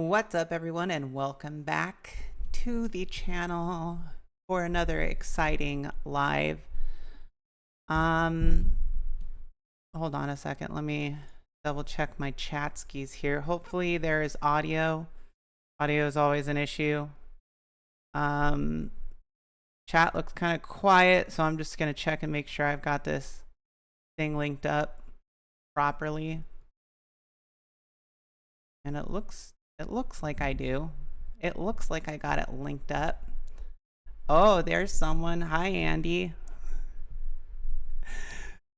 What's up, everyone, and welcome back to the channel for another exciting live. Um, Hold on a second. Let me double check my chat skis here. Hopefully there is audio. Audio is always an issue. Chat looks kind of quiet, so I'm just gonna check and make sure I've got this thing linked up properly. And it looks like I do. It looks like I got it linked up. Oh, there's someone. Hi, Andy.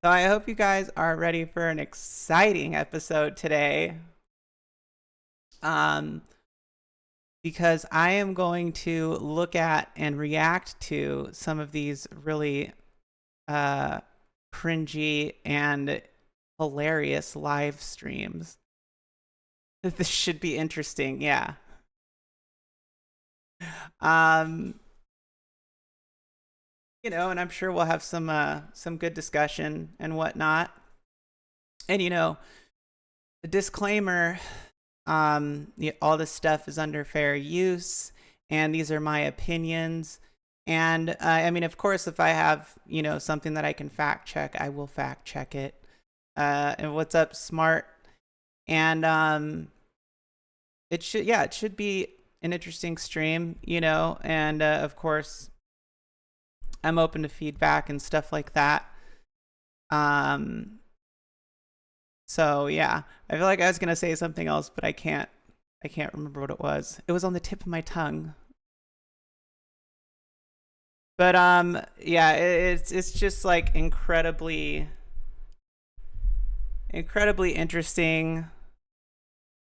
So I hope you guys are ready for an exciting episode today. Because I am going to look at and react to some of these really cringy and hilarious live streams. This should be interesting, yeah. You know, and I'm sure we'll have some good discussion and whatnot. And you know, the disclaimer, all this stuff is under fair use, and these are my opinions. And I mean, of course, if I have, you know, something that I can fact check, I will fact check it. And what's up, Smart? And it should be an interesting stream, you know, and of course, I'm open to feedback and stuff like that. So yeah, I feel like I was gonna say something else, but I can't remember what it was. It was on the tip of my tongue. But yeah, it's just like incredibly interesting.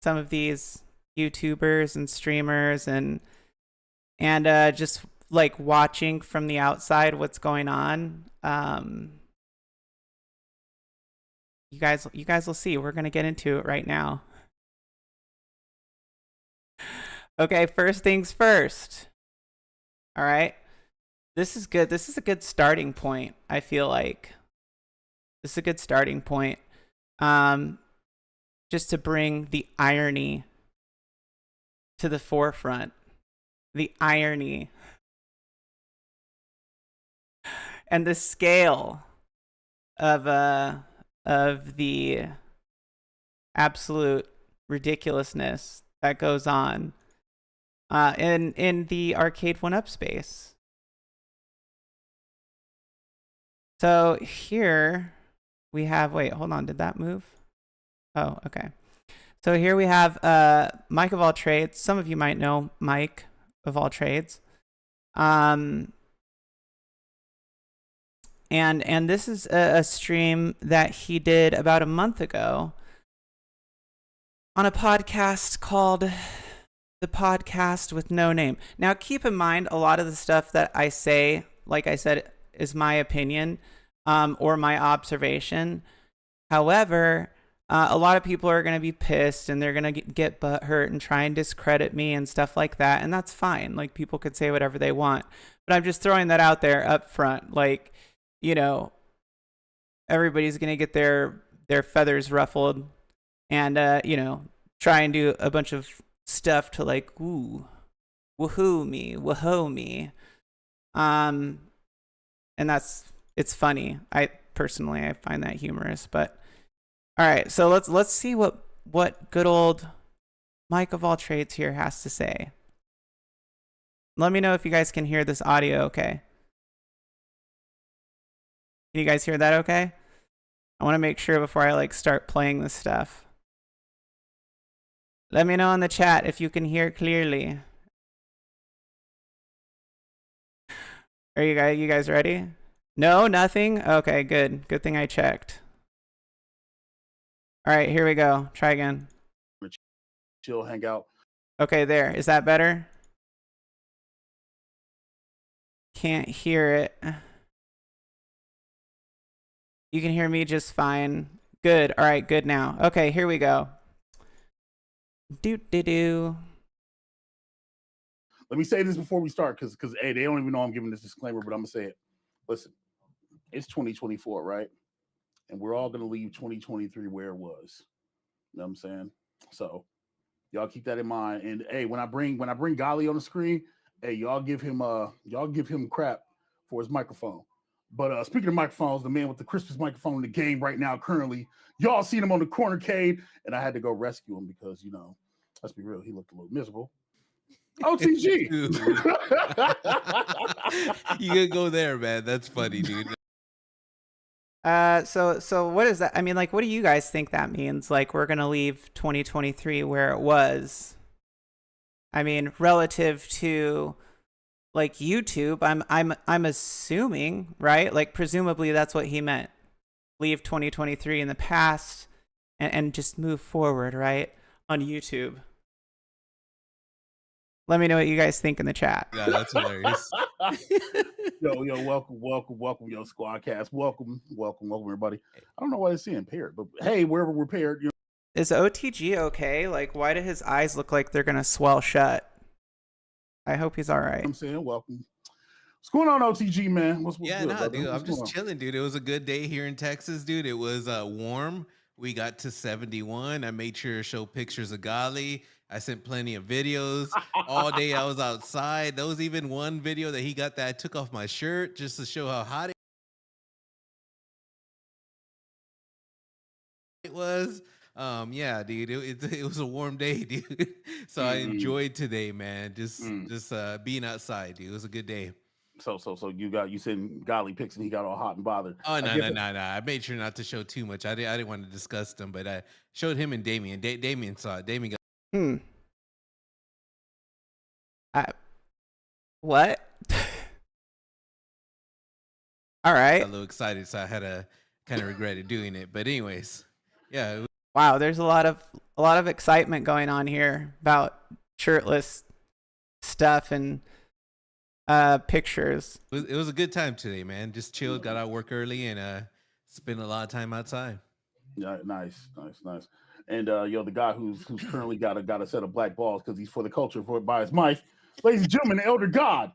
Some of these YouTubers and streamers and just like watching from the outside what's going on. You guys will see. We're gonna get into it right now. Okay, first things first. All right, this is good. This is a good starting point. I feel like this is a good starting point. Just to bring the irony to the forefront. The irony and the scale of the absolute ridiculousness that goes on in the arcade 1-up space. So here we have, wait, hold on, did that move? Oh, okay. So here we have Mike of All Trades. Some of you might know Mike of All Trades. And this is a stream that he did about a month ago on a podcast called The Podcast with No Name. Now, keep in mind, a lot of the stuff that I say, like I said, is my opinion or my observation. However, a lot of people are going to be pissed and they're going to get butthurt and try and discredit me and stuff like that. And that's fine. Like, people could say whatever they want. But I'm just throwing that out there up front. Like, you know, everybody's going to get their feathers ruffled and, you know, try and do a bunch of stuff to like, ooh, woohoo me, woohoo me. And it's funny. I find that humorous, but all right, so let's see what good old Mike of All Trades here has to say. Let me know if you guys can hear this audio okay. Can you guys hear that okay? I want to make sure before I like start playing this stuff. Let me know in the chat if you can hear clearly. Are you guys ready? No, nothing? Okay, good. Good thing I checked. All right, here we go. Try again. Chill, hang out. Okay, there. Is that better? Can't hear it. You can hear me just fine. Good. All right, good now. Okay, here we go. Do. Let me say this before we start, because hey, they don't even know I'm giving this disclaimer, but I'm gonna say it. Listen, it's 2024, right? And we're all gonna leave 2023 where it was. You know what I'm saying? So Y'all keep that in mind. And hey, when I bring Golly on the screen, hey, y'all give him crap for his microphone. But speaking of microphones, the man with the crispest microphone in the game right now, currently, y'all seen him on the corner cade, and I had to go rescue him because let's be real, he looked a little miserable. OTG. You could go there, man. That's funny, dude. So what is that? I mean, like, what do you guys think that means? Like, we're gonna leave 2023 where it was. I mean, relative to like YouTube, I'm assuming, right? Like, presumably that's what he meant. Leave 2023 in the past and just move forward, right? On YouTube. Let me know what you guys think in the chat. Yeah, that's hilarious. Yo, welcome, yo, Squadcast. Welcome, everybody. I don't know why it's saying paired, but hey, wherever we're paired, Is OTG okay? Like, why do his eyes look like they're gonna swell shut? I hope he's all right. I'm saying welcome. What's going on, OTG, man? What's Yeah, good, nah, brother? dude. What's I'm just going on? chilling, dude. It was a good day here in Texas, dude. It was warm. We got to 71. I made sure to show pictures of Gali. I sent plenty of videos. All day I was outside. There was even one video that he got that I took off my shirt just to show how hot it was. Yeah, dude. It was a warm day, dude. So I enjoyed today, man. Just being outside, dude. It was a good day. So you sent Golly pics and he got all hot and bothered. Oh no. I made sure not to show too much. I didn't want to discuss them, but I showed him and Damien. Damien saw it. Damien got. What? All right. A little excited, so I had to kind of regretted doing it. But anyways, yeah. Wow, there's a lot of excitement going on here about shirtless stuff and pictures. It was a good time today, man. Just chilled, got out of work early, and spent a lot of time outside. Yeah, nice. And the guy who's currently got a set of black balls because he's for the culture by his mic. Ladies and gentlemen, the Elder God.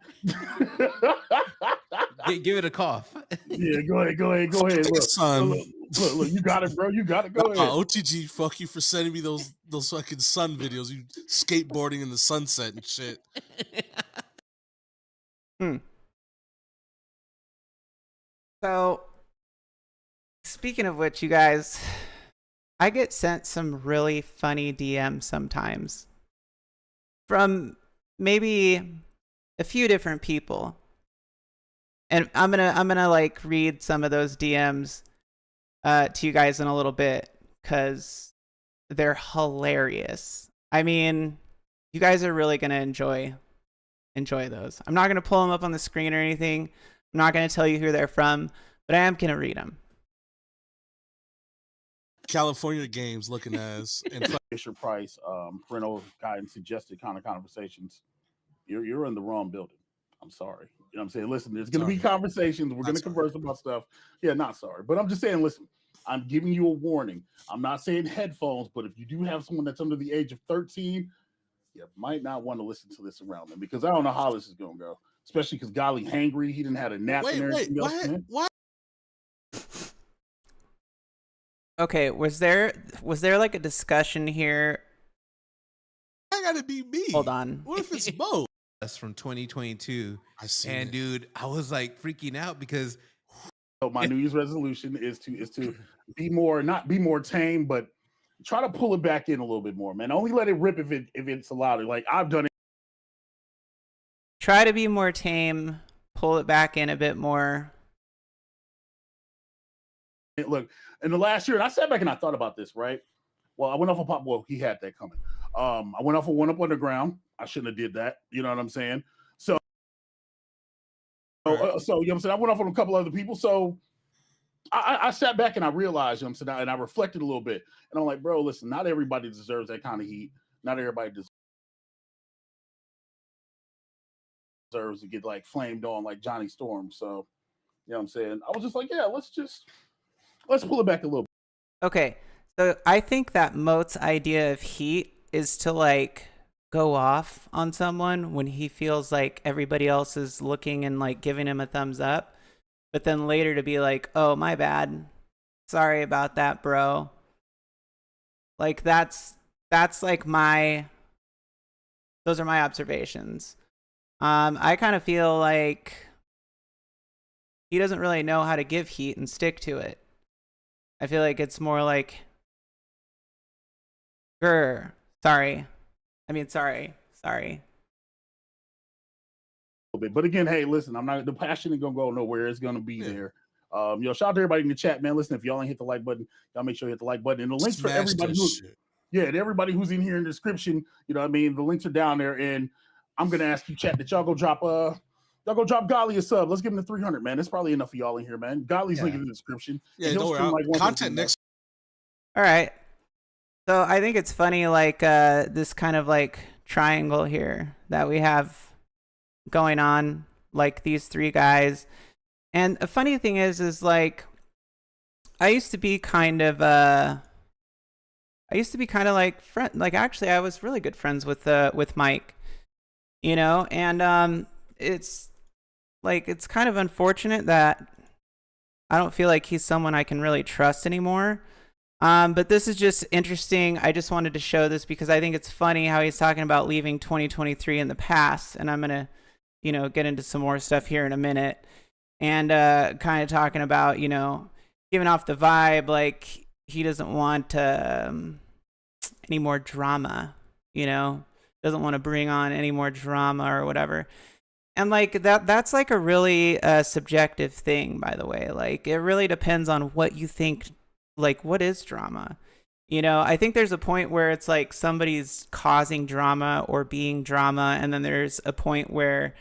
Give it a cough. Yeah, go ahead. Look, son. Look, you got it, bro. You got it. Go ahead. OTG, fuck you for sending me those fucking sun videos. You skateboarding in the sunset and shit. So, speaking of which, you guys, I get sent some really funny DMs sometimes from maybe a few different people. And I'm gonna like read some of those DMs to you guys in a little bit because they're hilarious. I mean, you guys are really gonna enjoy those. I'm not gonna pull them up on the screen or anything. I'm not gonna tell you who they're from, but I am gonna read them. California games looking as and Fisher Price, parental guidance suggested kind of conversations. You're in the wrong building. I'm sorry. You know what I'm saying? Listen, there's going to be conversations. We're going to converse about stuff. Yeah, not sorry. But I'm just saying, listen, I'm giving you a warning. I'm not saying headphones, but if you do have someone that's under the age of 13, you might not want to listen to this around them because I don't know how this is going to go, especially because Golly hangry. He didn't have a nap and everything else. What? Okay, was there like a discussion here? I gotta be me. Hold on. What if it's both? That's from 2022. I see. And dude, I was like freaking out because my New Year's resolution is to be not be more tame, but try to pull it back in a little bit more, man. Only let it rip if it's allowed. Like I've done it. Try to be more tame, pull it back in a bit more. Look, in the last year, and I sat back and I thought about this, right? Well, I went off on Pop. Well, he had that coming. I went off on One Up Underground. I shouldn't have did that. You know what I'm saying? So you know what I'm saying? I went off on a couple other people. So I sat back and I realized, you know what I'm saying, and I reflected a little bit. And I'm like, bro, listen, not everybody deserves that kind of heat. Not everybody deserves to get like flamed on like Johnny Storm. So, you know what I'm saying? I was just like, yeah, let's pull it back a little bit. Okay. So I think that Moat's idea of heat is to like go off on someone when he feels like everybody else is looking and like giving him a thumbs up, but then later to be like, oh, my bad. Sorry about that, bro. Like that's that's like those are my observations. I kind of feel like he doesn't really know how to give heat and stick to it. I feel like it's more like, sorry. But again, hey, listen, the passion ain't gonna go nowhere. It's gonna be there. Shout out to everybody in the chat, man. Listen, if y'all ain't hit the like button, y'all make sure you hit the like button. And the links Smash for everybody and everybody who's in here in the description, you know what I mean? The links are down there. And I'm gonna ask you, chat, that y'all go drop Golly a sub. Let's give him the 300, man. That's probably enough for y'all in here, man. Golly's link in the description. Yeah, don't worry. Content next. All right. So I think it's funny, like this kind of like triangle here that we have going on, like these three guys. And a funny thing is like I used to be kind of like friend, like actually I was really good friends with Mike, you know, and it's kind of unfortunate that I don't feel like he's someone I can really trust anymore. But this is just interesting. I just wanted to show this because I think it's funny how he's talking about leaving 2023 in the past. And I'm going to, you know, get into some more stuff here in a minute. And kind of talking about, you know, giving off the vibe like he doesn't want any more drama, you know, doesn't want to bring on any more drama or whatever. And like that's like a really subjective thing, by the way. Like it really depends on what you think. Like, what is drama? You know, I think there's a point where it's like somebody's causing drama or being drama, and then there's a point where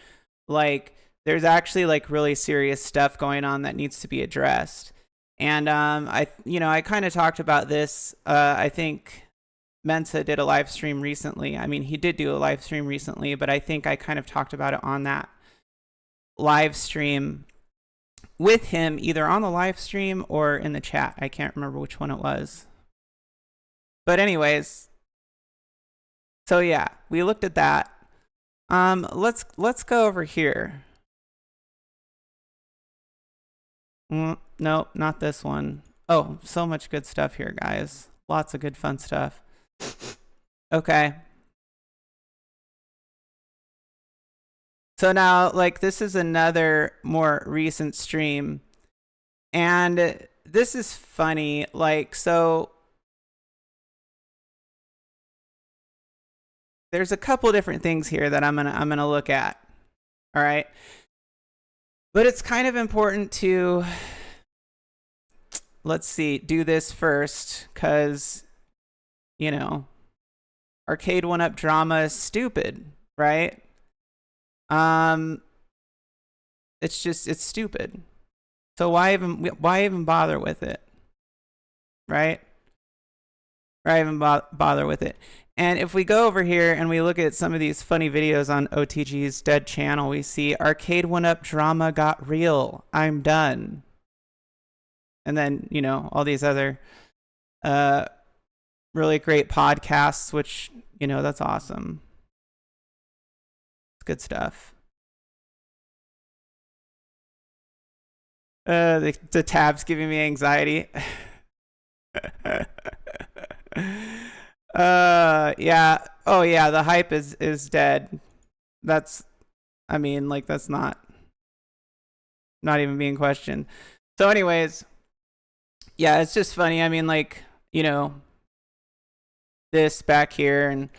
like there's actually like really serious stuff going on that needs to be addressed. And I kind of talked about this. I think Mensa did a live stream recently. I mean, he did do a live stream recently, but I think I kind of talked about it on that live stream with him, either on the live stream or in the chat. I can't remember which one it was. But anyways, so yeah, we looked at that. Let's go over here. Nope, not this one. Oh, so much good stuff here, guys. Lots of good fun stuff. Okay. So now, like, this is another more recent stream. And this is funny. Like, so there's a couple different things here that I'm gonna look at. All right. But it's kind of important to, let's see, do this first, because, you know, arcade one-up drama is stupid, right? It's stupid. So why even bother with it, right? Why even bother with it? And if we go over here and we look at some of these funny videos on OTG's dead channel, we see arcade one-up drama got real. I'm done. And then, you know, all these other really great podcasts, which, you know, that's awesome. It's good stuff. The tab's giving me anxiety. Yeah. Oh yeah, the hype is dead. That's, I mean, like, that's not even being questioned. So anyways, yeah, it's just funny. I mean, like, you know, this back here, and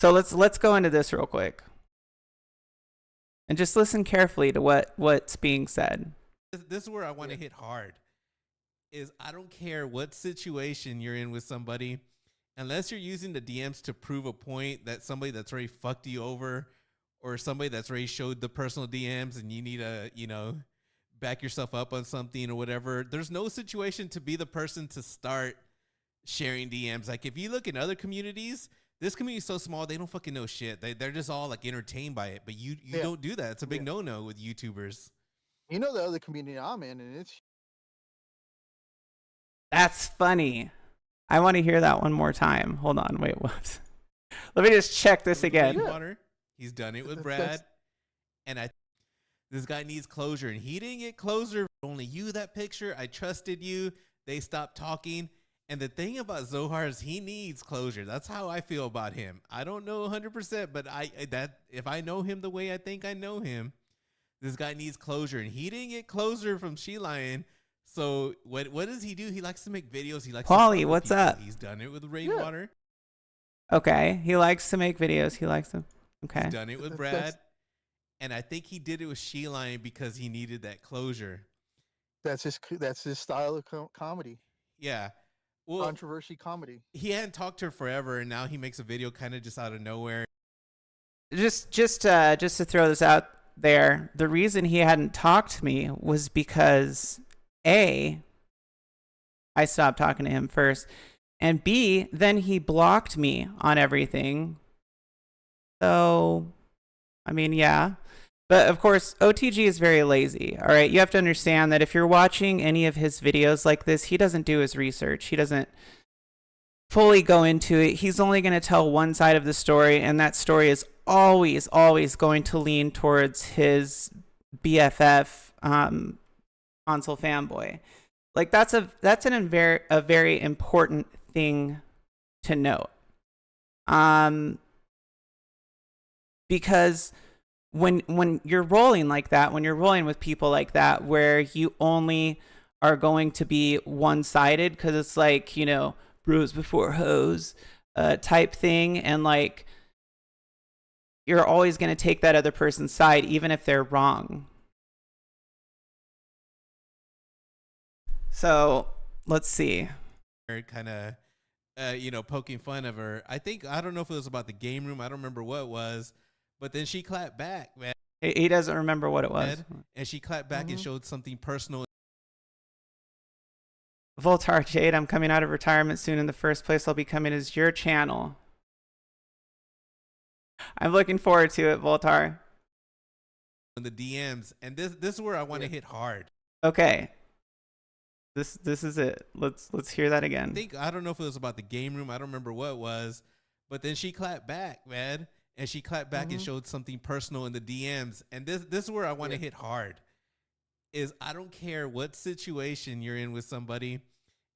so let's go into this real quick. And just listen carefully to what's being said. This is where I want to hit hard. Is I don't care what situation you're in with somebody, unless you're using the DMs to prove a point that somebody that's already fucked you over, or somebody that's already showed the personal DMs and you need to, you know, back yourself up on something or whatever. There's no situation to be the person to start sharing DMs. Like, if you look in other communities, this community is so small, they don't fucking know shit. They're just all like entertained by it. But you don't do that. It's a big no-no with YouTubers. You know the other community I'm in, and it's... That's funny. I want to hear that one more time. Hold on. Wait, what? Let me just check this again. He's done it with Brad. And this guy needs closure. And he didn't get closure. Only you that picture. I trusted you. They stopped talking. And the thing about Zohar is he needs closure. That's how I feel about him. I don't know 100%, but if I know him the way I think I know him, this guy needs closure, and he didn't get closure from She Lion. So what does he do? He likes to make videos. He likes Paulie, to what's people. up? He's done it with Rainwater. Okay, he likes to make videos. He likes them. Okay, He's done it with Brad, and I think he did it with She Lion because he needed that closure. That's his style of comedy. Yeah. Well, Controversy comedy. he hadn't talked to her forever, and now he makes a video kind of just out of nowhere. just to throw this out there, the reason he hadn't talked to me was because A, I stopped talking to him first, and B, then he blocked me on everything. So, I mean, yeah. But of course, OTG is very lazy. All right, you have to understand that if you're watching any of his videos like this, he doesn't do his research. He doesn't fully go into it. He's only going to tell one side of the story, and that story is always going to lean towards his BFF, console fanboy. Like that's a very important thing to note. Because when you're rolling like that, when you're rolling with people like that, where you only are going to be one-sided, because it's like, you know, bros before hoes type thing, and like you're always going to take that other person's side even if they're wrong. So let's see. Kind of poking fun of her. I don't know if it was about the game room. I don't remember what it was, but then she clapped back, man. He doesn't remember what it was. And she clapped back and showed something personal. Voltar Jade, I'm coming out of retirement soon. In the first place, I'll be coming as your channel. I'm looking forward to it, Voltar. In the DMs, and this is where I want to hit hard. Okay. This is it. Let's hear that again. I don't know if it was about the game room. I don't remember what it was, but then she clapped back, man. And she clapped back and showed something personal in the DMs. And this is where I want to hit hard. Is I don't care what situation you're in with somebody,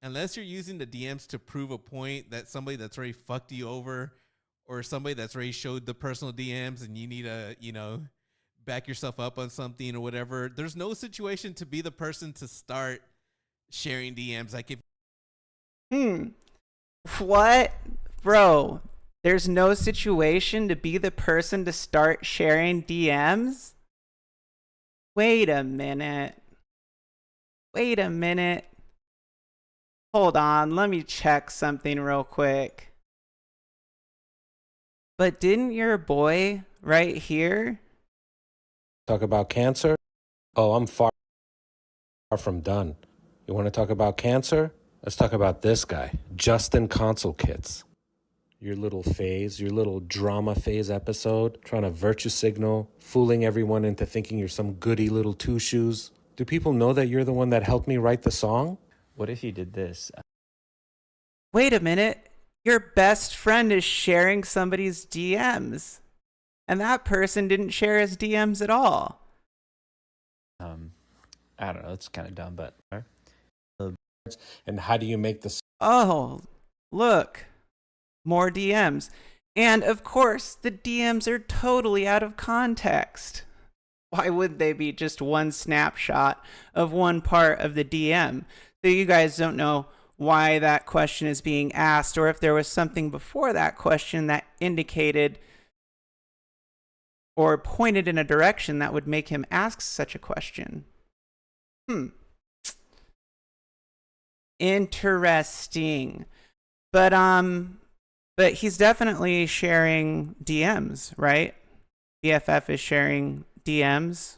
unless you're using the DMs to prove a point that somebody that's already fucked you over, or somebody that's already showed the personal DMs and you need to, back yourself up on something or whatever. There's no situation to be the person to start sharing DMs. Like what? Bro, there's no situation to be the person to start sharing DMs? Wait a minute. Hold on, let me check something real quick. But didn't your boy right here talk about cancer? Oh, I'm far from done. You want to talk about cancer? Let's talk about this guy, Justin Console Kits. Your little phase, your little drama phase episode, trying to virtue signal, fooling everyone into thinking you're some goody little two shoes. Do people know that you're the one that helped me write the song? What if you did this? Wait a minute. Your best friend is sharing somebody's DMs, and that person didn't share his DMs at all. I don't know. It's kind of dumb, but. And how do you make the... Oh, look. More DMs. And of course, the DMs are totally out of context. Why would they be just one snapshot of one part of the DM? So you guys don't know why that question is being asked, or if there was something before that question that indicated or pointed in a direction that would make him ask such a question. Interesting. But he's definitely sharing DMs, right? BFF is sharing DMs.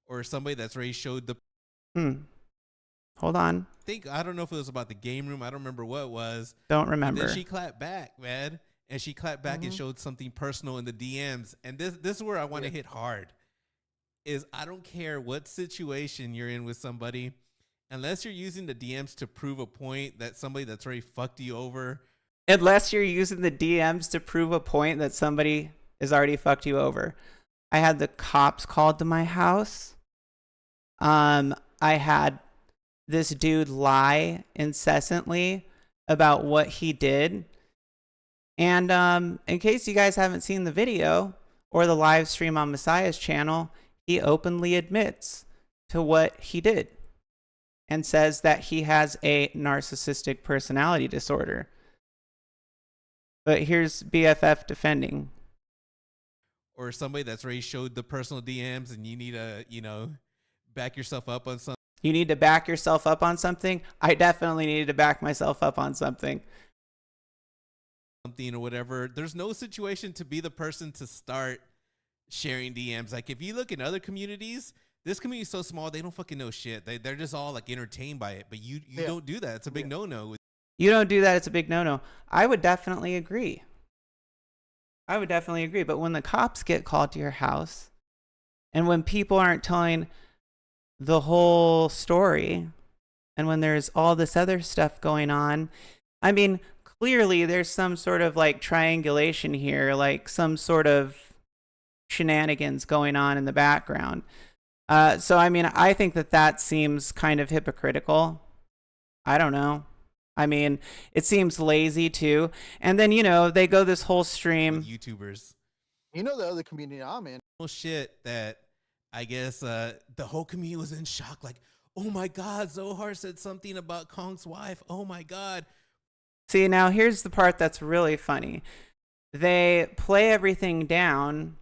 Or somebody that's already showed the... Hold on. I don't know if it was about the game room. I don't remember what it was. Don't remember. Then she clapped back, man. And she clapped back and showed something personal in the DMs. And this is where I want to hit hard. Is I don't care what situation you're in with somebody, unless you're using the DMs to prove a point that somebody that's already fucked you over. Unless you're using the DMs to prove a point that somebody has already fucked you over. I had the cops called to my house. I had this dude lie incessantly about what he did. And in case you guys haven't seen the video or the live stream on Messiah's channel, he openly admits to what he did and says that he has a narcissistic personality disorder. But here's BFF defending. Or somebody that's already showed the personal DMs and you need to, you know, back yourself up on something. You need to back yourself up on something? I definitely needed to back myself up on something. Or whatever. There's no situation to be the person to start sharing DMs. Like if you look in other communities, this community is so small they don't fucking know shit. They're just all like entertained by it. But you don't do that. It's a big no-no. You don't do that. It's a big no-no. I would definitely agree. But when the cops get called to your house and when people aren't telling the whole story and when there's all this other stuff going on, I mean, clearly there's some sort of like triangulation here, like some sort of shenanigans going on in the background. So, I mean, I think that seems kind of hypocritical. I don't know. I mean, it seems lazy too. And then, you know, they go this whole stream. YouTubers. You know the other community I'm in. Shit that I guess the whole community was in shock. Like, oh my God, Zohar said something about Kong's wife. Oh my God. See, now here's the part that's really funny. They play everything down.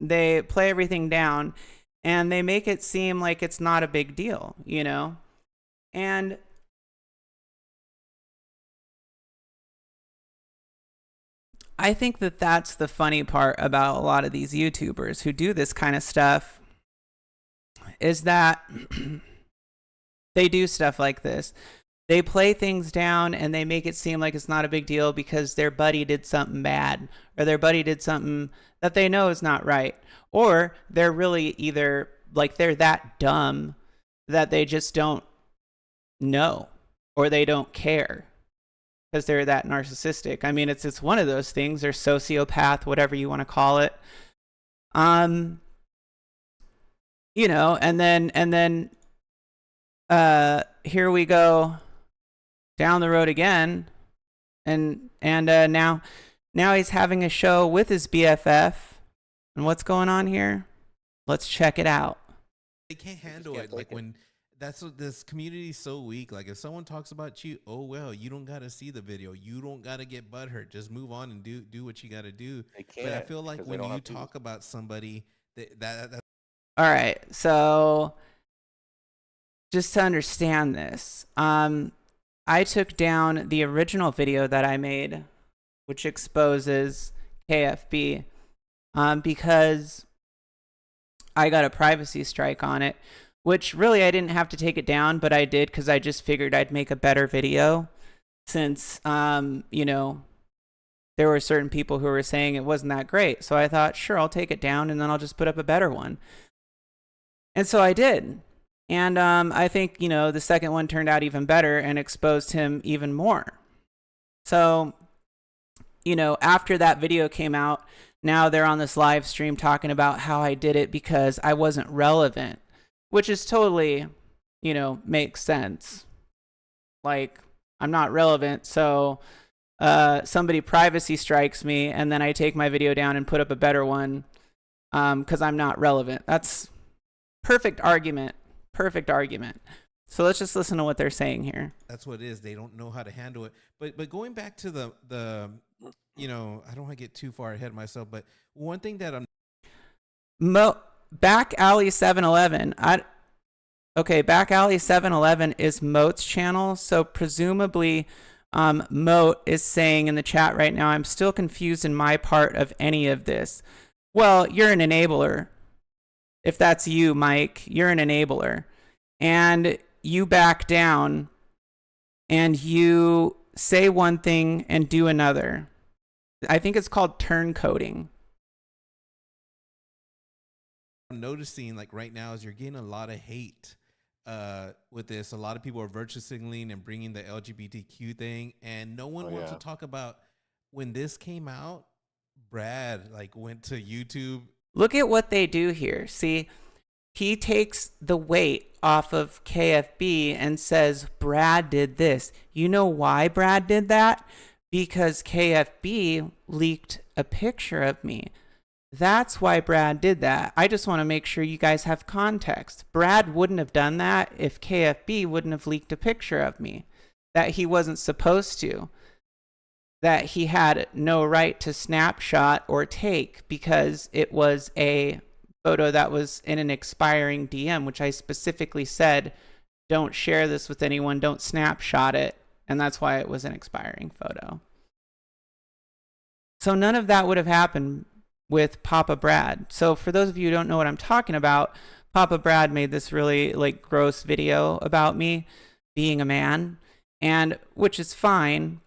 And they make it seem like it's not a big deal, you know? And I think that's the funny part about a lot of these YouTubers who do this kind of stuff is that they do stuff like this. They play things down and they make it seem like it's not a big deal because their buddy did something bad or their buddy did something that they know is not right. Or they're really either like they're that dumb that they just don't know or they don't care because they're that narcissistic. I mean, it's one of those things. They're sociopath, whatever you want to call it. You know, and then here we go down the road again, and now he's having a show with his BFF. And what's going on here? Let's check it out. They can't handle it. Like when that's what this community is so weak. Like if someone talks about you, oh well, you don't gotta see the video. You don't gotta get butthurt. Just move on and do what you gotta do. But I feel like when you talk about somebody that all right, so just to understand this, I took down the original video that I made, which exposes KFB, because I got a privacy strike on it, which really I didn't have to take it down, but I did because I just figured I'd make a better video since, you know, there were certain people who were saying it wasn't that great. So I thought, sure, I'll take it down and then I'll just put up a better one. And so I did. And I think, you know, the second one turned out even better and exposed him even more. So, you know, after that video came out, now they're on this live stream talking about how I did it because I wasn't relevant, which is totally, you know, makes sense. Like, I'm not relevant, so somebody privacy strikes me and then I take my video down and put up a better one because I'm not relevant. That's perfect argument. Perfect argument. So let's just listen to what they're saying here. That's what it is. They don't know how to handle it. But going back to the you know, I don't want to get too far ahead of myself, but one thing that I'm Back Alley 711. Back Alley 711 is Moat's channel, so presumably Moat is saying in the chat right now, I'm still confused in my part of any of this. Well, you're an enabler. If that's you, Mike, you're an enabler. And you back down and you say one thing and do another. I think it's called turncoating. I'm noticing like right now is you're getting a lot of hate with this. A lot of people are virtue signaling and bringing the LGBTQ thing, and no one wants to talk about when this came out. Brad like went to YouTube. Look at what they do here. See, he takes the weight off of KFB and says, Brad did this. You know why Brad did that? Because KFB leaked a picture of me. That's why Brad did that. I just want to make sure you guys have context. Brad wouldn't have done that if KFB wouldn't have leaked a picture of me that he wasn't supposed to, that he had no right to snapshot or take because it was a photo that was in an expiring DM, which I specifically said, don't share this with anyone, don't snapshot it. And that's why it was an expiring photo. So none of that would have happened with Papa Brad. So for those of you who don't know what I'm talking about, Papa Brad made this really like gross video about me being a man, and which is fine,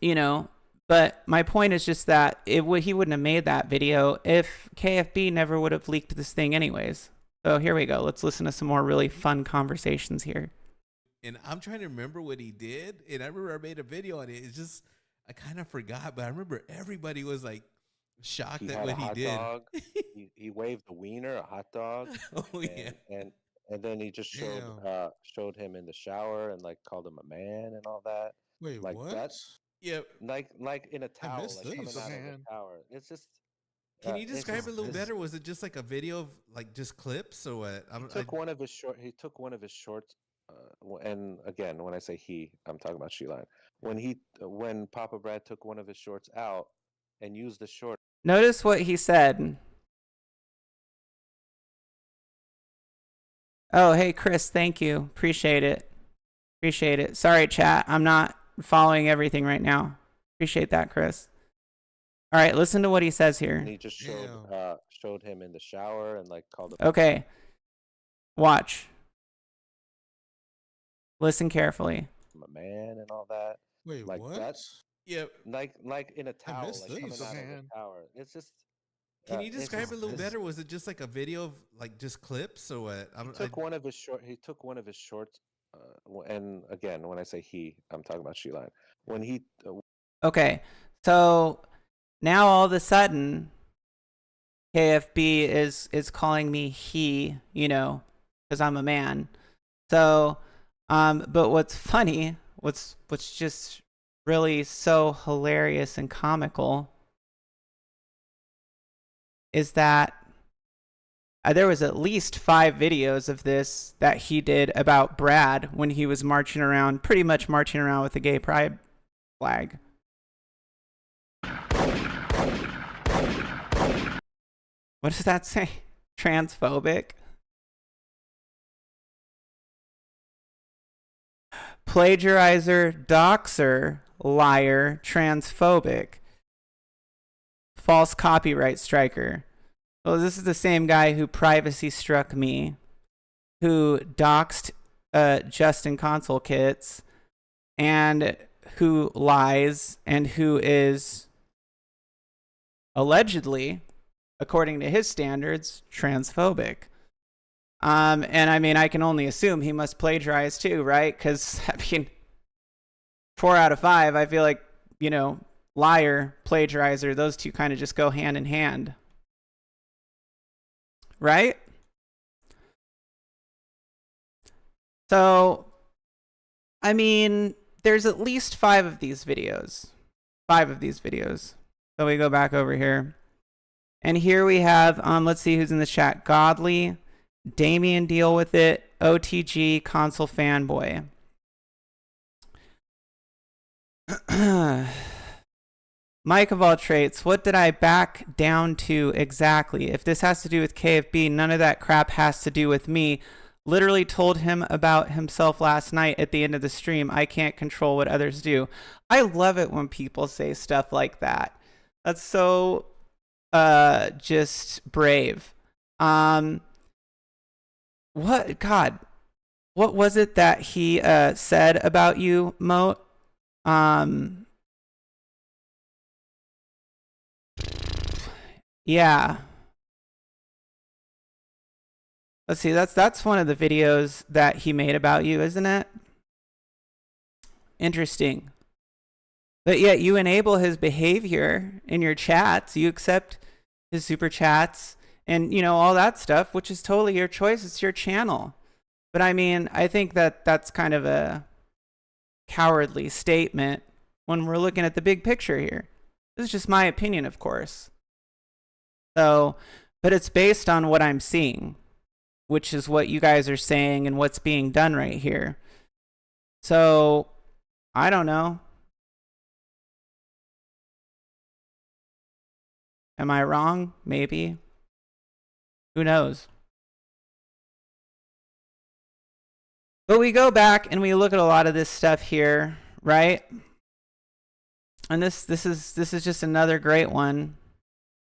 you know, but my point is just that he wouldn't have made that video if KFB never would have leaked this thing anyways. So here we go. Let's listen to some more really fun conversations here. And I'm trying to remember what he did. And I remember I made a video on it. It's just, I kind of forgot, but I remember everybody was like shocked He at had what a he hot did. dog. He waved a wiener, a hot dog, Oh, and, yeah. and then he just showed him in the shower and like called him a man and all that. Wait, Like what? that, Yep. like in a towel, missed like coming this. out of Man. a shower. It's just. Can you it's describe just- it a little it's- better? Was it just like a video of like just clips or what? He took one of his shorts, and again, when I say he, I'm talking about Sheila. When Papa Brad took one of his shorts out and used the short. Notice what he said. Oh, hey, Chris, thank you. Appreciate it. Appreciate it. Sorry, chat. I'm not following everything right now. Appreciate that, Chris. All right, listen to what he says here. And he just showed him in the shower and like called him. Okay. Watch. Listen carefully. A man and all that. Wait, like what? that, Yep. like in a towel, missed like coming this. out of Man. a shower. It's just. Can you it's describe just- it a little it's- better? Was it just like a video of like just clips or what? He took one of his shorts, and again, when I say he, I'm talking about Sheila. When he. Okay. So now all of a sudden, KFB is calling me he, you know, because I'm a man. So, but what's funny, what's just really so hilarious and comical is that there was at least 5 videos of this that he did about Brad when he was marching around, pretty much marching around with the gay pride flag. What does that say? Transphobic? Plagiarizer, doxer, liar, transphobic, false copyright striker. Well, this is the same guy who privacy struck me, who doxed Justin Console Kits, and who lies, and who is allegedly, according to his standards, transphobic. And I mean, I can only assume he must plagiarize too, right? Because, I mean, 4 out of 5, I feel like, you know, liar, plagiarizer, those two kind of just go hand in hand. Right? So, I mean, there's at least 5 of these videos. 5 of these videos. So we go back over here. And here we have, let's see who's in the chat. Godly, Damien Deal With It, OTG, Console Fanboy. Mike of all traits, what did I back down to exactly? If this has to do with KFB, none of that crap has to do with me. Literally told him about himself last night at the end of the stream. I can't control what others do. I love it when people say stuff like that. That's so just brave. What was it that he said about you, Moat? Yeah. Let's see, that's one of the videos that he made about you, isn't it? Interesting. But yet you enable his behavior in your chats. You accept his super chats and all that stuff, which is totally your choice. It's your channel. But I mean, I think that that's kind of a cowardly statement when we're looking at the big picture here. This is just my opinion, of course. So, but it's based on what I'm seeing, which is what you guys are saying and what's being done right here. So, I don't know. Am I wrong? Maybe. Who knows? But we go back and we look at a lot of this stuff here, right? And this is just another great one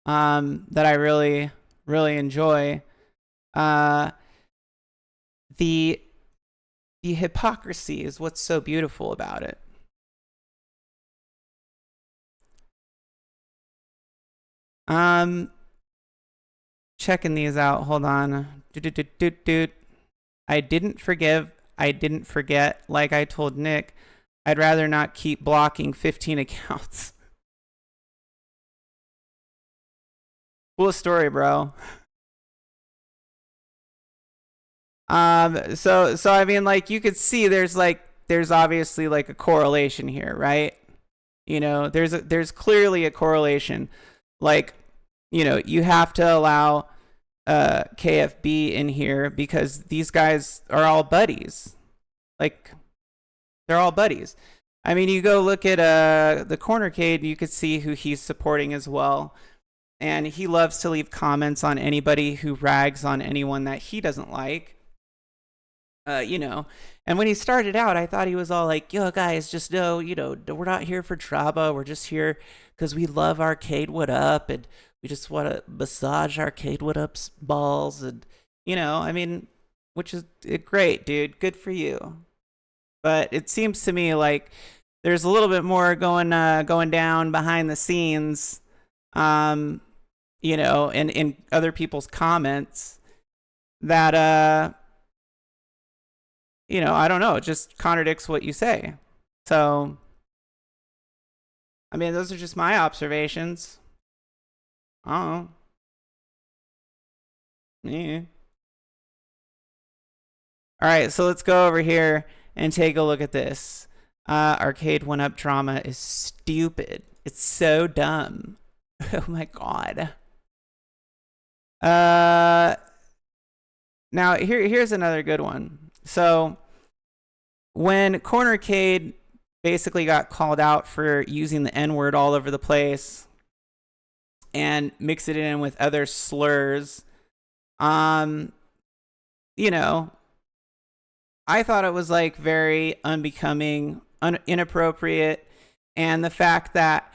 that I really enjoy. The hypocrisy is what's so beautiful about it. Checking these out. Hold on. I didn't forget. Like I told Nick, I'd rather not keep blocking 15 accounts. Cool story, bro. So I mean, like, you could see there's obviously like a correlation here, right? There's clearly a correlation. Like, you have to allow KFB in here because these guys are all buddies. Like, they're all buddies. I mean, you go look at the Cornercade, you could see who he's supporting as well. And he loves to leave comments on anybody who rags on anyone that he doesn't like. And when he started out, I thought he was all like, yo, guys, just know, we're not here for drama. We're just here because we love Arcade What Up, and we just want to massage Arcade What Up's balls. And, I mean, which is great, dude. Good for you. But it seems to me like there's a little bit more going down behind the scenes, and in other people's comments that, I don't know, it just contradicts what you say. So, I mean, those are just my observations. Oh. Yeah. All right, so let's go over here and take a look at this. Arcade 1-Up drama is stupid. It's so dumb. Oh my god. Now here's another good one. So when Cornercade basically got called out for using the N-word all over the place and mix it in with other slurs, I thought it was like very unbecoming, inappropriate. And the fact that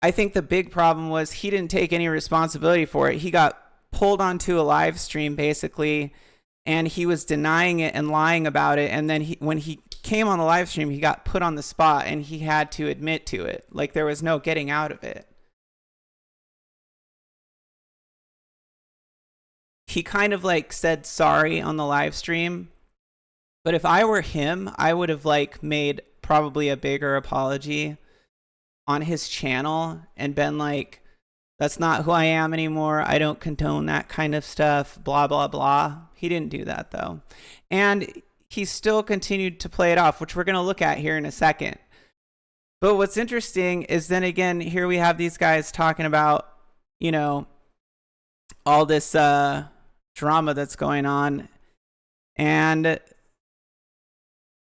I think the big problem was he didn't take any responsibility for it. He got pulled onto a live stream basically, and he was denying it and lying about it. And then when he came on the live stream, he got put on the spot and he had to admit to it. Like, there was no getting out of it. He kind of like said sorry on the live stream. But if I were him, I would have like made probably a bigger apology on his channel and been like, that's not who I am anymore. I don't condone that kind of stuff, blah, blah, blah. He didn't do that though. And he still continued to play it off, which we're going to look at here in a second. But what's interesting is then again, here we have these guys talking about, all this drama that's going on. And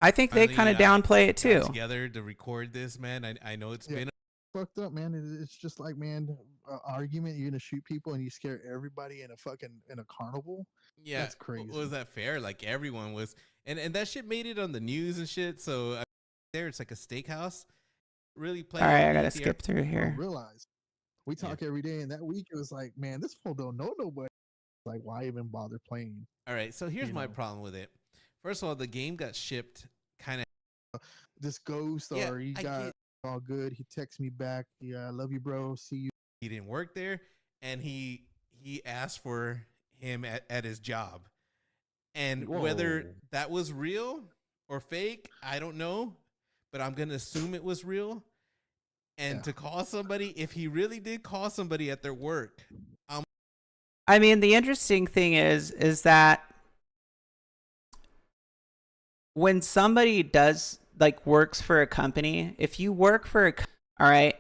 I think they kind of downplay it too. Together to record this, man. I know it's been fucked up, man. It's just like, man, argument. You're gonna shoot people and you scare everybody in a carnival. Yeah, that's crazy. Was that fair? Like, everyone was, and that shit made it on the news and shit. So there, it's like a steakhouse. Really playing. All right, I gotta skip through here. Realize we talk every day, and that week it was like, man, this fool don't know nobody. Like, why even bother playing? All right, so here's my problem with it. First of all, the game got shipped kind of. This ghost, or he got all good. He texts me back. Yeah, I love you, bro. See you. He didn't work there, and he asked for him at his job. And whether that was real or fake, I don't know, but I'm gonna assume it was real. And to call somebody, if he really did call somebody at their work, I mean, the interesting thing is that when somebody does like works for a company, if you work for a, all right,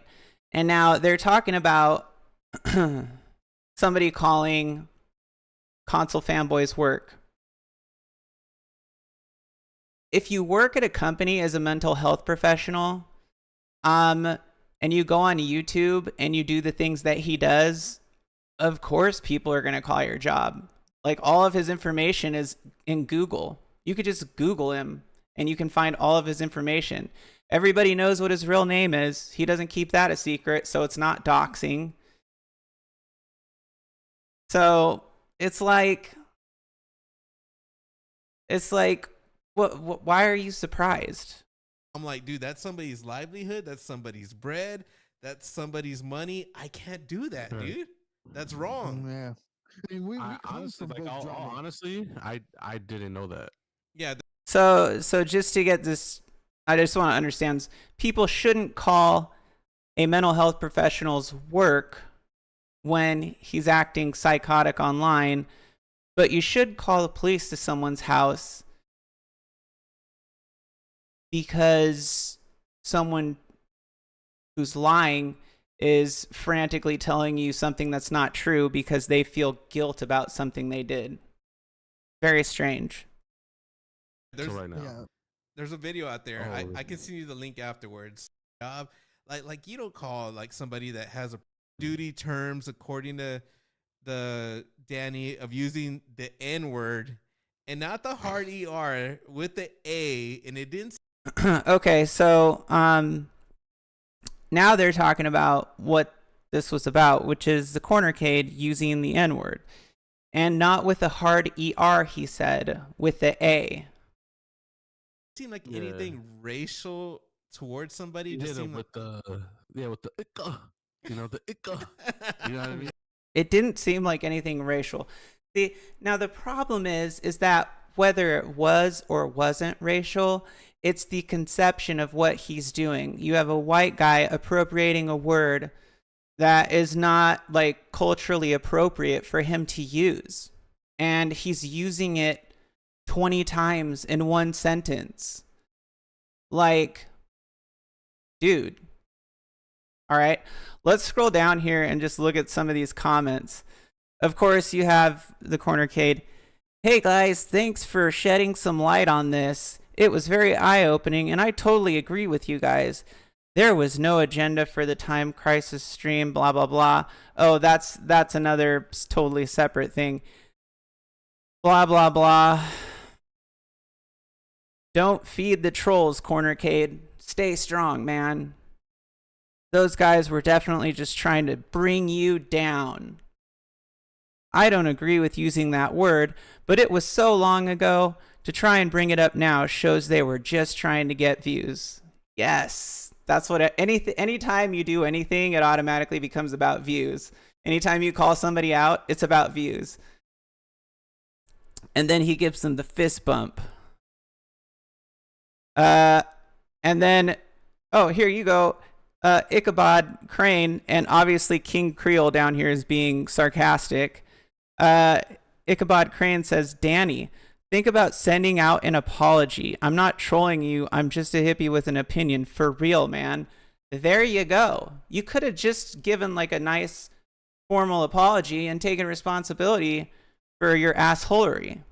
and now they're talking about somebody calling console fanboys work. If you work at a company as a mental health professional, and you go on YouTube and you do the things that he does, of course people are going to call your job. Like, all of his information is in Google. You could just Google him and you can find all of his information. Everybody knows what his real name is. He doesn't keep that a secret, so it's not doxing. So it's like, why are you surprised? I'm like, dude, that's somebody's livelihood. That's somebody's bread. That's somebody's money. I can't do that, dude. That's wrong. Yeah. I mean, we honestly, like, honestly, I didn't know that. Yeah. So just to get this, I just want to understand, people shouldn't call a mental health professional's work when he's acting psychotic online, but you should call the police to someone's house because someone who's lying is frantically telling you something that's not true because they feel guilt about something they did. Very strange. There's, right now. There's a video out there. Oh, I can send you the link afterwards. Like you don't call like somebody that has a duty terms according to the Danny of using the N word and not the hard ER with the A, and it didn't. Okay, so now they're talking about what this was about, which is the cornercade using the N word, and not with the hard ER. He said with the A. Seem like anything racial towards somebody. Just seemed with the with the icka, you know, the icka. You know what I mean? It didn't seem like anything racial. See, now the problem is that whether it was or wasn't racial, it's the conception of what he's doing. You have a white guy appropriating a word that is not like culturally appropriate for him to use, and he's using it 20 times in one sentence. Like, dude. All right, let's scroll down here and just look at some of these comments. Of course, you have the cornercade. Hey guys, thanks for shedding some light on this. It was very eye-opening, and I totally agree with you guys. There was no agenda for the Time Crisis stream, blah, blah, blah. Oh, that's another totally separate thing. Blah, blah, blah. Don't feed the trolls, cornercade. Stay strong, man. Those guys were definitely just trying to bring you down. I don't agree with using that word, but it was so long ago. To try and bring it up now shows they were just trying to get views. Yes, that's what anytime you do anything, it automatically becomes about views. Anytime you call somebody out, it's about views. And then he gives them the fist bump. And then, oh, here you go. Ichabod Crane, and obviously King Creole down here is being sarcastic. Ichabod Crane says, Danny, think about sending out an apology. I'm not trolling you. I'm just a hippie with an opinion. For real, man. There you go. You could have just given like a nice formal apology and taken responsibility for your assholery.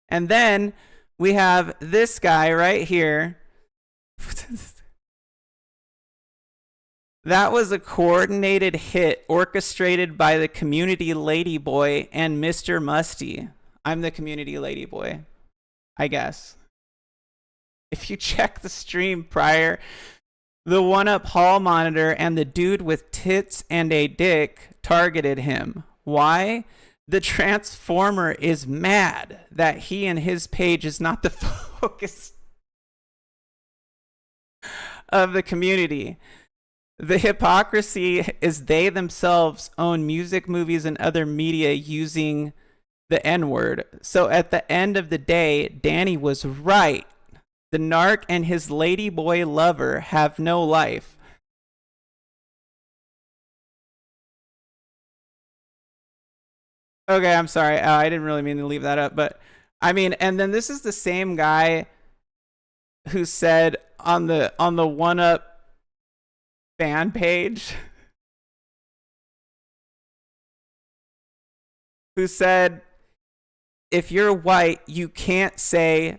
And then we have this guy right here. That was a coordinated hit orchestrated by the community ladyboy and Mr. Musty. I'm the community ladyboy, I guess. If you check the stream prior, the one-up hall monitor and the dude with tits and a dick targeted him. Why? The Transformer is mad that he and his page is not the focus of the community. The hypocrisy is they themselves own music, movies, and other media using the N-word. So at the end of the day, Danny was right. The narc and his ladyboy lover have no life. Okay, I'm sorry. I didn't really mean to leave that up, but I mean, and then this is the same guy who said on the One Up fan page, who said, if you're white, you can't say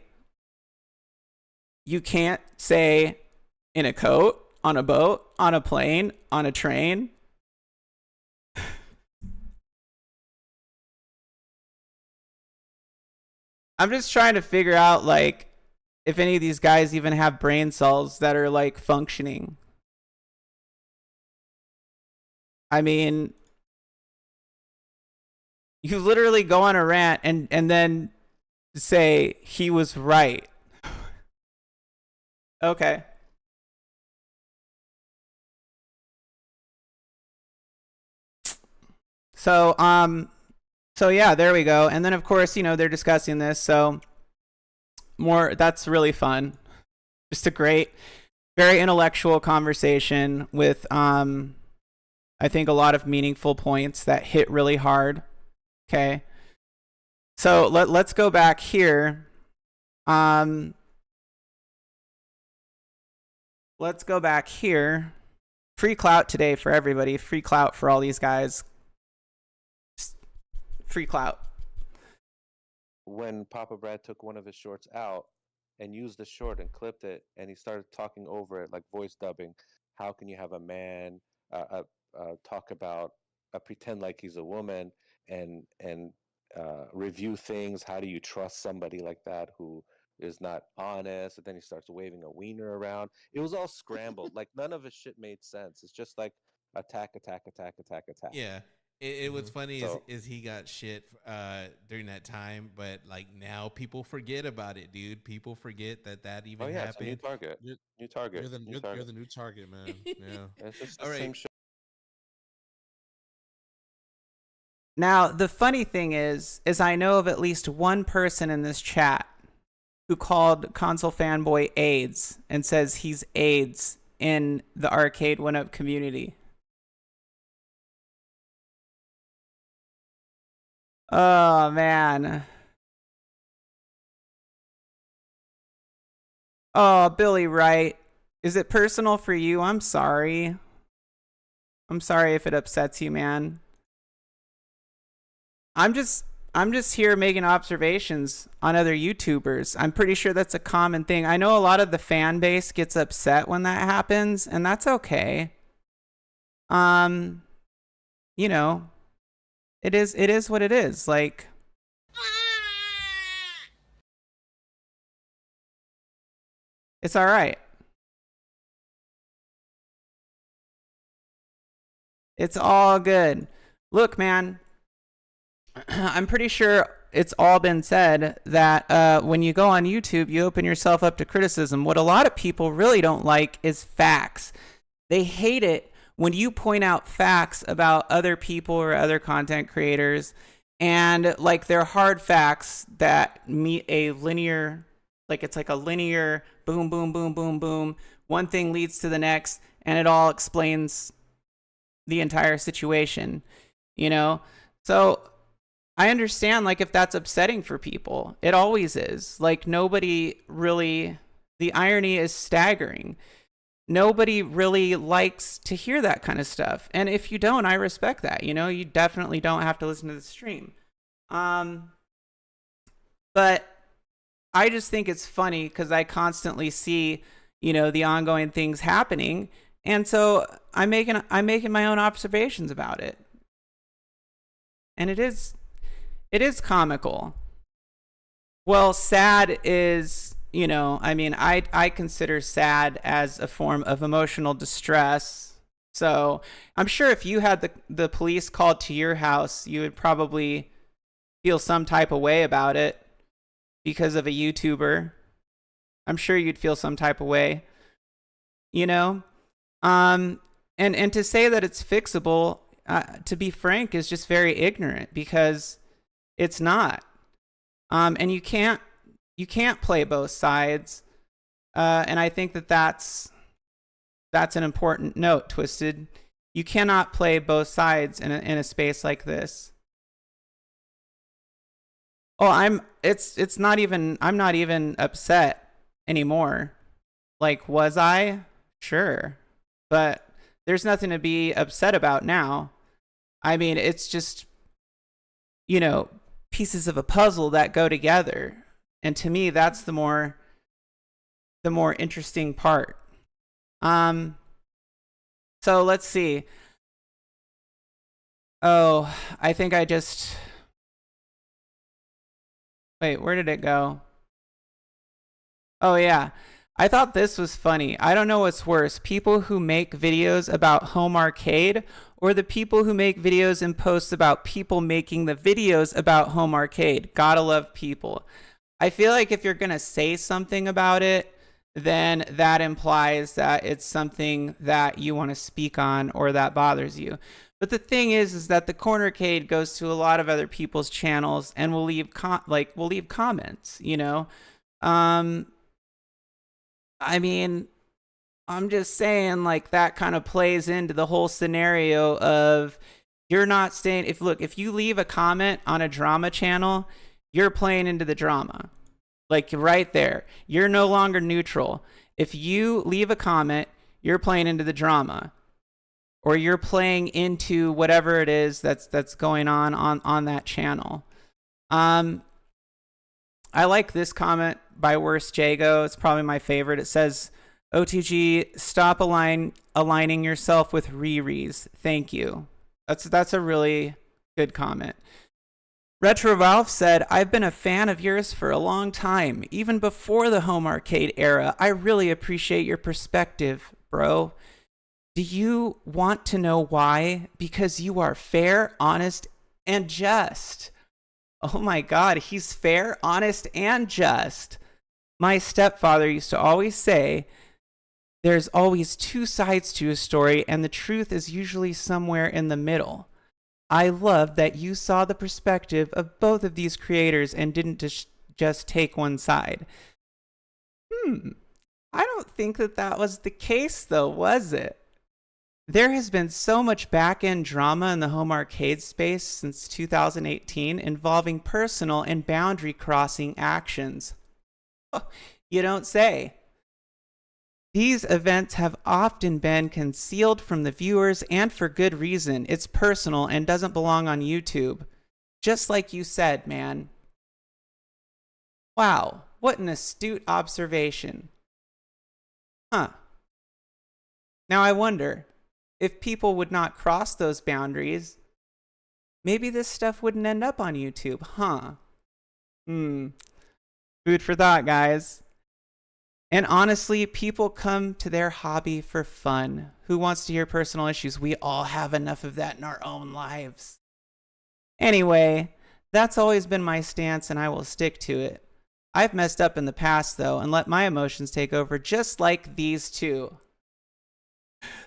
in a coat, on a boat, on a plane, on a train. I'm just trying to figure out, like, if any of these guys even have brain cells that are, like, functioning. I mean, you literally go on a rant and then say he was right. Okay. So yeah, there we go. And then of course, you know, they're discussing this, so that's really fun. Just a great, very intellectual conversation with I think a lot of meaningful points that hit really hard. Okay. So let's go back here. Let's go back here. Free clout today for everybody. Free clout for all these guys. Free clout. When Papa Brad took one of his shorts out and used the short and clipped it, and he started talking over it like voice dubbing. How can you have a man talk about pretend like he's a woman and review things? How do you trust somebody like that who is not honest? And then he starts waving a wiener around. It was all scrambled. Like none of his shit made sense. It's just like attack. Yeah. It was funny So- is he got shit during that time, but like now people forget about it, dude. People forget that even Oh yeah, it's a happened. new target. You're- New target. You're the new you're target. the new target, man. Yeah. It's just All the right. same shit. Now, the funny thing is I know of at least one person in this chat who called Console Fanboy AIDS and says he's AIDS in the Arcade 1UP community. Oh, man. Oh, Billy Wright. Is it personal for you? I'm sorry. I'm sorry if it upsets you, man. I'm just here making observations on other YouTubers. I'm pretty sure that's a common thing. I know a lot of the fan base gets upset when that happens, and that's okay. You know, it is what it is. Like, it's all right. It's all good. Look, man, I'm pretty sure it's all been said that when you go on YouTube, you open yourself up to criticism. What a lot of people really don't like is facts. They hate it when you point out facts about other people or other content creators, and like they're hard facts that meet a linear, like it's like a linear boom, boom, boom, boom, boom. One thing leads to the next, and it all explains the entire situation, you know? So I understand, like, if that's upsetting for people. It always is. Like, nobody really, the irony is staggering. Nobody really likes to hear that kind of stuff. And if you don't, I respect that. You know, you definitely don't have to listen to the stream. But I just think it's funny because I constantly see, you know, the ongoing things happening. And so I'm making my own observations about it. And it is comical. Well, sad is, you know, I mean, I consider sad as a form of emotional distress. So I'm sure if you had the police called to your house, you would probably feel some type of way about it because of a YouTuber. I'm sure you'd feel some type of way, you know? And to say that it's fixable, to be frank, is just very ignorant because it's not. And you can't play both sides. And I think that's an important note, Twisted. You cannot play both sides in a space like this. Oh, it's not even, I'm not even upset anymore. Like, was I? Sure. But there's nothing to be upset about now. I mean, it's just, you know, pieces of a puzzle that go together. And to me, that's the more interesting part. So let's see. Oh, I think I just, wait, where did it go? Oh yeah. I thought this was funny. I don't know what's worse, people who make videos about home arcade or the people who make videos and posts about people making the videos about home arcade. Gotta love people. I feel like if you're gonna say something about it, then that implies that it's something that you want to speak on or that bothers you. But the thing is that the Cornercade goes to a lot of other people's channels and will leave we'll leave comments, you know. I mean, I'm just saying, like, that kind of plays into the whole scenario of you're not staying. If you leave a comment on a drama channel, you're playing into the drama. Like, right there. You're no longer neutral. If you leave a comment, you're playing into the drama. Or you're playing into whatever it is that's going on that channel. I like this comment by Worst Jago. It's probably my favorite. It says, OTG, stop aligning yourself with Riri's. Thank you. That's a really good comment. Retro Ralph said, I've been a fan of yours for a long time, even before the home arcade era. I really appreciate your perspective, bro. Do you want to know why? Because you are fair, honest, and just. Oh my God, he's fair, honest, and just. My stepfather used to always say, there's always two sides to a story, and the truth is usually somewhere in the middle. I love that you saw the perspective of both of these creators and didn't just take one side. I don't think that was the case, though, was it? There has been so much back-end drama in the home arcade space since 2018 involving personal and boundary-crossing actions. Oh, you don't say. These events have often been concealed from the viewers, and for good reason. It's personal and doesn't belong on YouTube. Just like you said, man. Wow, what an astute observation. Huh. Now I wonder, if people would not cross those boundaries, maybe this stuff wouldn't end up on YouTube, huh? Food for thought, guys. And honestly, people come to their hobby for fun. Who wants to hear personal issues? We all have enough of that in our own lives. Anyway, that's always been my stance, and I will stick to it. I've messed up in the past, though, and let my emotions take over, just like these two.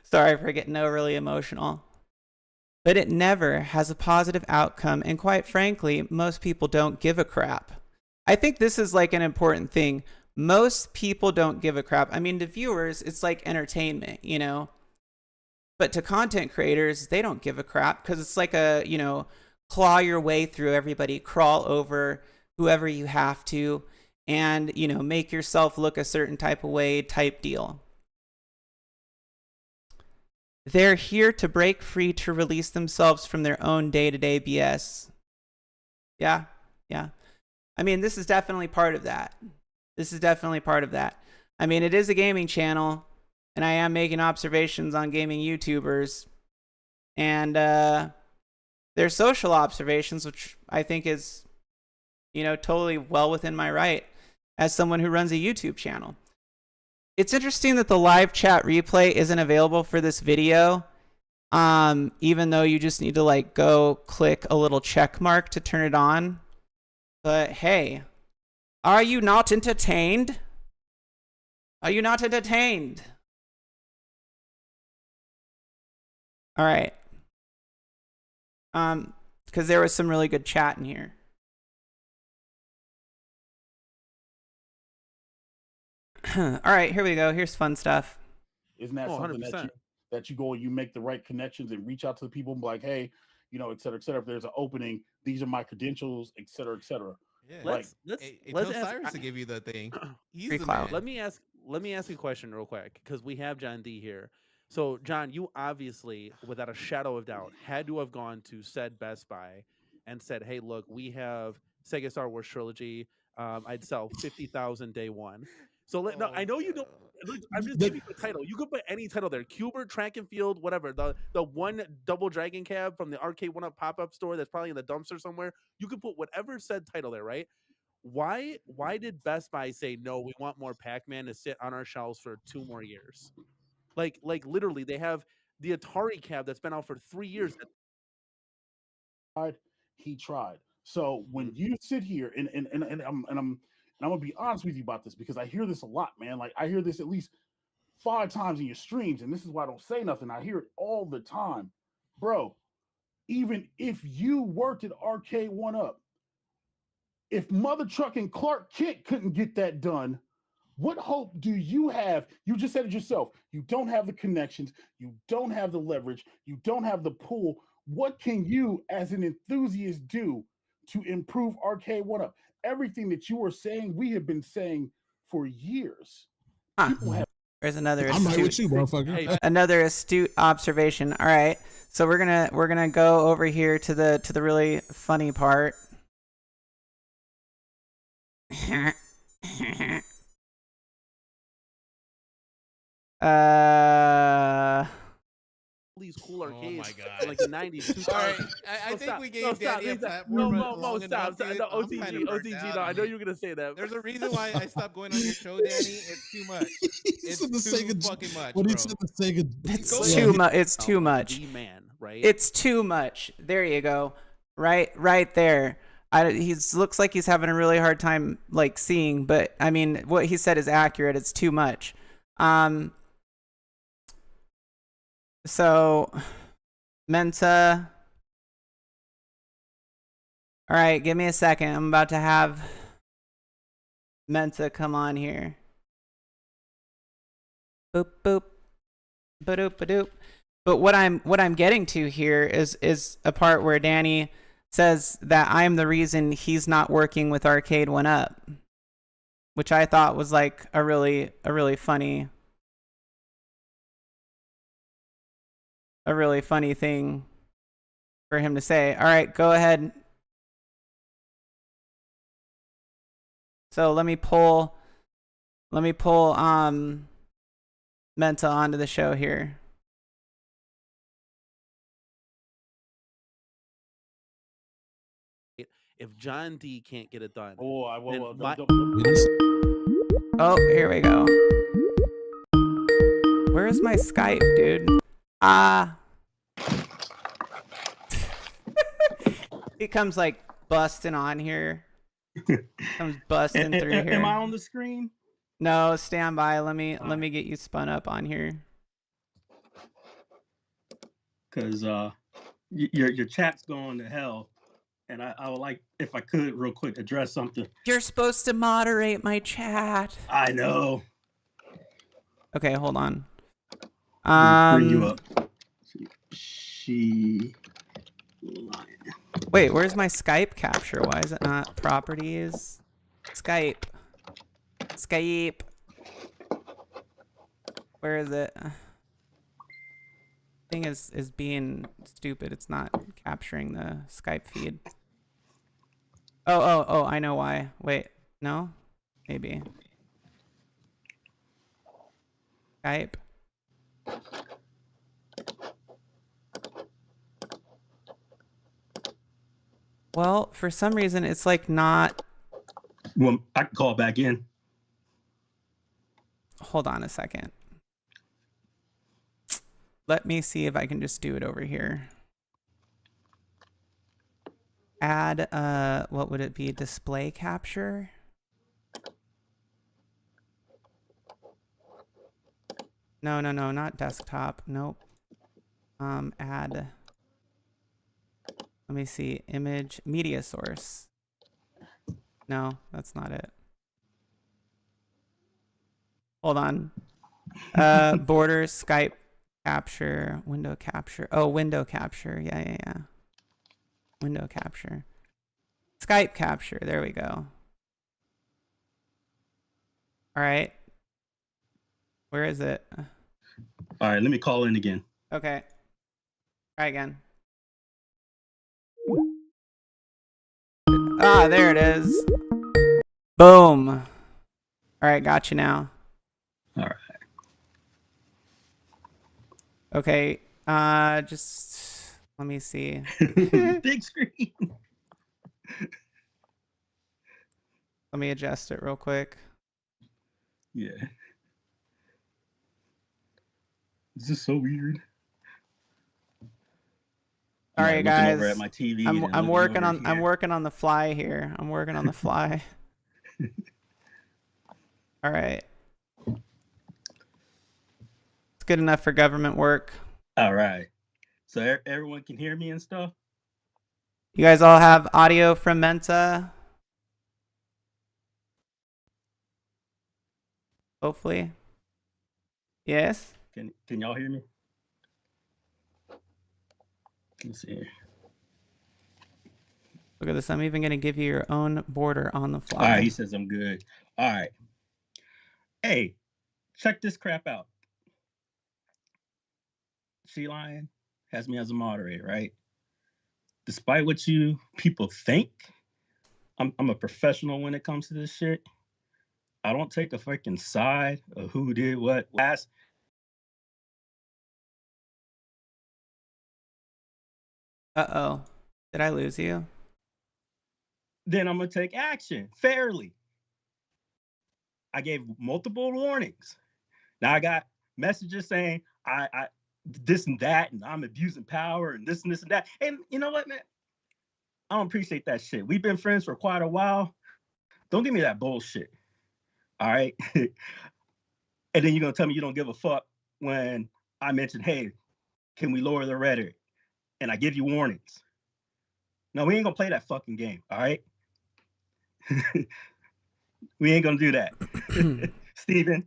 Sorry for getting overly emotional. But it never has a positive outcome, and quite frankly, most people don't give a crap. I think this is like an important thing. Most people don't give a crap. I mean, to viewers, it's like entertainment, you know? But to content creators, they don't give a crap because it's like a, you know, claw your way through everybody, crawl over whoever you have to, and, you know, make yourself look a certain type of way type deal. They're here to break free to release themselves from their own day-to-day BS. Yeah. I mean, this is definitely part of that. I mean, it is a gaming channel, and I am making observations on gaming YouTubers. And they're social observations, which I think is, you know, totally well within my right as someone who runs a YouTube channel. It's interesting that the live chat replay isn't available for this video, even though you just need to like go click a little check mark to turn it on. But hey, are you not entertained? Are you not entertained? All right. Because there was some really good chat in here. All right, here we go. Here's fun stuff. Isn't that something 100%. that you go and you make the right connections and reach out to the people and be like, hey, you know, et cetera, et cetera. If there's an opening, these are my credentials, et cetera, et cetera. Yeah. Like, let's Hey, let's tell ask. Cyrus to give you the thing. He's Free the clout. man. Let me ask you a question real quick because we have John D here. So John, you obviously, without a shadow of doubt, had to have gone to said Best Buy and said, "Hey, look, we have Sega Star Wars trilogy. I'd sell 50,000 day one." So no, I know you don't. Look, I'm just giving you a title. You could put any title there: Cuber, Track and Field, whatever. The one double dragon cab from the Arcade One Up pop up store that's probably in the dumpster somewhere. You could put whatever said title there, right? Why did Best Buy say no? We want more Pac-Man to sit on our shelves for 2 more years. Like literally, they have the Atari cab that's been out for 3 years. he tried. So when you sit here and I'm gonna be honest with you about this because I hear this a lot, man. Like I hear this at least 5 times in your streams, and this is why I don't say nothing. I hear it all the time, bro. Even if you worked at Arcade One Up, if Mother Truck and Clark Kent couldn't get that done, what hope do you have? You just said it yourself. You don't have the connections. You don't have the leverage. You don't have the pull. What can you, as an enthusiast, do to improve Arcade One Up? Everything that you are saying, we have been saying for years. Huh. People have. There's another I'm right with astute, you, motherfucker. another astute observation. All right, so we're gonna go over here to the really funny part. These cool Oh my arcades God. in like the 90s, 2000s. All right, I think stop. we No, gave stop. Danny a Stop. platform No, long stop. enough, Stop. dude. No, I'm OTG, kinda burnt OTG. out. No, I know you were gonna say that. There's a reason why I stopped going on your show, Danny. It's too much. It's said the too Sega- fucking much, When bro. he said the Sega, It's yeah, too much. It's too much. The man, right? It's too much. There you go. Right there. He's looks like he's having a really hard time like seeing, but I mean, what he said is accurate. It's too much. So, Mensa. All right, give me a second. I'm about to have Mensa come on here. Boop boop. Badoop badoop. But what I'm getting to here is a part where Danny says that I'm the reason he's not working with Arcade One Up, which I thought was like a really funny thing for him to say. All right, go ahead. So let me pull Menta onto the show here. If John D can't get it done, Oh, Oh, here we go. Where's my Skype, dude? He comes like busting on here. Comes busting through here. Am I on the screen? No, stand by. Let me get you spun up on here. Because your chat's going to hell, and I would like, if I could, real quick, address something. You're supposed to moderate my chat. I know. Okay, hold on. Bring you up. She. Wait, where's my Skype capture? Why is it not properties? Skype. Where is it? Thing is being stupid. It's not capturing the Skype feed. Oh, I know why. Wait, no? Maybe. Skype. Well, for some reason, it's like not. Well, I can call back in. Hold on a second. Let me see if I can just do it over here. Add, what would it be? Display capture? No, not desktop. Nope. Add. Let me see. Image, media source. No, that's not it. Hold on. Borders, Skype capture, window capture. Oh, window capture. Yeah. Window capture. Skype capture. There we go. All right. Where is it? All right, let me call in again. Okay. Try again. Ah, there it is. Boom. All right, got you now. All right. Okay. Just let me see. Big screen. Let me adjust it real quick. Yeah. This is so weird. All right, looking over guys. at my TV. I'm working on the fly here. I'm working on the fly. All right. It's good enough for government work. All right. So everyone can hear me and stuff? You guys all have audio from Mensa? Hopefully. Yes? Can y'all hear me? Let's see. Look at this. I'm even going to give you your own border on the fly. All right, he says I'm good. All right. Hey, check this crap out. She Lion has me as a moderator, right? Despite what you people think, I'm a professional when it comes to this shit. I don't take a freaking side of who did what last. Uh-oh. Did I lose you? Then I'm gonna take action fairly. I gave multiple warnings. Now I got messages saying I this and that, and I'm abusing power, and this and this and that. And you know what, man? I don't appreciate that shit. We've been friends for quite a while. Don't give me that bullshit. All right. And then you're gonna tell me you don't give a fuck when I mention, hey, can we lower the rhetoric? And I give you warnings. No, we ain't gonna play that fucking game. All right. We ain't gonna do that. Steven,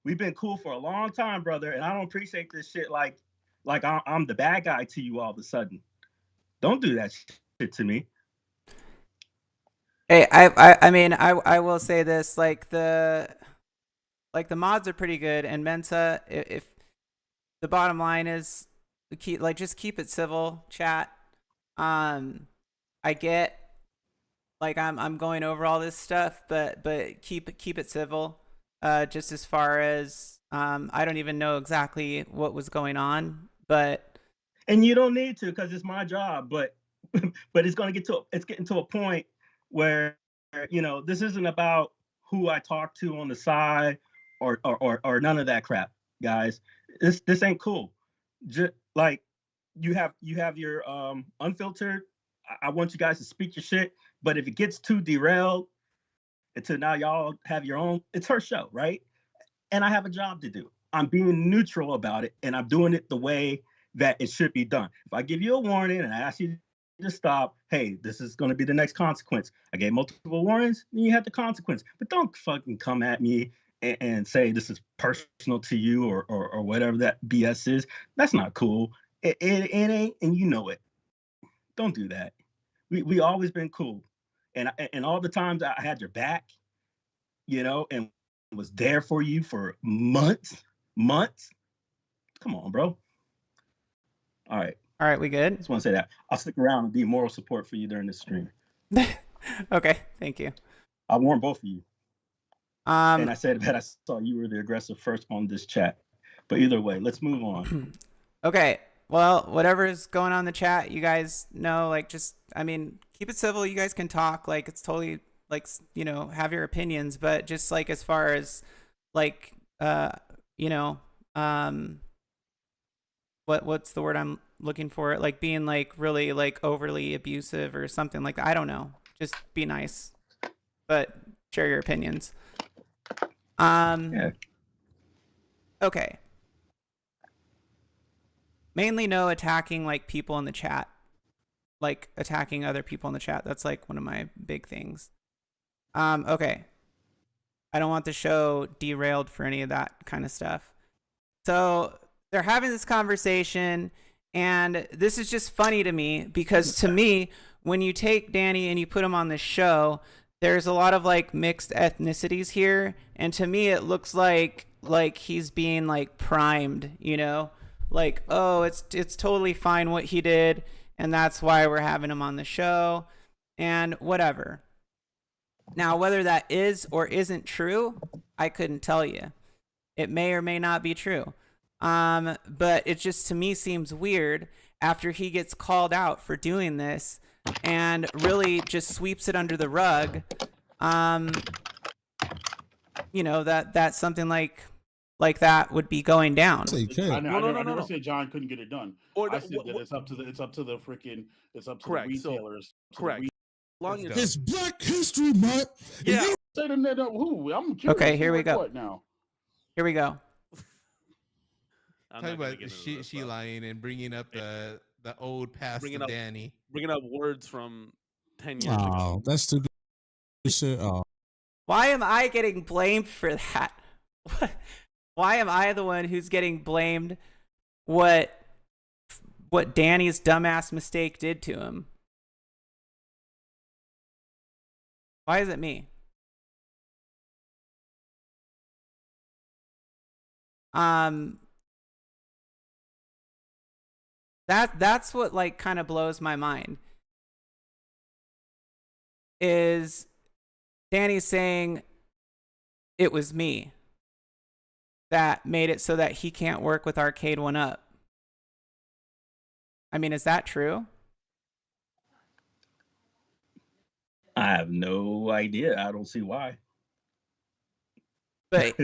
we've been cool for a long time, brother, and I don't appreciate this shit like I'm the bad guy to you all of a sudden. Don't do that shit to me. Hey, I mean, I will say this, like the mods are pretty good, and Mensa, if the bottom line is just keep it civil, chat. I get like I'm going over all this stuff, but keep it civil. Just as far as I don't even know exactly what was going on, but and you don't need to because it's my job. But it's getting to a point where this isn't about who I talk to on the side or none of that crap, guys. This ain't cool. Just like you have your unfiltered. I want you guys to speak your shit, but if it gets too derailed until now y'all have your own, it's her show, right? And I have a job to do. I'm being neutral about it, and I'm doing it the way that it should be done. If I give you a warning and I ask you to stop, hey, this is going to be the next consequence. I gave multiple warnings, then you have the consequence. But don't fucking come at me and say this is personal to you or whatever that BS is. That's not cool. It ain't, and you know it. Don't do that. We always been cool, and all the times I had your back, and was there for you for months. Come on, bro. All right, we good? Just want to say that I'll stick around and be moral support for you during this stream. Okay, thank you. I warned both of you. And I said that I saw you were the aggressive first on this chat. But either way, let's move on. Okay. Well, whatever's going on in the chat, you guys know, keep it civil. You guys can talk. Like, it's totally, have your opinions. But just, as far as, what's the word I'm looking for? Like, being, really, overly abusive or something like that. I don't know. Just be nice. But share your opinions. Yeah. Okay. Mainly no attacking people in the chat, attacking other people in the chat. That's one of my big things. Okay. I don't want the show derailed for any of that kind of stuff. So they're having this conversation, and this is just funny to me because to me, when you take Danny and you put him on this show, there's a lot of like mixed ethnicities here, and to me it looks like he's being like primed, you know, like, oh, it's totally fine what he did, and that's why we're having him on the show and whatever. Now, whether that is or isn't true, I couldn't tell you. It may or may not be true. But it just, to me, seems weird after he gets called out for doing this and really just sweeps it under the rug. You know, that something like that would be going down. I never said John couldn't get it done. I said that it's up to the retailers. Correct. It's Black History Month. Yeah. Who? I'm curious. Okay, here we go. What now? Here we go. Talking about she lying and bringing up the old past of Danny. Bringing up words from 10 years ago. Oh, that's too good shit. Oh. Why am I getting blamed for that? Why am I the one who's getting blamed what Danny's dumbass mistake did to him? Why is it me? That's what like kind of blows my mind. Is Danny saying it was me that made it so that he can't work with Arcade 1-Up? I mean, is that true? I have no idea. I don't see why. But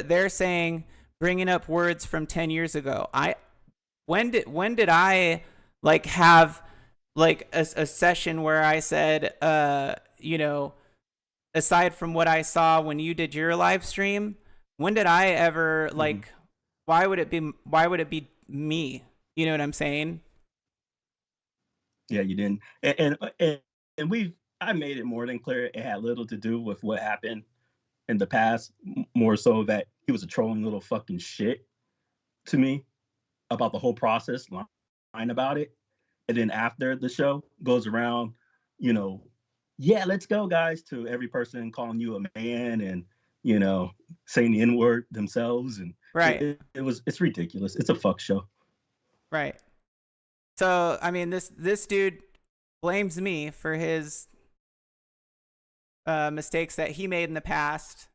they're saying, bringing up words from 10 years ago. When did I like have like a session where I said, you know, aside from what I saw when you did your live stream, when did I ever like? Why would it be me? You know what I'm saying? Yeah, you didn't. And I made it more than clear it had little to do with what happened in the past, more so that he was a trolling little fucking shit to me about the whole process, lying about it. And then after the show goes around, you know, yeah, let's go, guys, to every person calling you a man and, you know, saying the N-word themselves. And right. It's ridiculous. It's a fuck show. Right. So, I mean, this dude blames me for his mistakes that he made in the past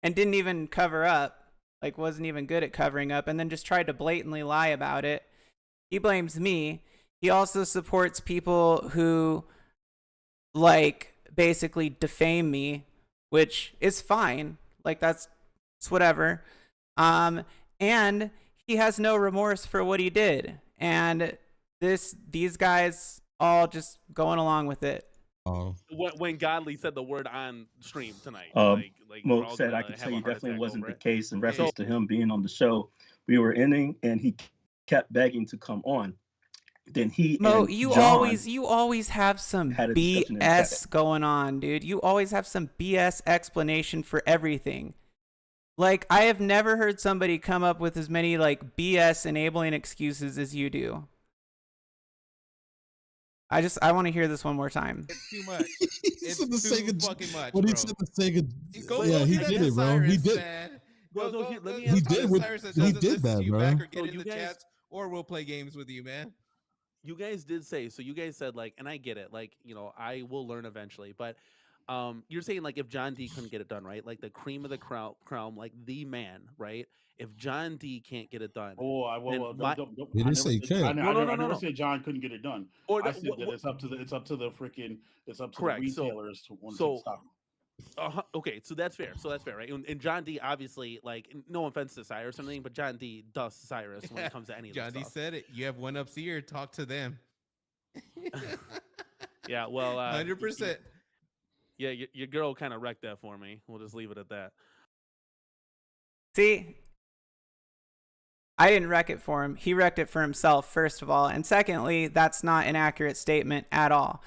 and didn't even cover up, like wasn't even good at covering up, and then just tried to blatantly lie about it. He blames me. He also supports people who like basically defame me, which is fine. Like that's whatever. And he has no remorse for what he did. And these guys all just going along with it. When Godly said the word on stream tonight, Mo said, I can tell you definitely wasn't the case in reference to him being on the show. We were ending, and he kept begging to come on. Then Mo, you always have some BS going on, dude. You always have some BS explanation for everything. Like, I have never heard somebody come up with as many like BS enabling excuses as you do. I want to hear this one more time. It's too much. It's too fucking much. When bro. he said the Sega, yeah, he did it, bro. He did. He did that, bro. Or get in the chats, or we'll play games with you, man. You guys did say, so you guys said like, and I get it, like, you know, I will learn eventually, but you're saying like if John D couldn't get it done, right? Like the cream of the crown, like the man, right? If John D can't get it done, I never said John couldn't get it done. I said that it's up to the retailers to stop. Okay, so that's fair. Right? And John D obviously, like, no offense to Cyrus or anything, but John D does Cyrus when it comes to any of John D said it. You have 1-Up's ear. Talk to them. Yeah, well, 100%. Yeah, your girl kind of wrecked that for me. We'll just leave it at that. See, I didn't wreck it for him. He wrecked it for himself, first of all. And secondly, that's not an accurate statement at all.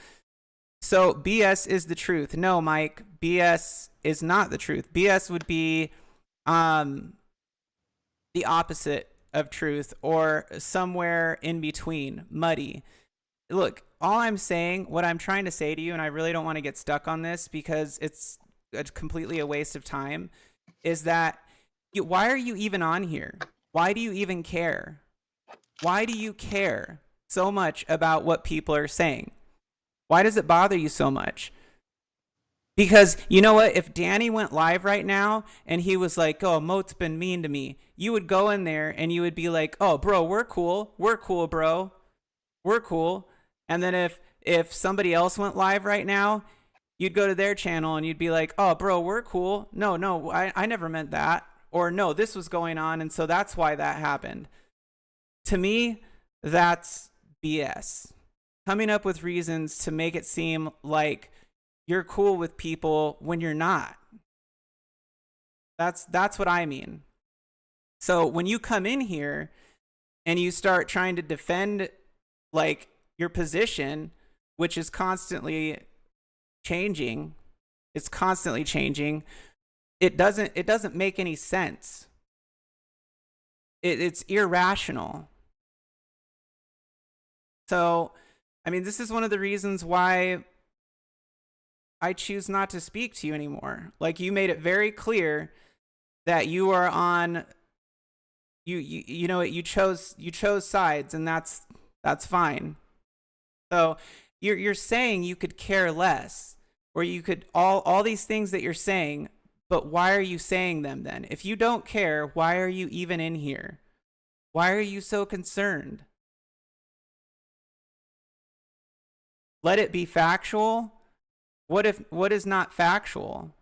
So BS is the truth. No, Mike, BS is not the truth. BS would be the opposite of truth, or somewhere in between, muddy. look, all I'm saying, what I'm trying to say to you, and I really don't want to get stuck on this because it's completely a waste of time, is that why are you even on here? Why do you even care? Why do you care so much about what people are saying? Why does it bother you so much? Because you know what? If Danny went live right now and he was like, oh, Moat's been mean to me, you would go in there and you would be like, oh, bro, we're cool. We're cool, bro. We're cool. And then if somebody else went live right now, you'd go to their channel and you'd be like, oh, bro, we're cool. No, I never meant that. Or no, this was going on, and so that's why that happened. To me, that's BS. Coming up with reasons to make it seem like you're cool with people when you're not. That's what I mean. So when you come in here and you start trying to defend like your position, which is constantly changing, it's constantly changing. It doesn't make any sense. It's irrational. So, I mean, this is one of the reasons why I choose not to speak to you anymore. Like, you made it very clear that you are on you know you chose sides, and that's fine. So you're saying you could care less, or you could all these things that you're saying, but why are you saying them then? If you don't care, why are you even in here? Why are you so concerned? Let it be factual. What is not factual?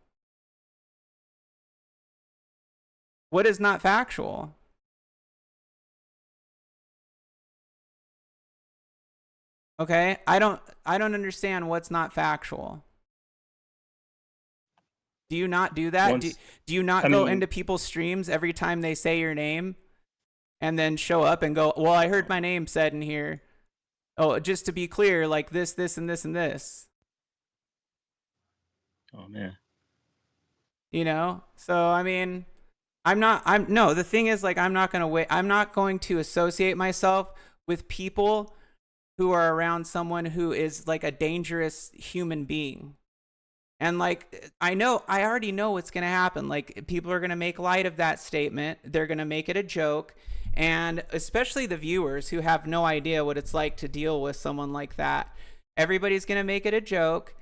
What is not factual? Okay, I don't understand what's not factual. Do you not do that? Do you not go into people's streams every time they say your name and then show up and go, well, I heard my name said in here. Oh, just to be clear, like this, and this, and this. Oh, man. You know? So, I mean, the thing is, like, I'm not going to associate myself with people who are around someone who is like a dangerous human being. And like, I already know what's going to happen. Like, people are going to make light of that statement. They're going to make it a joke. And especially the viewers who have no idea what it's like to deal with someone like that. Everybody's going to make it a joke,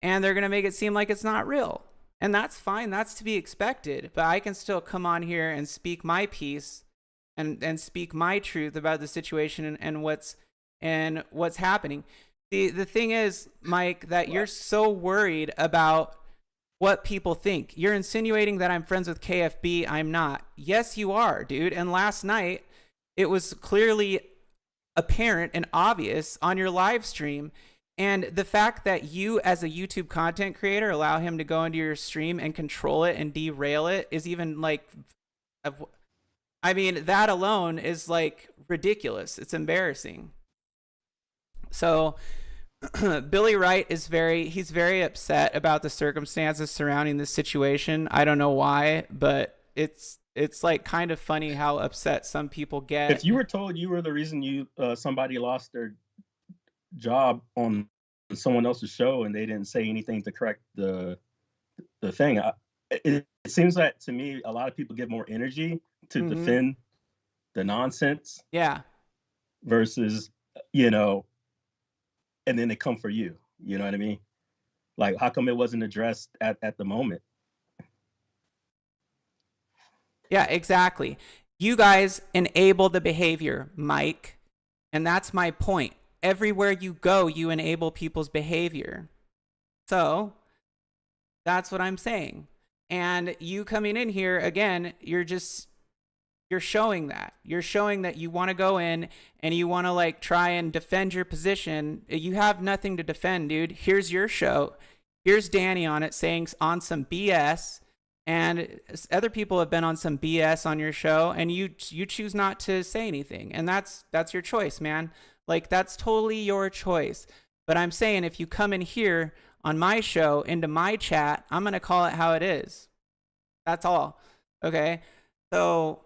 and they're going to make it seem like it's not real. And that's fine. That's to be expected. But I can still come on here and speak my piece and speak my truth about the situation and what's happening. The thing is, Mike, that you're so worried about what people think. You're insinuating that I'm friends with KFB. I'm not. Yes, you are, dude. And last night, it was clearly apparent and obvious on your live stream. And the fact that you, as a YouTube content creator, allow him to go into your stream and control it and derail it is even like, I mean, that alone is like ridiculous. It's embarrassing. So Billy Wright he's very upset about the circumstances surrounding this situation. I don't know why, but it's like kind of funny how upset some people get. If you were told you were the reason somebody lost their job on someone else's show and they didn't say anything to correct the thing, it seems that to me a lot of people give more energy to defend the nonsense. Yeah. Versus, and then they come for you. You know what I mean? Like, how come it wasn't addressed at the moment? Yeah, exactly. You guys enable the behavior, Mike. And that's my point. Everywhere you go, you enable people's behavior. So that's what I'm saying. And you coming in here, again, you're showing that. You're showing that you want to go in and you want to like try and defend your position. You have nothing to defend, dude. Here's your show. Here's Danny on it saying on some BS. And other people have been on some BS on your show, and you choose not to say anything. And that's your choice, man. Like, that's totally your choice. But I'm saying if you come in here on my show into my chat, I'm going to call it how it is. That's all. Okay? So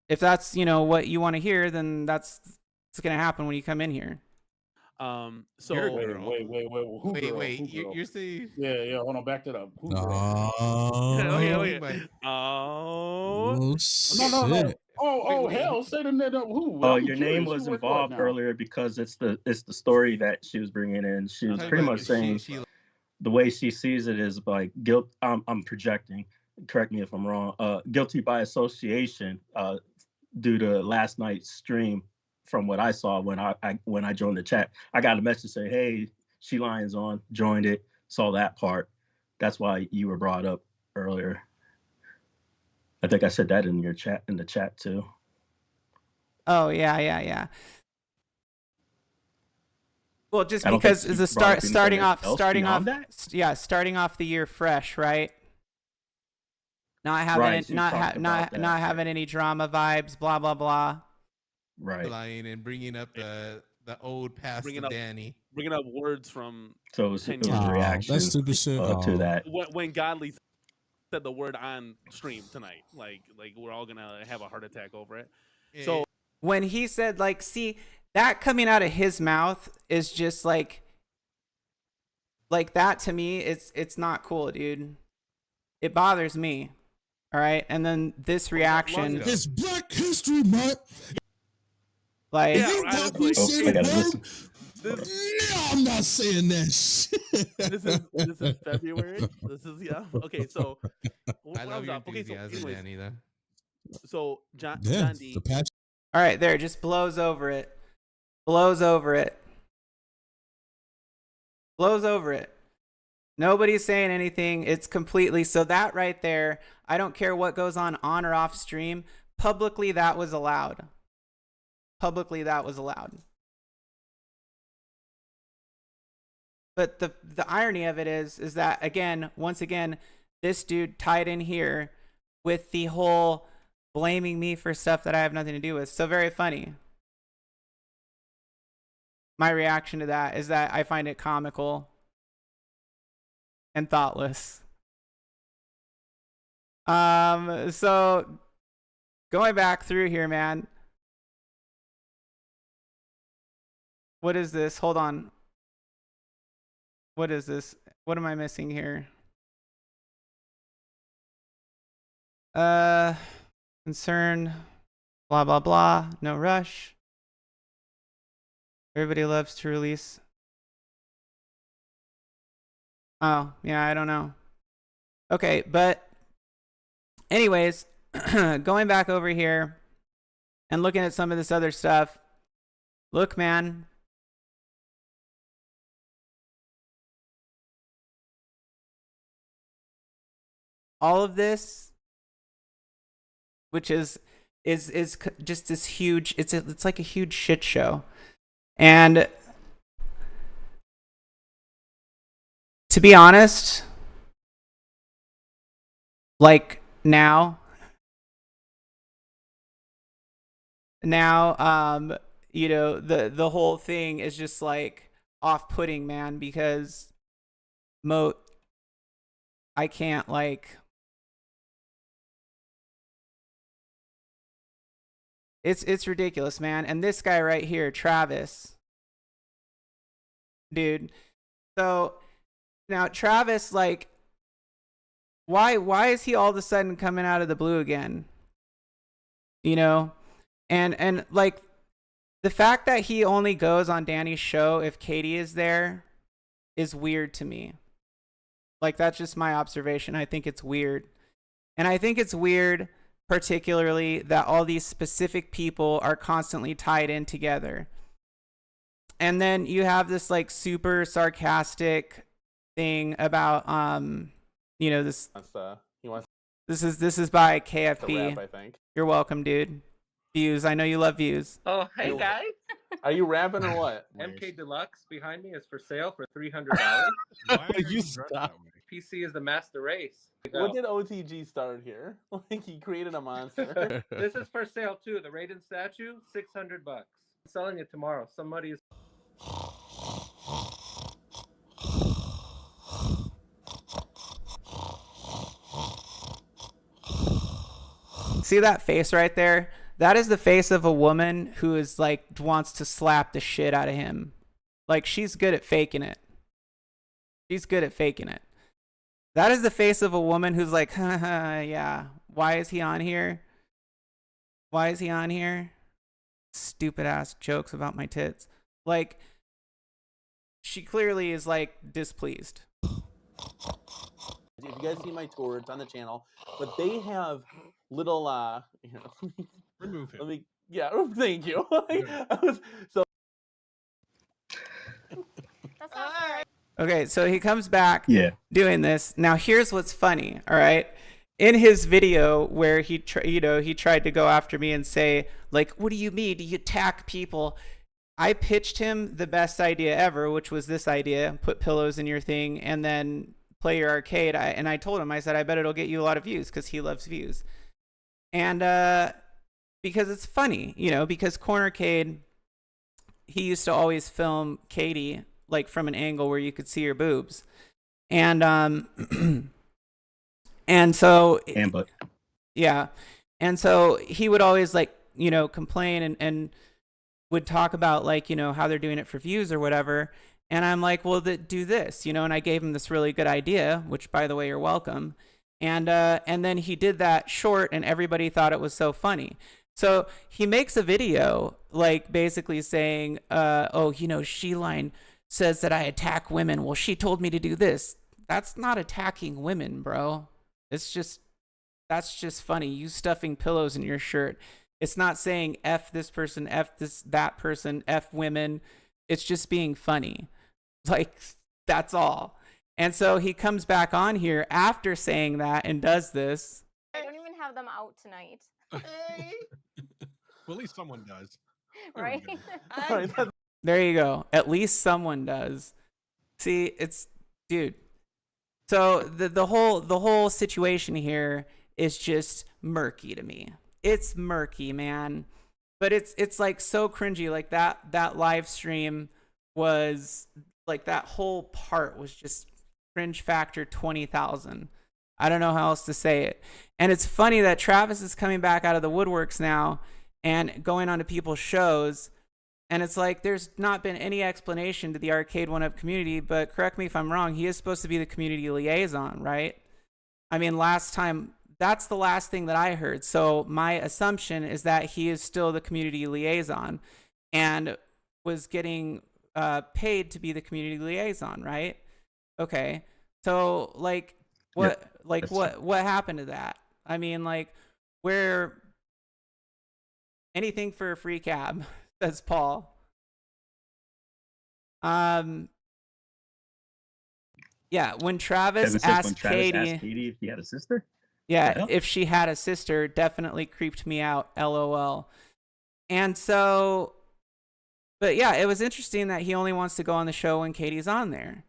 if that's, what you want to hear, then that's what's going to happen when you come in here. So Your Wait, girl. wait. Who Wait, girl? wait. Who girl? You're saying Yeah. Hold on, back that up. Who girl? okay, what do you okay. mean Oh, No. shit. wait. Hell, say the name. Who? Oh, I'm your name curious. was Who wrote what involved now? earlier because it's the story that she was bringing in. She was talking pretty about much saying she the way she sees it is like guilt. I'm projecting. Correct me if I'm wrong. Guilty by association. Due to last night's stream, from what I saw when I joined the chat, I got a message saying, "Hey, She Lion's on." Joined it. Saw that part. That's why you were brought up earlier. I think I said that in the chat too. Oh yeah. Well, just I don't think because she it's a brought up starting anything else starting beyond off, yeah, starting off the year fresh, right? Not having Right, it, she talked about that, not having any drama vibes, blah blah blah. Right. lying and bringing up the old past Bringing of up Danny. bringing up words from So it was 10 a years ago. reaction That's stupid shit. to that. When Godly said the word on stream tonight, like we're all gonna have a heart attack over it. So When he said, like, see, that coming out of his mouth is just like that to me, it's not cool, dude. It bothers me. All right, and then this reaction, It's Black History Month. like, yeah, You got me honestly, saying I gotta word? listen. No, I'm not saying that shit. this is February. This is okay. So I love your okay, so enthusiasm, anyways, Danny. Though. so John D. The patch. all right, there, just blows over it. Blows over it. Blows over it. Nobody's saying anything. It's completely, so that right there, I don't care what goes on or off stream. Publicly, that was allowed. Publicly, that was allowed. But the irony of it is that, again, once again, this dude tied in here with the whole blaming me for stuff that I have nothing to do with. So very funny. My reaction to that is that I find it comical and thoughtless. So going back through here, man. What is this? Hold on. What is this? What am I missing here? Concern, blah blah blah, no rush. Everybody loves to release. Oh, yeah, I don't know. Okay, but anyways, going back over here and looking at some of this other stuff. Look, man. All of this, which is just this huge, it's like a huge shit show. And to be honest, like now, you know, the whole thing is just like off-putting, man, because I can't, like, it's ridiculous, man. And this guy right here, Travis, dude. So now Travis, like, why is he all of a sudden coming out of the blue again? You know, and like the fact that he only goes on Danny's show if Katie is there is weird to me. Like, that's just my observation. I think it's weird. And I think it's weird particularly that all these specific people are constantly tied in together. And then you have this like super sarcastic thing about you know, this this is by KFP. I think. You're welcome, dude. Views. I know you love views. Oh, hey guys. Are you rapping or what? MK Deluxe behind me is for sale for $300. Why are you dressed that way? PC is the master race. What did OTG start here? Like, he created a monster. This is for sale too. The Raiden statue, $600. I'm selling it tomorrow. Somebody is. See that face right there? That is the face of a woman who is like wants to slap the shit out of him. Like, she's good at faking it. She's good at faking it. That is the face of a woman who's like, haha, yeah. Why is he on here? Why is he on here? Stupid ass jokes about my tits. Like, she clearly is like displeased. If you guys see my tour, it's on the channel. But they have little, Remove him. let me, yeah, thank you. So. That's not fair. Okay, so he comes back Yeah. doing this. Now, here's what's funny, all right? In his video where he tried to go after me and say, like, what do you mean? Do you attack people? I pitched him the best idea ever, which was this idea: put pillows in your thing and then play your arcade. And I told him, I said, I bet it'll get you a lot of views, because he loves views. And because it's funny, because Cornercade, he used to always film Katie like from an angle where you could see her boobs. And and so yeah. And so he would always like, complain and would talk about like, how they're doing it for views or whatever. And I'm like, well, do this, and I gave him this really good idea, which, by the way, you're welcome. And then he did that short, and everybody thought it was so funny. So he makes a video like basically saying, Sheline says that I attack women. Well, she told me to do this. That's not attacking women, bro. That's just funny. You stuffing pillows in your shirt. It's not saying F this person, F that person, F women. It's just being funny. Like, that's all. And so he comes back on here after saying that and does this. I don't even have them out tonight. Well, at least someone does. Right? There you go. At least someone does. See, dude. So the whole situation here is just murky to me. It's murky, man. But it's like so cringy. Like that live stream was like, that whole part was just cringe factor 20,000. I don't know how else to say it. And it's funny that Travis is coming back out of the woodworks now and going on to people's shows. And it's like, there's not been any explanation to the Arcade 1-Up community, but correct me if I'm wrong, he is supposed to be the community liaison, right? I mean, last time, that's the last thing that I heard. So my assumption is that he is still the community liaison and was getting paid to be the community liaison, right? Okay. So like, what happened to that? I mean, like, where anything for a free cab, says Paul. Yeah, when Travis asked Katie if she had a sister. Yeah, if she had a sister, definitely creeped me out. LOL. And so, but yeah, it was interesting that he only wants to go on the show when Katie's on there.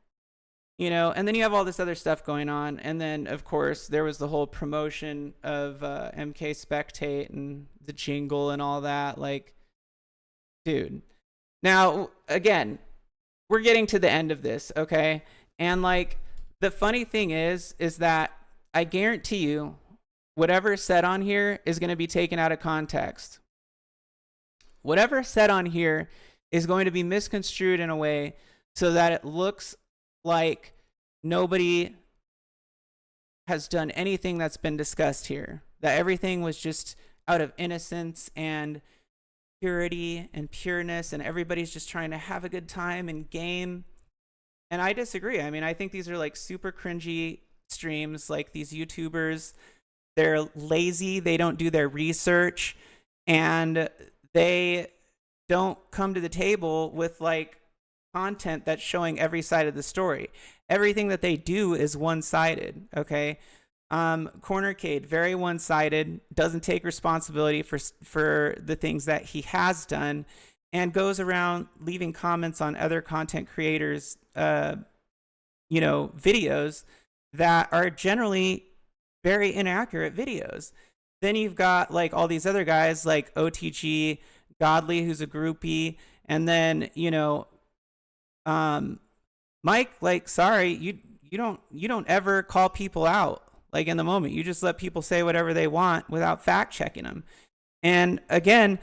And then you have all this other stuff going on. And then, of course, there was the whole promotion of MK Spectate and the jingle and all that. Like, dude. Now, again, we're getting to the end of this, okay? And, like, the funny thing is that I guarantee you whatever is said on here is going to be taken out of context. Whatever is said on here is going to be misconstrued in a way so that it looks like nobody has done anything that's been discussed here. That everything was just out of innocence and purity and pureness, and everybody's just trying to have a good time and game. And I disagree. I mean, I think these are like super cringy streams. Like, these YouTubers, they're lazy, they don't do their research, and they don't come to the table with like content that's showing every side of the story. Everything that they do is one-sided, okay? Cornercade, very one-sided, doesn't take responsibility for the things that he has done, and goes around leaving comments on other content creators, videos that are generally very inaccurate videos. Then you've got like all these other guys like OTG, Godly, who's a groupie, and then Mike, like, sorry, you don't ever call people out like in the moment. You just let people say whatever they want without fact checking them. And again,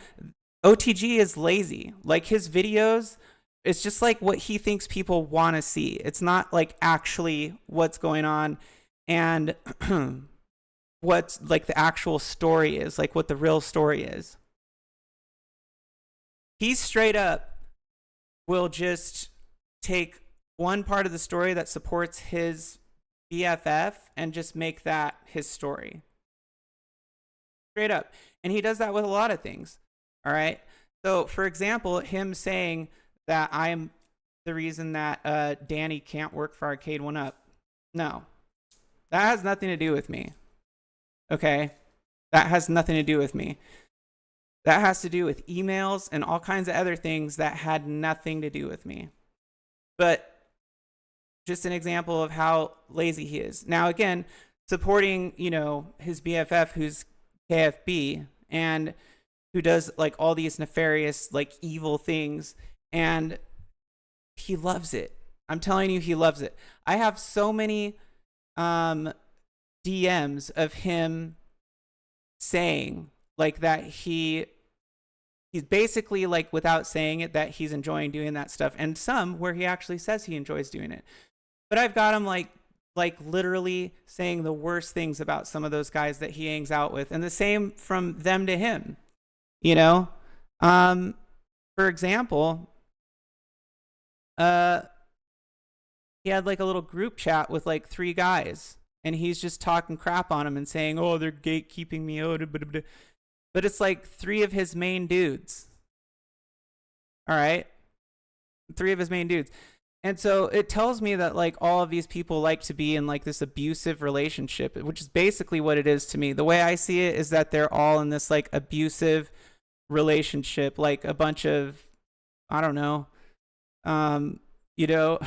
OTG is lazy. Like, his videos It's just like what he thinks people want to see. It's not like actually what's going on and what's like the actual story is, like what the real story is. He straight up will just take one part of the story that supports his BFF and just make that his story. Straight up. And he does that with a lot of things. All right. So, for example, him saying that I'm the reason that Danny can't work for Arcade 1UP. No. That has nothing to do with me. Okay? That has nothing to do with me. That has to do with emails and all kinds of other things that had nothing to do with me. But just an example of how lazy he is. Now, again, supporting, you know, his BFF who's KFB and who does like all these nefarious, like evil things, and he loves it. I'm telling you, he loves it. I have so many DMs of him saying like that he's basically like without saying it that he's enjoying doing that stuff, and some where he actually says he enjoys doing it. But I've got him like literally saying the worst things about some of those guys that he hangs out with, and the same from them to him. You know, for example, he had like a little group chat with like 3 guys, and he's just talking crap on them and saying, "Oh, they're gatekeeping me." Oh, but it's like 3 of his main dudes. All right, 3 of his main dudes. And so it tells me that like all of these people like to be in like this abusive relationship, which is basically what it is to me. The way I see it is that they're all in this like abusive relationship, like a bunch of, I don't know, you know,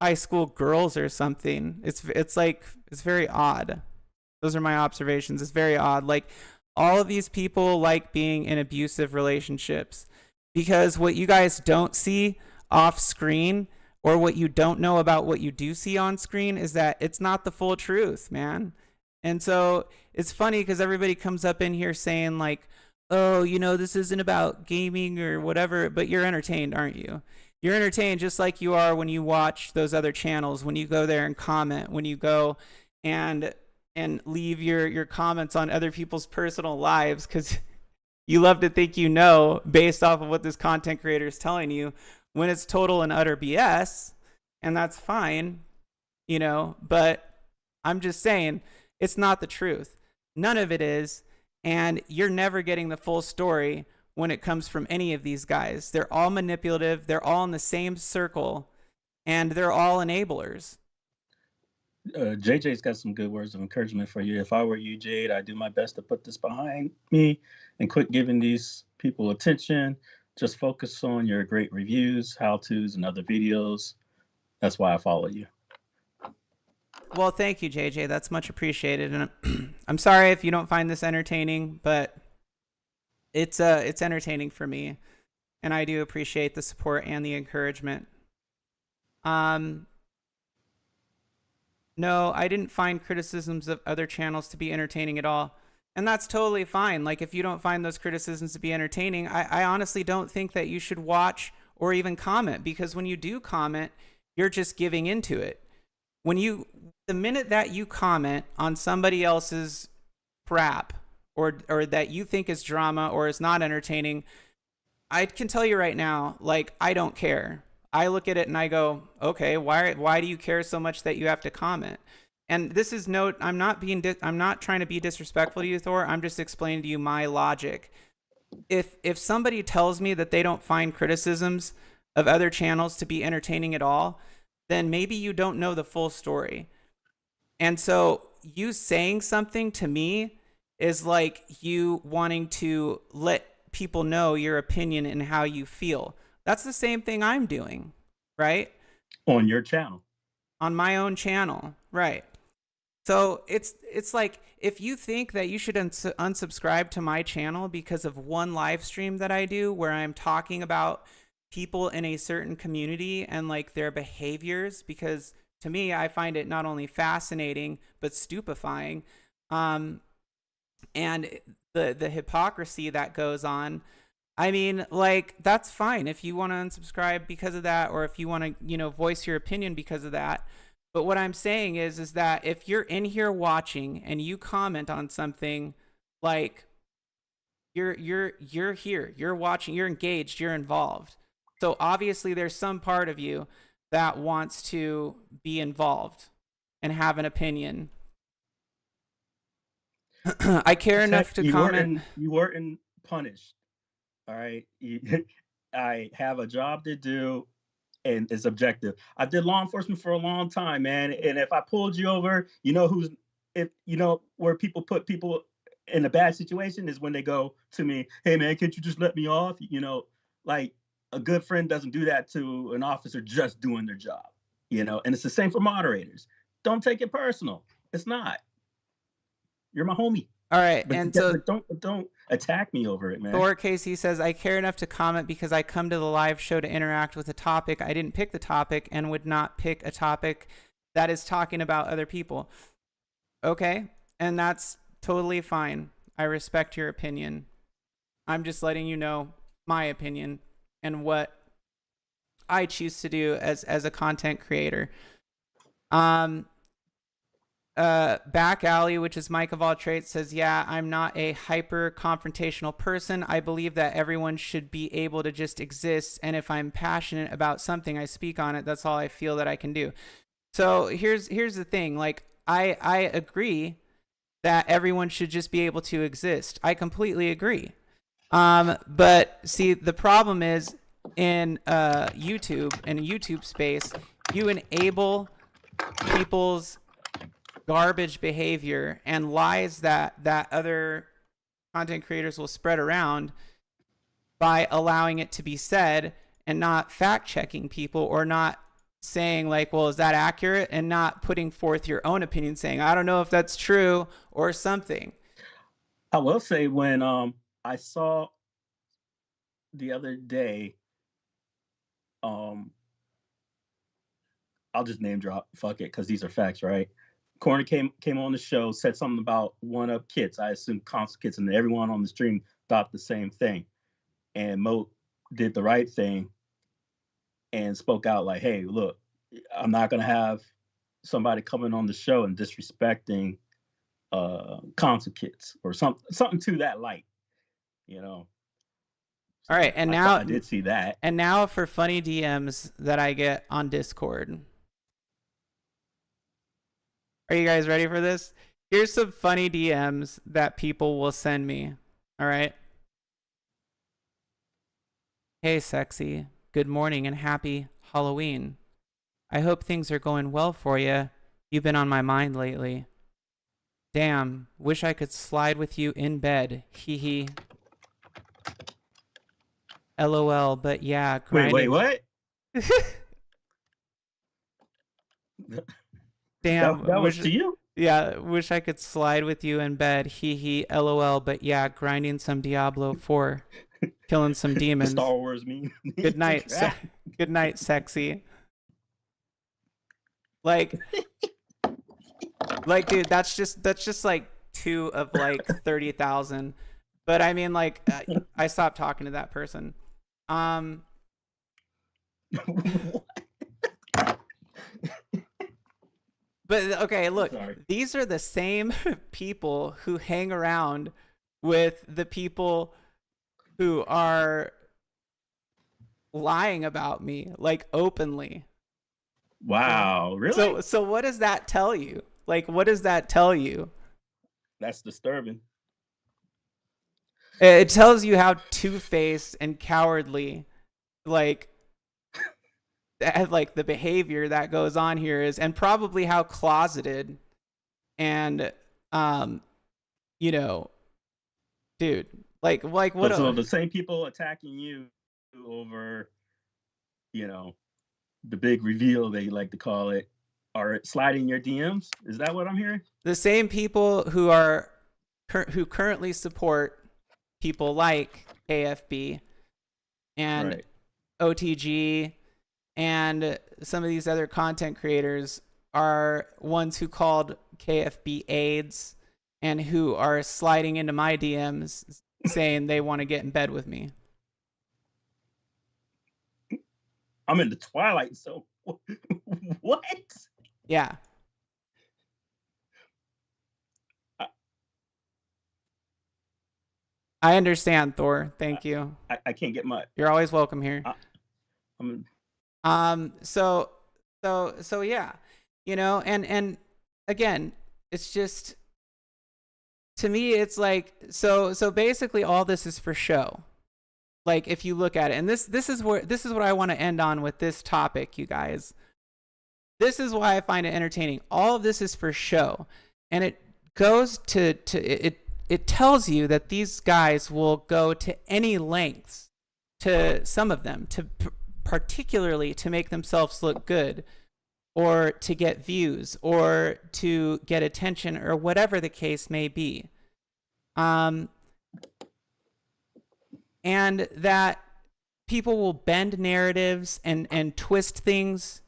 high school girls or something. It's like, it's very odd. Those are my observations. It's very odd. Like all of these people like being in abusive relationships because what you guys don't see off screen, or what you don't know about what you do see on screen, is that it's not the full truth, man. And so it's funny because everybody comes up in here saying like, oh, you know, this isn't about gaming or whatever, but you're entertained, aren't you? You're entertained just like you are when you watch those other channels, when you go there and comment, when you go and leave your comments on other people's personal lives, because you love to think you know based off of what this content creator is telling you, when it's total and utter BS, and that's fine, you know, but I'm just saying it's not the truth. None of it is, and you're never getting the full story when it comes from any of these guys. They're all manipulative, they're all in the same circle, and they're all enablers. JJ's got some good words of encouragement for you. If I were you, Jade, I'd do my best to put this behind me and quit giving these people attention. Just focus on your great reviews, how-tos, and other videos. That's why I follow you. Well, thank you, JJ. That's much appreciated. And I'm sorry if you don't find this entertaining, but it's entertaining for me, and I do appreciate the support and the encouragement. No, I didn't find criticisms of other channels to be entertaining at all. And that's totally fine. Like, if you don't find those criticisms to be entertaining, I honestly don't think that you should watch or even comment, because when you do comment, you're just giving into it. The minute that you comment on somebody else's crap or that you think is drama or is not entertaining, I can tell you right now, like, I don't care. I look at it and I go, okay, why do you care so much that you have to comment? And this is I'm not trying to be disrespectful to you, Thor. I'm just explaining to you my logic. If somebody tells me that they don't find criticisms of other channels to be entertaining at all, then maybe you don't know the full story. And so you saying something to me is like you wanting to let people know your opinion and how you feel. That's the same thing I'm doing, right? On your channel. On my own channel, right. So it's like, if you think that you should unsubscribe to my channel because of one live stream that I do where I'm talking about people in a certain community and like their behaviors, because to me, I find it not only fascinating, but stupefying. And the hypocrisy that goes on I mean, like, that's fine if you want to unsubscribe because of that, or if you want to, you know, voice your opinion because of that. But what I'm saying is that if you're in here watching and you comment on something, like, you're here, you're watching, you're engaged, you're involved. So obviously there's some part of you that wants to be involved and have an opinion. I care enough to comment. You weren't punished. All right. I have a job to do, and it's objective. I did law enforcement for a long time, man. And if I pulled you over, you know if you know where people put people in a bad situation is when they go to me, hey man, can't you just let me off? You know, like a good friend doesn't do that to an officer just doing their job. You know, and it's the same for moderators. Don't take it personal. It's not. You're my homie. All right, But and so don't attack me over it, man. Thor Casey says, I care enough to comment because I come to the live show to interact with a topic. I didn't pick the topic and would not pick a topic that is talking about other people. Okay, and that's totally fine. I respect your opinion. I'm just letting you know my opinion and what I choose to do as a content creator. Back Alley, which is Mike of all traits, says, yeah, I'm not a hyper confrontational person. I believe that everyone should be able to just exist, and if I'm passionate about something, I speak on it. That's all I feel that I can do. So here's the thing. Like, I agree that everyone should just be able to exist. I completely agree. But see, the problem is in YouTube, in YouTube space, you enable people's garbage behavior and lies that other content creators will spread around by allowing it to be said and not fact checking people, or not saying like, well, is that accurate, and not putting forth your own opinion saying, I don't know if that's true or something. I will say, when I saw the other day, I'll just name drop, fuck it, because these are facts, right? Corner came on the show, said something about one-up kits. I assume console kits, and everyone on the stream thought the same thing. And Mo did the right thing and spoke out like, hey, look, I'm not going to have somebody coming on the show and disrespecting console kits or something to that light, you know. So all right, and I now I did see that. And now for funny DMs that I get on Discord. Are you guys ready for this? Here's some funny DMs that people will send me. All right. Hey, sexy. Good morning and happy Halloween. I hope things are going well for you. You've been on my mind lately. Damn, wish I could slide with you in bed. Hee hee. LOL, but yeah, grinding. Wait, what? Damn, that was to you? Yeah, wish I could slide with you in bed. Hee hee, LOL, but yeah, grinding some Diablo 4. Killing some demons. Star Wars meme. Good night, good night, sexy. Like, dude, that's just like 2 of like 30,000. But I mean, like, I stopped talking to that person. But okay, look, these are the same people who hang around with the people who are lying about me, like, openly. Wow, really? So what does that tell you? Like, what does that tell you? That's disturbing. It tells you how two-faced and cowardly, like the behavior that goes on here is, and probably how closeted and you know, dude, like what? So the same people attacking you over, you know, the big reveal, they like to call it, are sliding your DMs. Is that what I'm hearing? The same people who currently support people like AFB and Right. OTG and some of these other content creators are ones who called KFB AIDS and who are sliding into my DMs saying they want to get in bed with me. I'm in the twilight zone. What? Yeah. I understand, Thor. Thank you. I can't get my. You're always welcome here. I'm. So yeah, you know, and again, it's just, to me, it's like, so basically all this is for show. Like, if you look at it, and this is what I want to end on with this topic, you guys. This is why I find it entertaining. All of this is for show, and it goes to it tells you that these guys will go to any lengths, to some of them, to particularly to make themselves look good, or to get views, or to get attention, or whatever the case may be. And that people will bend narratives and twist things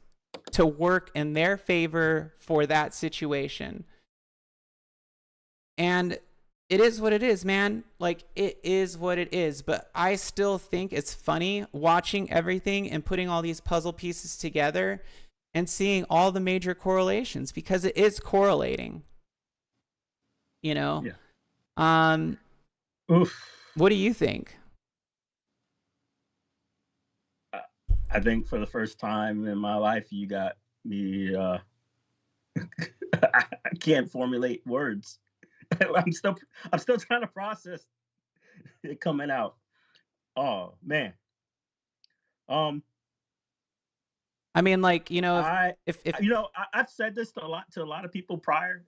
to work in their favor for that situation. And it is what it is, man. Like, it is what it is. But I still think it's funny watching everything and putting all these puzzle pieces together and seeing all the major correlations, because it is correlating. You know? Yeah. Oof. What do you think? I think for the first time in my life, you got me. I can't formulate words. I'm still trying to process it coming out. Oh man. I mean, like, you know, if you know, I've said this to a lot of people prior.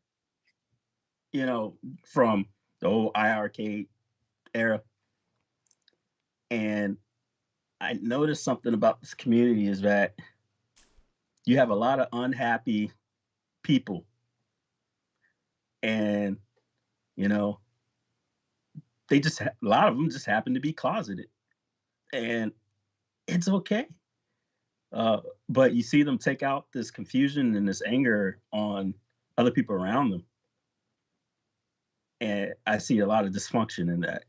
You know, from the old IRK era, and I noticed something about this community is that you have a lot of unhappy people, and you know, they just a lot of them just happen to be closeted, and it's okay. But you see them take out this confusion and this anger on other people around them, and I see a lot of dysfunction in that.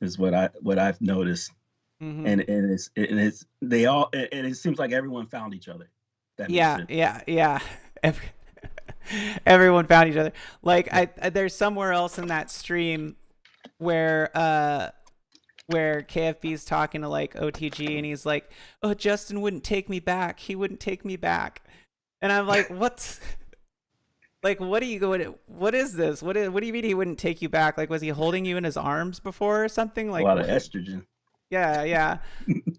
Is what I've noticed. Mm-hmm. And it's they all, and it seems like everyone found each other. Yeah. Everyone found each other. Like, there's somewhere else in that stream where KFB's talking to like OTG, and he's like, "Oh, Justin wouldn't take me back. He wouldn't take me back." And I'm like, "What? Like, what are you going? What is this? What do you mean he wouldn't take you back? Like, was he holding you in his arms before or something? Like, a lot of estrogen. Yeah.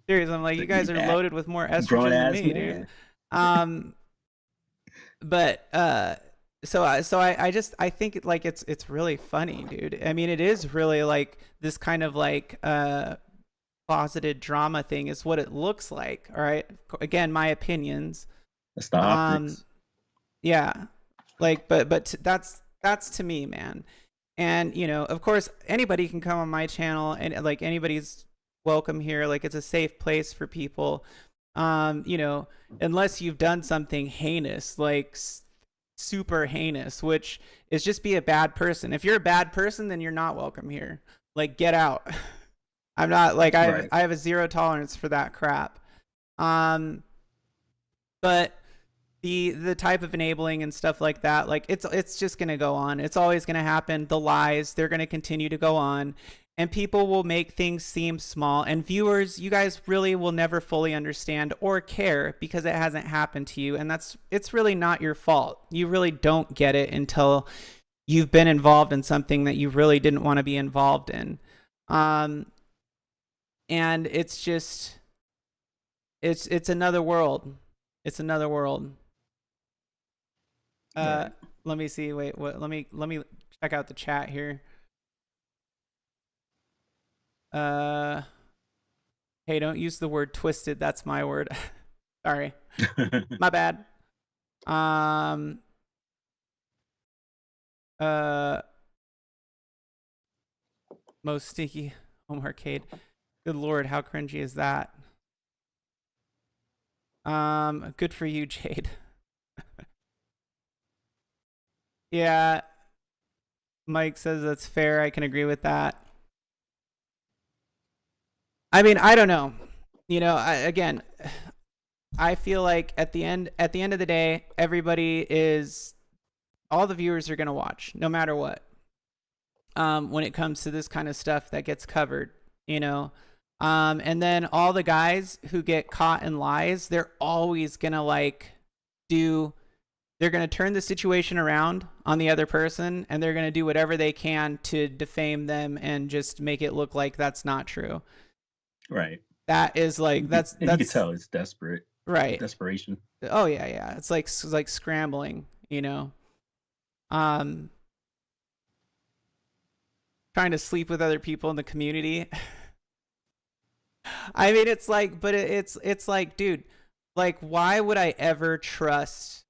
Seriously, I'm like, you guys are loaded with more estrogen than me, dude. But I think like it's really funny, dude. I mean, it is really like this kind of like closeted drama thing is what it looks like. All right, again, my opinions. That's the optics. Yeah, like, but that's to me, man. And you know, of course, anybody can come on my channel, and like anybody's welcome here. Like, it's a safe place for people. You know, unless you've done something heinous, like super heinous, which is just be a bad person. If you're a bad person, then you're not welcome here. Like, get out. I'm not like, I have a zero tolerance for that crap. But the type of enabling and stuff like that, like it's just gonna go on. It's always gonna happen. The lies, they're gonna continue to go on. And people will make things seem small. And viewers, you guys really will never fully understand or care because it hasn't happened to you. And it's really not your fault. You really don't get it until you've been involved in something that you really didn't want to be involved in. And it's just, it's another world. It's another world. Let me see. Wait, what? Let me check out the chat here. Hey, don't use the word twisted. That's my word. Sorry. My bad. Most stinky home arcade. Good Lord, how cringy is that? Good for you, Jade. Yeah. Mike says that's fair. I can agree with that. I mean, I don't know. you know, I feel like at the end of the day, all the viewers are gonna watch, no matter what. When it comes to this kind of stuff that gets covered, you know. And then all the guys who get caught in lies, they're always gonna they're gonna turn the situation around on the other person, and they're gonna do whatever they can to defame them and just make it look like that's not true. Right. That is like that's you can tell it's desperate. Right. Desperation. Oh yeah. It's like scrambling, you know. Trying to sleep with other people in the community. I mean, it's like, but it's like, dude, like, why would I ever trust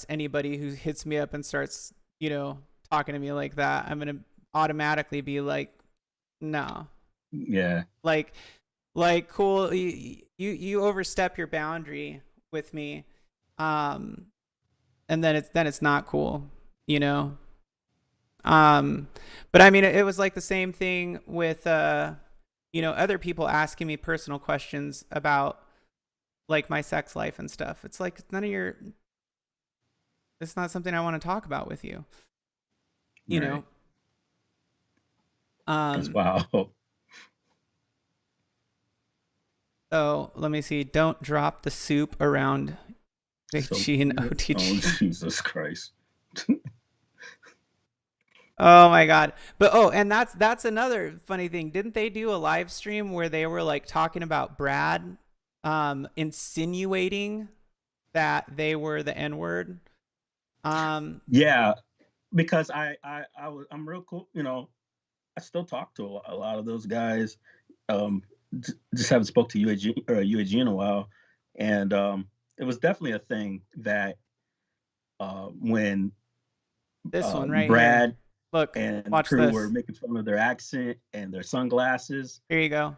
anybody who hits me up and starts, you know, talking to me like that? I'm gonna automatically be like, no. Yeah. Like, cool. You overstep your boundary with me, and then it's not cool, you know. But I mean, it was like the same thing with, you know, other people asking me personal questions about like my sex life and stuff. It's like, it's not something I want to talk about with you, you know? Wow. So let me see. Don't drop the soup around Big G and OTG. Oh, Jesus Christ. Oh my God. But and that's another funny thing. Didn't they do a live stream where they were like talking about Brad, insinuating that they were the N-word? Yeah, because I'm real cool, you know. I still talk to a lot of those guys. Just haven't spoke to UAG in a while, and it was definitely a thing that when this one right Brad here. Look, and watch crew this. were making fun of their accent and their sunglasses. Here you go.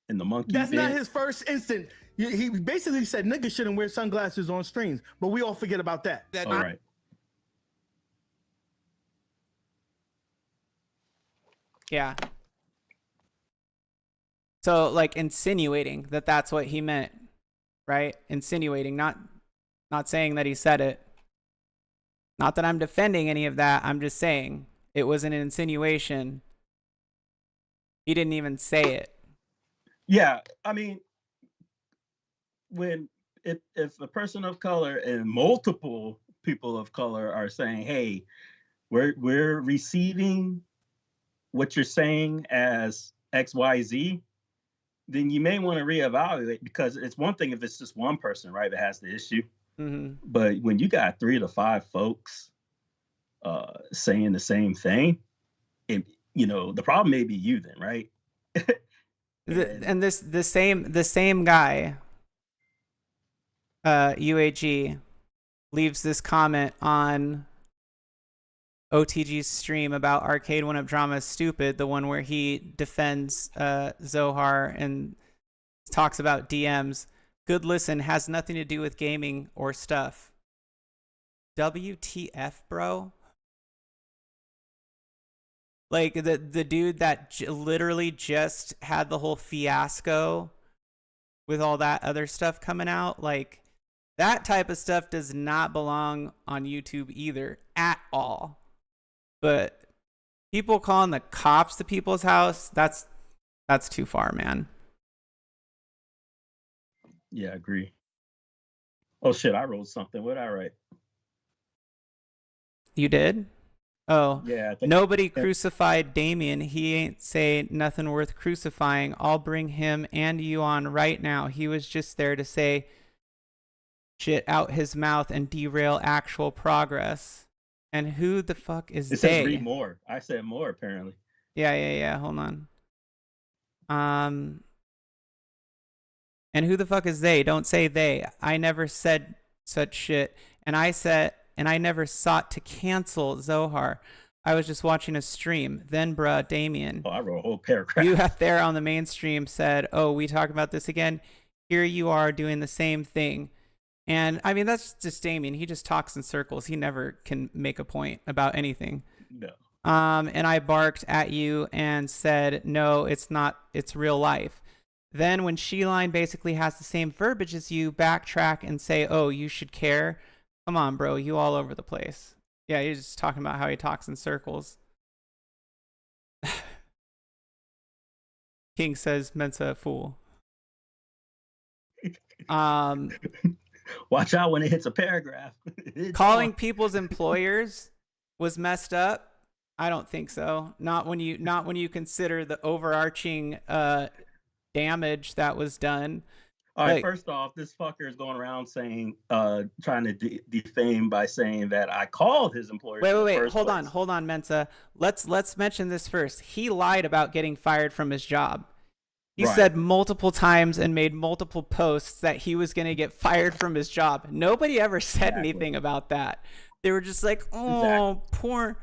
And the monkey. That's not his first instant. He basically said niggas shouldn't wear sunglasses on streams, but we all forget about that. All right. Yeah. So like insinuating that that's what he meant, right? Insinuating, not saying that he said it. Not that I'm defending any of that. I'm just saying it was an insinuation. He didn't even say it. Yeah, I mean, if a person of color and multiple people of color are saying, "Hey, we're receiving what you're saying as XYZ," then you may want to reevaluate, because it's one thing if it's just one person, right, that has the issue. Mm-hmm. But when you got 3 to 5 folks saying the same thing, you know, the problem may be you then, right? And the same guy, UAG, leaves this comment on OTG's stream about Arcade 1-Up Drama is stupid, the one where he defends Zohar and talks about DMs. Good listen, has nothing to do with gaming or stuff. WTF, bro? Like the dude that literally just had the whole fiasco with all that other stuff coming out, like that type of stuff does not belong on YouTube either at all. But people calling the cops to people's house, that's too far, man. Yeah, I agree. Oh shit, I wrote something. What did I write? You did? Oh, yeah. Nobody crucified Damien. He ain't say nothing worth crucifying. I'll bring him and you on right now. He was just there to say shit out his mouth and derail actual progress. And who the fuck is It they? says read more. I said more, apparently. Yeah. Hold on. And who the fuck is they? Don't say they. I never said such shit. And I never sought to cancel Zohar. I was just watching a stream. Then, bruh, Damien. Oh, I wrote a whole paragraph. You out there on the mainstream said, "Oh, we talk about this again." Here you are doing the same thing. And I mean, that's just Damien. He just talks in circles. He never can make a point about anything. No. And I barked at you and said, "No, it's not. It's real life." Then when Sheline basically has the same verbiage as you, backtrack and say, oh, you should care. Come on, bro, you all over the place. Yeah, you're just talking about how he talks in circles. King says Mensa a fool. Watch out when it hits a paragraph. Calling people's employers was messed up. I don't think so. Not when you consider the overarching damage that was done. All right, first off, this fucker is going around saying, trying to defame by saying that I called his employer. Wait, hold on, Mensa. Let's mention this first. He lied about getting fired from his job. He said multiple times and made multiple posts that he was going to get fired from his job. Nobody ever said anything about that. They were just like, oh, poor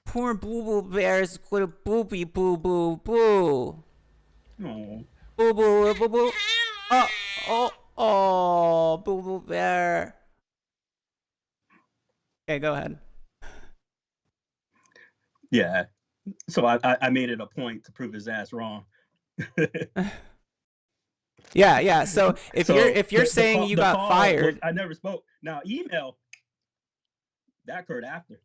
boo boo bear's got a booby boo boo boo. Oh. Boo boo boo boo. Oh, boo boo bear. Okay, go ahead. Yeah. So I made it a point to prove his ass wrong. Yeah. So if you're saying you got fired, I never spoke. Now email that occurred after.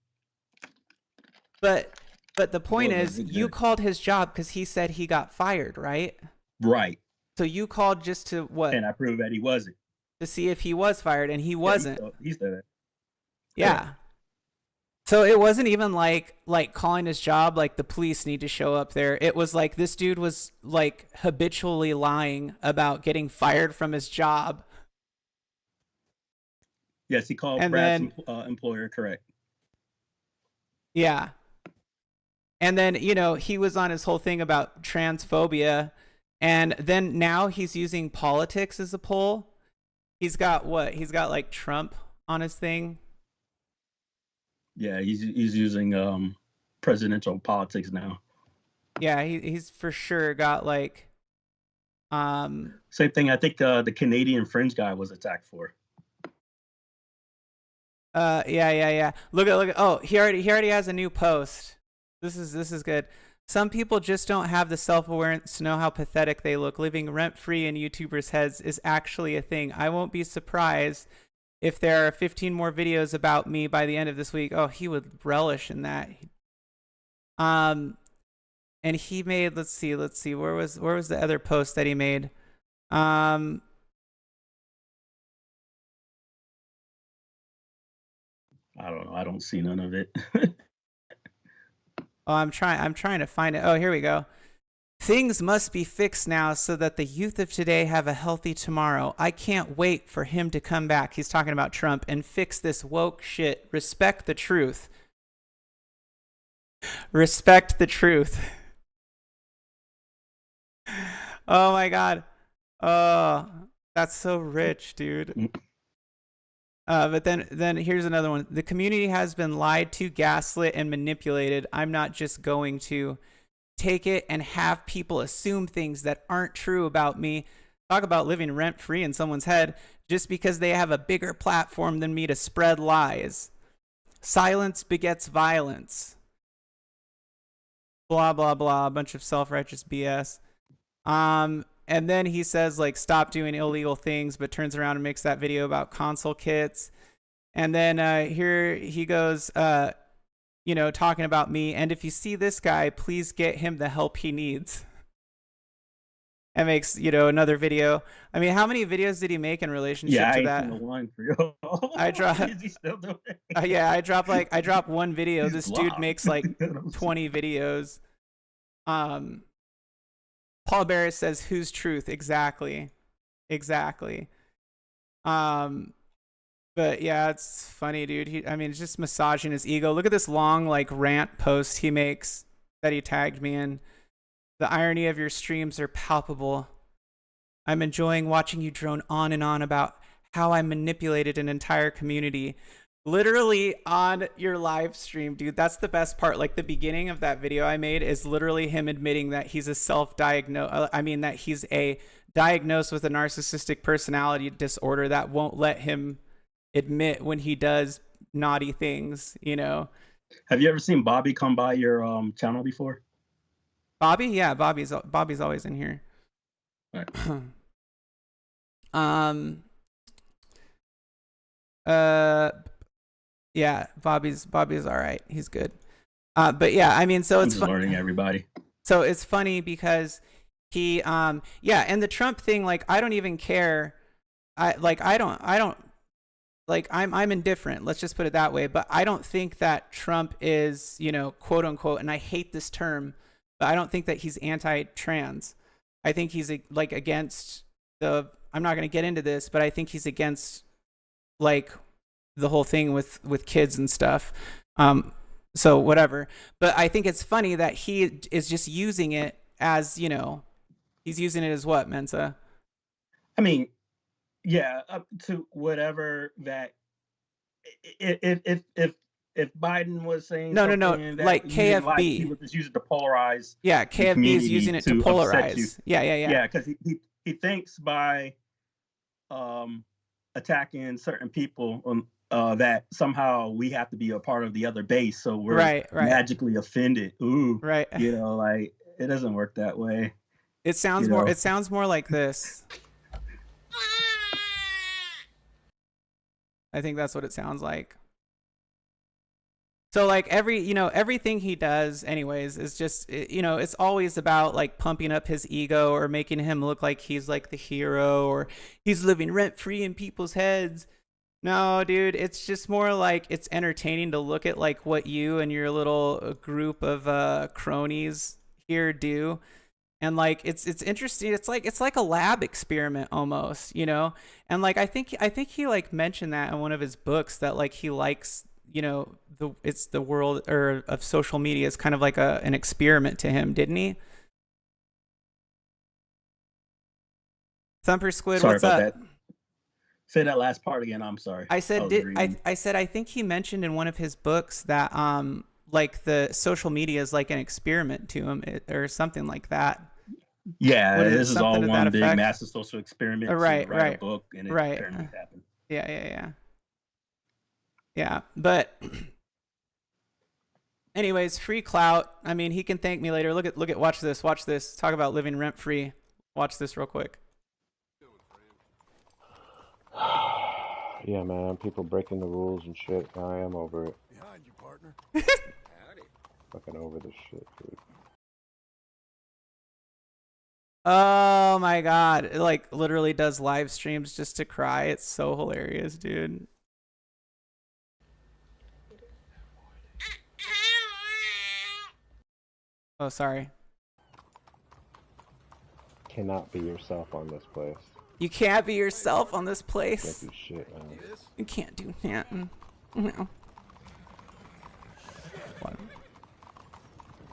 But the point is, you called his job because he said he got fired, right? Right. So you called just to what? And I proved that he wasn't. To see if he was fired, and he wasn't. He said it. Yeah. So it wasn't even like calling his job like the police need to show up there. It was like this dude was like habitually lying about getting fired from his job. Yes, he called Brad's employer, correct. Yeah. And then, he was on his whole thing about transphobia. And then now he's using politics as a poll. He's got what? He's got like Trump on his thing. Yeah, he's using presidential politics now. Yeah, he's for sure got like same thing. I think the Canadian Fringe guy was attacked for. Yeah. Look at. Oh, he already has a new post. This is good. Some people just don't have the self-awareness to know how pathetic they look. Living rent-free in YouTubers' heads is actually a thing. I won't be surprised if there are 15 more videos about me by the end of this week. Oh, he would relish in that. And he made, let's see, where was the other post that he made? I don't know. I don't see none of it. Oh, I'm trying to find it. Oh, here we go. Things must be fixed now so that the youth of today have a healthy tomorrow. I can't wait for him to come back. He's talking about Trump and fix this woke shit. Respect the truth. Respect the truth. Oh my God. Oh, that's so rich, dude. But then here's another one. The community has been lied to, gaslit, and manipulated. I'm not just going to take it and have people assume things that aren't true about me. Talk about living rent-free in someone's head just because they have a bigger platform than me to spread lies. Silence begets violence. Blah, blah, blah. A bunch of self-righteous BS. And then he says, like, stop doing illegal things, but turns around and makes that video about console kits. And then here he goes, talking about me. And if you see this guy, please get him the help he needs. And makes, another video. I mean, how many videos did he make in relationship to that? Yeah, I ain't seen the one for you. I drop. Is he still doing it? Yeah, I drop one video. This dude makes like 20 videos. Paul Barris says, whose truth? Exactly. But yeah, it's funny, dude. It's just massaging his ego. Look at this long, like, rant post he makes that he tagged me in. The irony of your streams are palpable. I'm enjoying watching you drone on and on about how I manipulated an entire community. Literally on your live stream, dude. That's the best part. Like, the beginning of that video I made is literally him admitting that he's that he's a diagnosed with a narcissistic personality disorder that won't let him admit when he does naughty things, Have you ever seen Bobby come by your channel before? Bobby? Yeah, Bobby's always in here. All right. Yeah, Bobby's all right. He's good. But yeah, I mean, so I'm it's just learning everybody. So it's funny because he yeah, and the Trump thing, like, I don't even care. I don't like, I'm indifferent. Let's just put it that way. But I don't think that Trump is, you know, quote unquote, and I hate this term, but I don't think that he's anti-trans. I think he's like against the. I'm not going to get into this, but I think he's against like the whole thing with kids and stuff. So whatever. But I think it's funny that he is just using it as, you know, he's using it as what, Mensa? I mean, yeah, up to whatever that if Biden was saying No, something that like you didn't like, he KFB. would just use it to polarize. Yeah, the KFB is community using it to upset you. polarize. Yeah. Yeah, because he thinks by attacking certain people that somehow we have to be a part of the other base, so we're Right. magically offended. Ooh, Right. you know, like it doesn't work that way. It sounds You more. know. It sounds more like this. I think that's what it sounds like. So like everything he does anyways is just, it's always about like pumping up his ego or making him look like he's like the hero or he's living rent free in people's heads. No, dude, it's just more like it's entertaining to look at like what you and your little group of cronies here do. And like it's interesting. It's like a lab experiment almost, you know? And like I think he like mentioned that in one of his books that like he likes, you know, the world or of social media is kind of like an experiment to him, didn't he? Thumper Squid, Sorry what's about up? that. Say that last part again. I'm sorry. I said was reading. I said I think he mentioned in one of his books that like the social media is like an experiment to him or something like that. Yeah, this is all something to that one big effect? massive social experiment. to Right, write a book, and it right. apparently happened. Yeah, but anyways, free clout. I mean, he can thank me later. Look at watch this. Talk about living rent free. Watch this real quick. Yeah, man, people breaking the rules and shit. I am over it. Behind you, partner. Fucking over this shit, dude. Oh my god. It like literally does live streams just to cry. It's so hilarious, dude. Oh, sorry. Cannot be yourself on this place. You can't be yourself on this place. Can't do shit, man. You can't do nothing. No. What?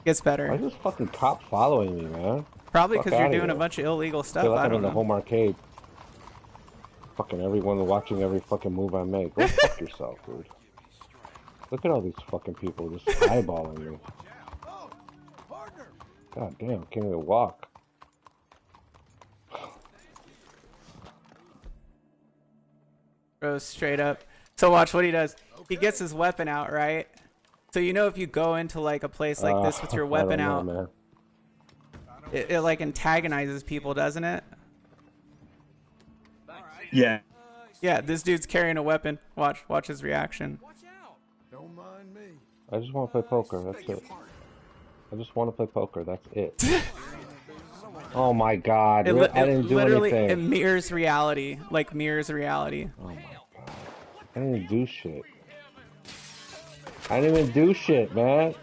Gets better. Why is this fucking cop following me, man? Probably Fuck because you're outta doing a here. bunch of illegal I stuff. feel like I I'm don't in the know. home arcade. Fucking everyone watching every fucking move I make. Go fuck yourself, dude. Look at all these fucking people just eyeballing me. God damn, can't even walk. Bro, straight up. So watch what he does. He gets his weapon out, right? So you know if you go into like a place like this with your weapon I don't out, know, man. it like antagonizes people, doesn't it? Yeah. Yeah, this dude's carrying a weapon. Watch his reaction. Don't mind me. I just want to play poker, that's it. I just want to play poker, that's it. Oh my god, I didn't do literally, anything. it mirrors reality. Like mirrors reality. Oh my god. I didn't even do shit. I didn't even do shit, man.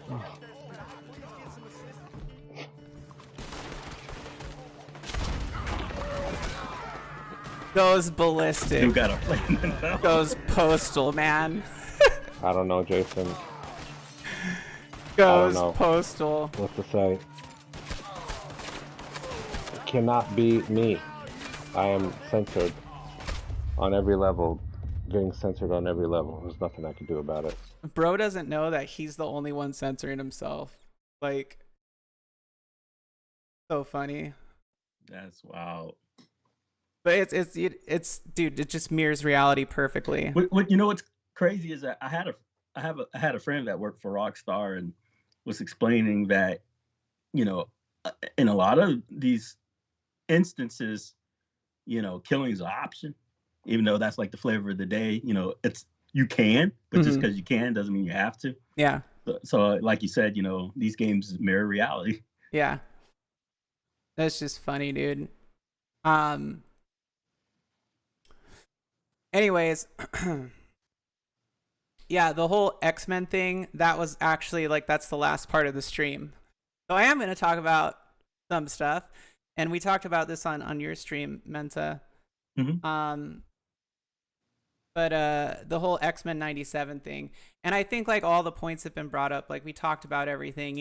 Goes ballistic. You gotta play him. Goes postal, man. I don't know, Jason. Goes know. postal. What to say? It cannot be me. I am censored on every level. Getting censored on every level. There's nothing I can do about it. Bro doesn't know that he's the only one censoring himself. Like, so funny. That's wild. But it's dude, it just mirrors reality perfectly. What you know what's crazy is that I had a friend that worked for Rockstar and was explaining that, you know, in a lot of these instances, killing is an option, even though that's like the flavor of the day. It's you can, but just because you can doesn't mean you have to. Yeah. So like you said, these games mirror reality. Yeah. That's just funny, dude. Anyways, yeah, the whole X-Men thing, that was actually like that's the last part of the stream. So I am going to talk about some stuff, and we talked about this on your stream, Mensa. But the whole X-Men 97 thing, and I think like all the points have been brought up. Like we talked about everything,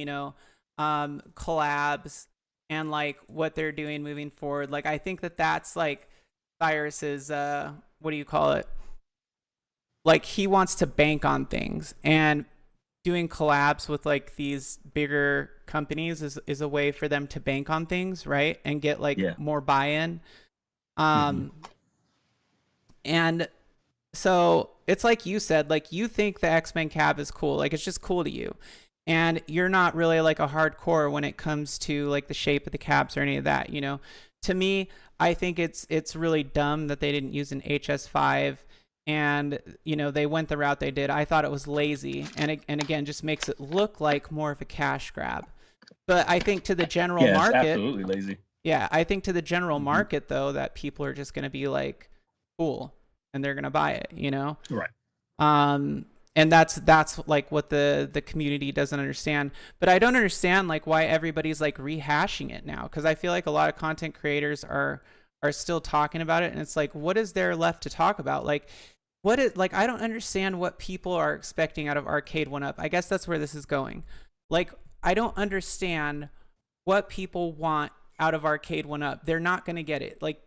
collabs and like what they're doing moving forward. Like I think that's like Cyrus's what do you call it? Like he wants to bank on things, and doing collabs with like these bigger companies is a way for them to bank on things, right? And get like more buy-in. And so it's like you said, like you think the X-Men cab is cool, like it's just cool to you, and you're not really like a hardcore when it comes to like the shape of the cabs or any of that. To me, I think it's really dumb that they didn't use an HS5, and they went the route they did. I thought it was lazy, and again just makes it look like more of a cash grab. But I think to the general market, it's absolutely lazy. Yeah, I think to the general market though, that people are just going to be like, cool, and they're going to buy it, Right. And that's like what the community doesn't understand. But I don't understand like why everybody's like rehashing it now, because I feel like a lot of content creators are still talking about it, and it's like, what is there left to talk about? Like I don't understand what people are expecting out of Arcade 1-Up. I guess that's where this is going. Like I don't understand what people want out of Arcade 1-Up. They're not going to get it. Like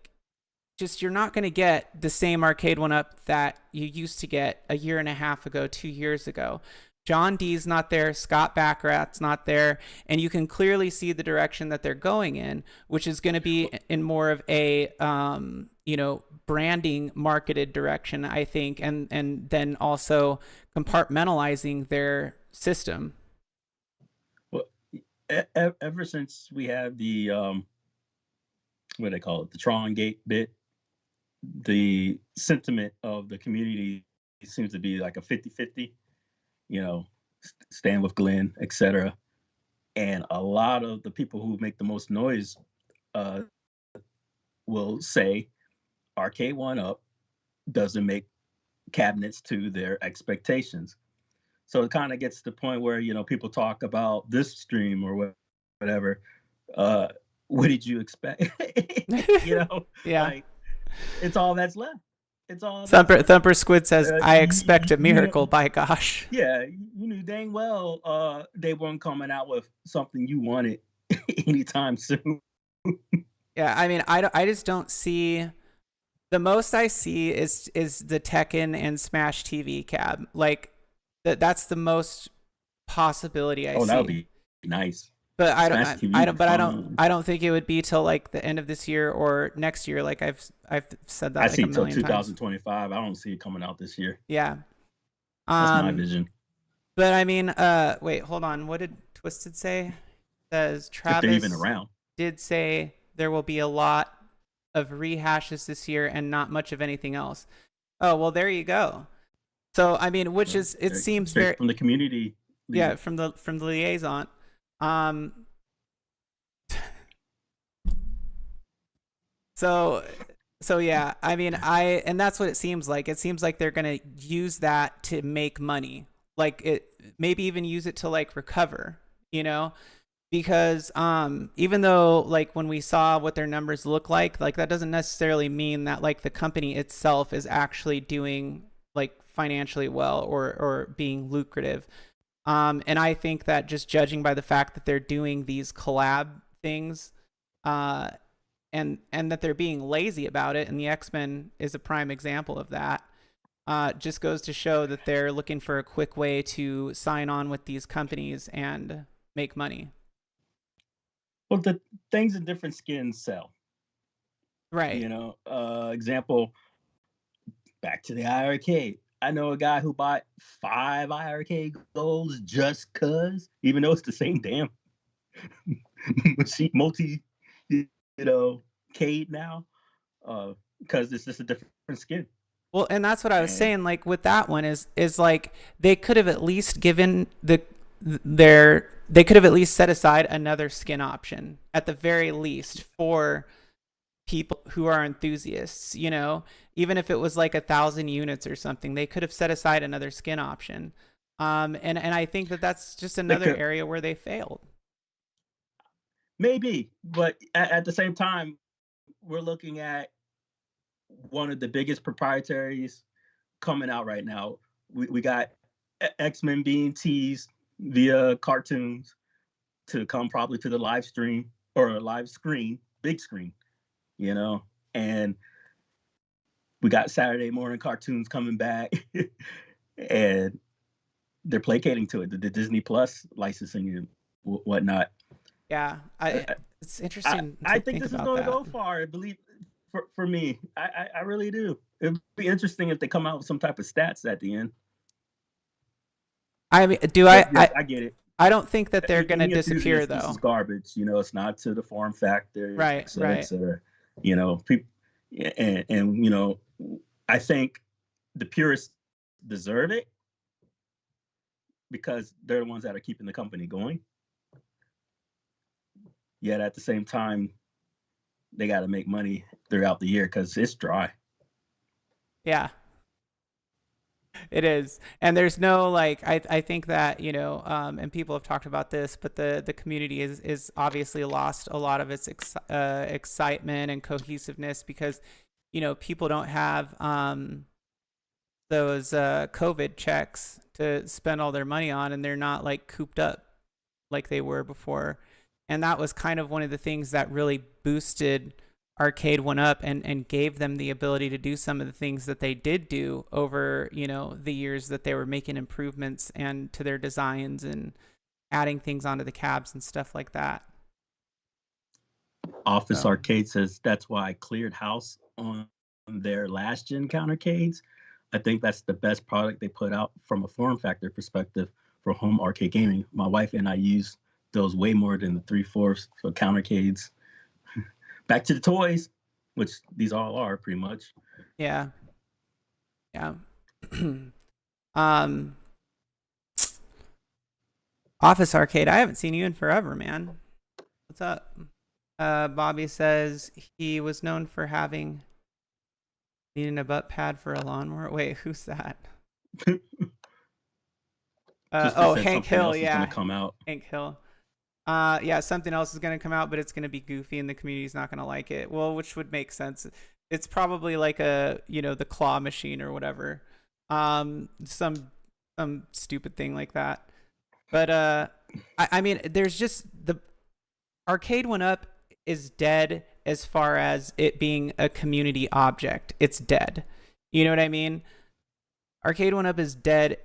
you're not going to get the same Arcade 1-Up that you used to get a year and a half ago, 2 years ago. John D's not there, Scott Baccarat's not there, and you can clearly see the direction that they're going in, which is going to be in more of a branding marketed direction, I think, and then also compartmentalizing their system. Well, ever since we had the what do they call it, the Tron Gate bit, the sentiment of the community seems to be like a 50-50, stand with Glenn, etc. And a lot of the people who make the most noise will say Arcade 1-Up doesn't make cabinets to their expectations. So it kind of gets to the point where, people talk about this stream or whatever. What did you expect? Yeah. Like, it's all that's left. It's all. Thumper Squid says, "I expect a miracle." By gosh. Yeah, you knew dang well they weren't coming out with something you wanted anytime soon. Yeah, I mean, I just don't see. The most I see is the Tekken and Smash TV cab. Like that's the most possibility I see. Oh, that would be nice. But I don't think it would be till like the end of this year or next year. Like I've said that. I like see a till million 2025. I don't see it coming out this year. Yeah. That's my vision. But I mean, wait, hold on. What did Twisted say? It says Travis if they're even around. Did say there will be a lot of rehashes this year and not much of anything else. Oh, well, there you go. So I mean, which is it seems very from the community. Yeah, from the liaison. So yeah, I mean, and that's what it seems like. It seems like they're gonna use that to make money, like it maybe even use it to like recover, because even though like when we saw what their numbers look like that doesn't necessarily mean that like the company itself is actually doing like financially well or being lucrative. And I think that just judging by the fact that they're doing these collab things, and that they're being lazy about it, and the X-Men is a prime example of that, just goes to show that they're looking for a quick way to sign on with these companies and make money. Well, the things in different skins sell. Right. Example, back to the IRK. I know a guy who bought 5 IRK golds just cause, even though it's the same damn multi arcade now, because it's just a different skin. Well, and that's what I was And saying. Like with that one is like they could have at least given they could have at least set aside another skin option at the very least for people who are enthusiasts. You know, even if it was like 1,000 units or something, they could have set aside another skin option. And I think that that's just another area where they failed. maybe, but at the same time, we're looking at one of the biggest proprietaries coming out right now. We got X-Men being teased via cartoons to come probably to the live stream or a live screen, big screen, you know, and we got Saturday morning cartoons coming back and they're placating to it, the Disney Plus licensing and whatnot. Yeah, it's interesting. I think this is going to that. go far. I believe for me, I really do. It'd be interesting if they come out with some type of stats at the end. I mean, I get it. I don't think that they're going to disappear This though. is garbage. You know, it's not to the form factor. Right, et cetera, right. et cetera. You know, people, and you know, I think the purists deserve it because they're the ones that are keeping the company going. Yet at the same time, they got to make money throughout the year because it's dry. Yeah, it is. And there's no, like, I think that, you know, and people have talked about this, but the community is obviously lost a lot of its excitement and cohesiveness because, you know, people don't have those COVID checks to spend all their money on, and they're not like cooped up like they were before. And that was kind of one of the things that really boosted Arcade One Up and gave them the ability to do some of the things that they did do over, you know, the years that they were making improvements and to their designs and adding things onto the cabs and stuff like that. Office Arcade says that's why I cleared house on their last gen countercades. I think that's the best product they put out from a form factor perspective for home arcade gaming. My wife and I use those way more than the 3/4 for countercades. Back to the toys, which these all are pretty much. Yeah. Yeah. Office Arcade, I haven't seen you in forever, man. What's up? Bobby says he was known for needing a butt pad for a lawnmower. Wait, who's that? Hank Hill, yeah. Gonna come out. Hank Hill. Yeah, something else is going to come out, but it's going to be goofy and the community's not going to like it. Well, which would make sense. It's probably like a, you know, the claw machine or whatever. Some stupid thing like that. But I mean, there's just the Arcade One Up is dead as far as it being a community object. It's dead. You know what I mean? Arcade One Up is dead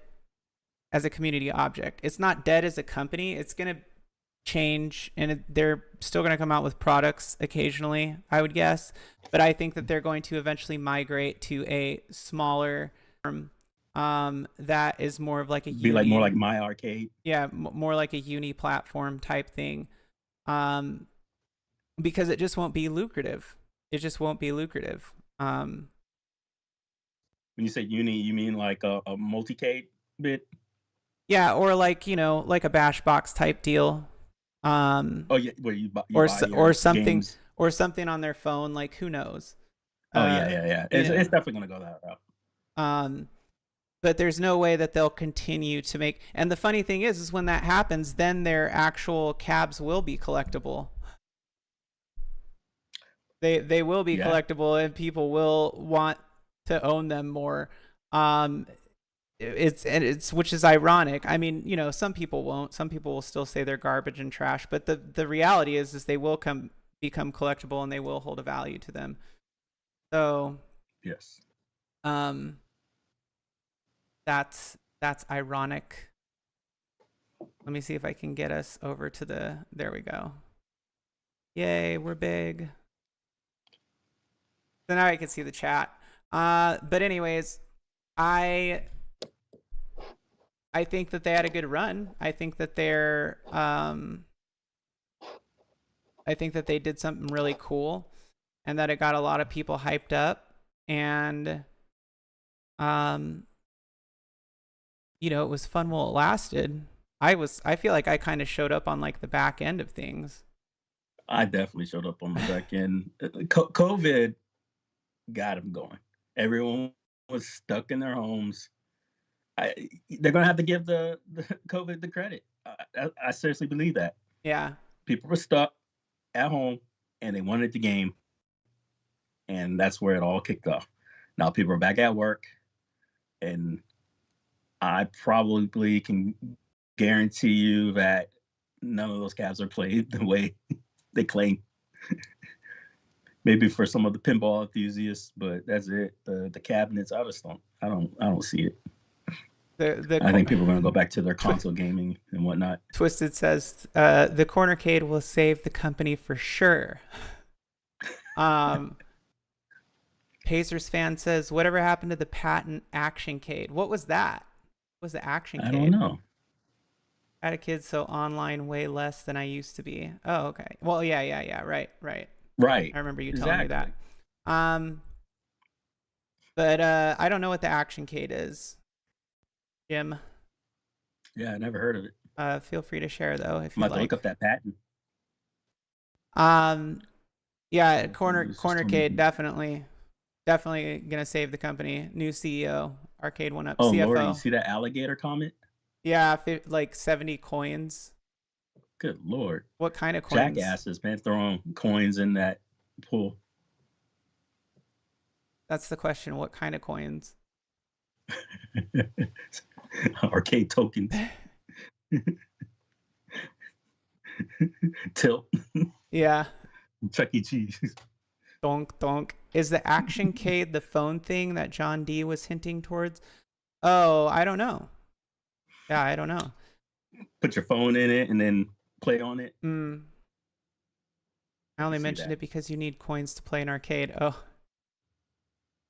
as a community object. It's not dead as a company. It's going to change, and they're still going to come out with products occasionally, I would guess, but I think that they're going to eventually migrate to a smaller that is more of like a more like My Arcade. Yeah, more like a uni platform type thing, because it just won't be lucrative. It just won't be lucrative. When you say uni, you mean like a multicade bit? Yeah, or like, you know, like a bash box type deal. Where you buy or something games. or something on their phone, like who knows. Yeah. It's definitely gonna go that route. But there's no way that they'll continue to make, and the funny thing is when that happens, then their actual cabs will be collectible. They will be collectible, and people will want to own them more. It's which is ironic. I mean, you know, some people won't. Some people will still say they're garbage and trash, but the reality is they will become collectible and they will hold a value to them. So yes. That's ironic. Let me see if I can get us over to there we go. Yay, we're big. So now I can see the chat. But anyways, I think that they had a good run. I think that I think that they did something really cool. and that it got a lot of people hyped up, and you know, it was fun while it lasted. I feel like I kind of showed up on like the back end of things. I definitely showed up on the back end. COVID got them going. Everyone was stuck in their homes. They're gonna have to give the COVID the credit. I seriously believe that. Yeah. People were stuck at home and they wanted the game, and that's where it all kicked off. Now people are back at work, and I probably can guarantee you that none of those Cavs are played the way they claim. Maybe for some of the pinball enthusiasts, but that's it. The cabinets, I don't see it. I think people are going to go back to their console gaming and whatnot. Twisted says the cornercade will save the company for sure. Pacers fan says, whatever happened to the patent actioncade? What was that? What was the actioncade? I don't know. I had a kid, so online way less than I used to be. Oh, okay. Well, yeah. Right. Right. I remember you telling me that. But I don't know what the actioncade is. Jim? Yeah, I never heard of it. Feel free to share though if I'm you about to look up that patent. Yeah, cornercade definitely gonna save the company. New CEO, Arcade One Up, Oh CFO. Lord, you see that alligator comment? Yeah, like 70 coins. Good Lord. What kind of coins? Jackasses, man, throwing coins in that pool. That's the question. What kind of coins? Arcade tokens. Tilt. Yeah. Chuck E. Cheese. Donk. Is the actioncade the phone thing that John D was hinting towards? Oh, I don't know. Yeah, I don't know. Put your phone in it and then play on it. I only mentioned it because you need coins to play an arcade. Oh.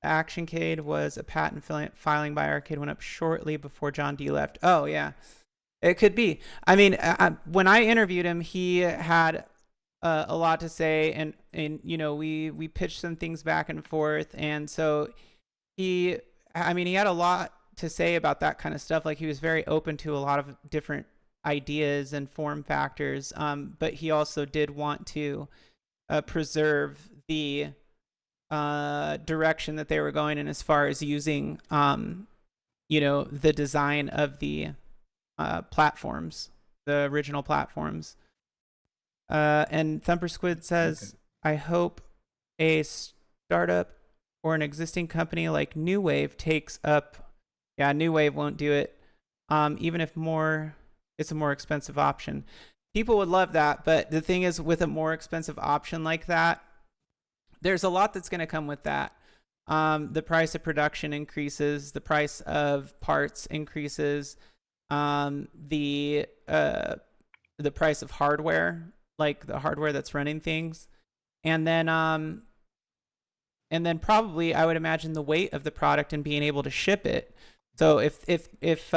The actioncade was a patent filing by Arcade One Up shortly before John D left. Oh, yeah. It could be. I mean, when I interviewed him, he had a lot to say, and you know, we pitched some things back and forth, and so he had a lot to say about that kind of stuff. Like, he was very open to a lot of different ideas and form factors, but he also did want to preserve the direction that they were going in as far as using you know, the design of the platforms, the original platforms. And Thumper Squid says, I hope a startup or an existing company like New Wave takes up. Yeah, New Wave won't do it. Even if it's a more expensive option. People would love that, but the thing is, with a more expensive option like that, there's a lot that's going to come with that. The price of production increases, the price of parts increases, the price of hardware, like the hardware that's running things, and then probably I would imagine the weight of the product and being able to ship it. So if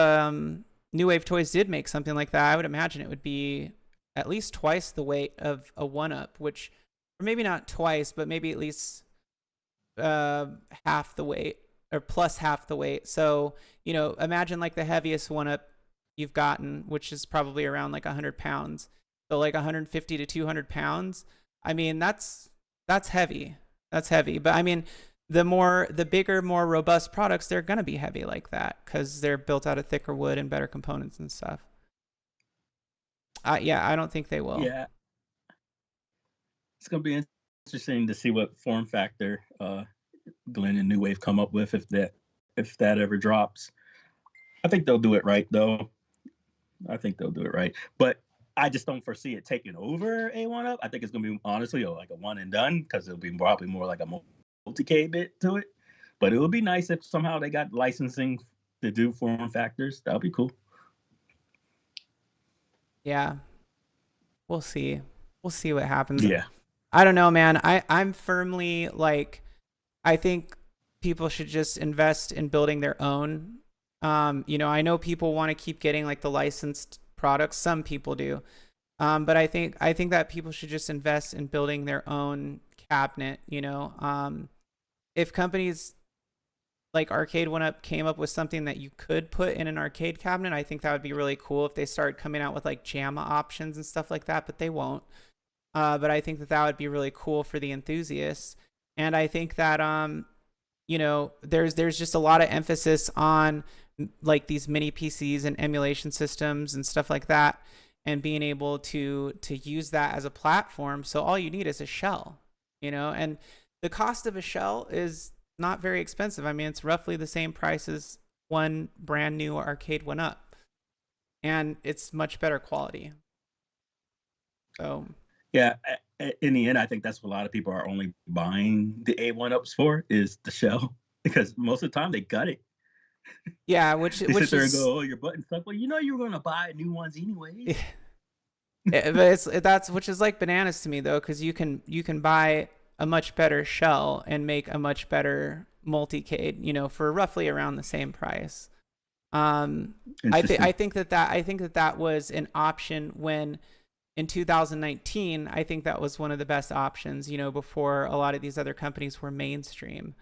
New Wave Toys did make something like that, I would imagine it would be at least twice the weight of a One-Up, which, or maybe not twice, but maybe at least half the weight, or plus half the weight. So, you know, imagine like the heaviest One-Up you've gotten, which is probably around like 100 pounds. So like 150 to 200 pounds. I mean, that's heavy. That's heavy. But I mean, the bigger, more robust products, they're going to be heavy like that because they're built out of thicker wood and better components and stuff. Yeah, I don't think they will. Yeah. It's going to be interesting to see what form factor Glenn and New Wave come up with if that ever drops. I think they'll do it right, though. I think they'll do it right. But I just don't foresee it taking over a One-Up. I think it's going to be, honestly, like a one and done, because it'll be probably more like a multi-K bit to it. But it would be nice if somehow they got licensing to do form factors. That would be cool. Yeah. We'll see. We'll see what happens. Yeah. I don't know, man. I'm firmly like, I think people should just invest in building their own. You know, I know people want to keep getting like the licensed products. Some people do. But I think that people should just invest in building their own cabinet, if companies like Arcade One Up came up with something that you could put in an arcade cabinet, I think that would be really cool if they started coming out with like JAMA options and stuff like that, but they won't. But I think that would be really cool for the enthusiasts. And I think that, there's just a lot of emphasis on like these mini PCs and emulation systems and stuff like that, and being able to use that as a platform. So all you need is a shell, and the cost of a shell is not very expensive. I mean, it's roughly the same price as one brand new Arcade One Up, and it's much better quality. So yeah, in the end, I think that's what a lot of people are only buying the A1-Ups for, is the shell, because most of the time they gut it. Yeah, which they sit there and go, "Oh, your button stuck." Well, you were going to buy new ones anyways. But that's which is like bananas to me though, because you can buy a much better shell and make a much better multicade, for roughly around the same price. I think that was an option when in 2019. I think that was one of the best options, before a lot of these other companies were mainstream.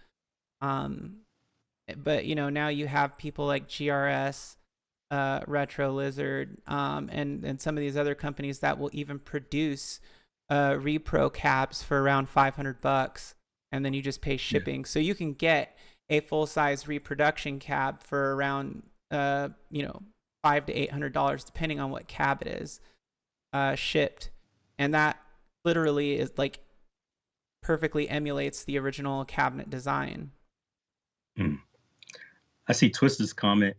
But now you have people like GRS, Retro Lizard, and some of these other companies that will even produce repro cabs for around $500, and then you just pay shipping. Yeah. So you can get a full-size reproduction cab for around $500 to $800, depending on what cab it is, shipped, and that literally is like perfectly emulates the original cabinet design. I see Twisted's comment.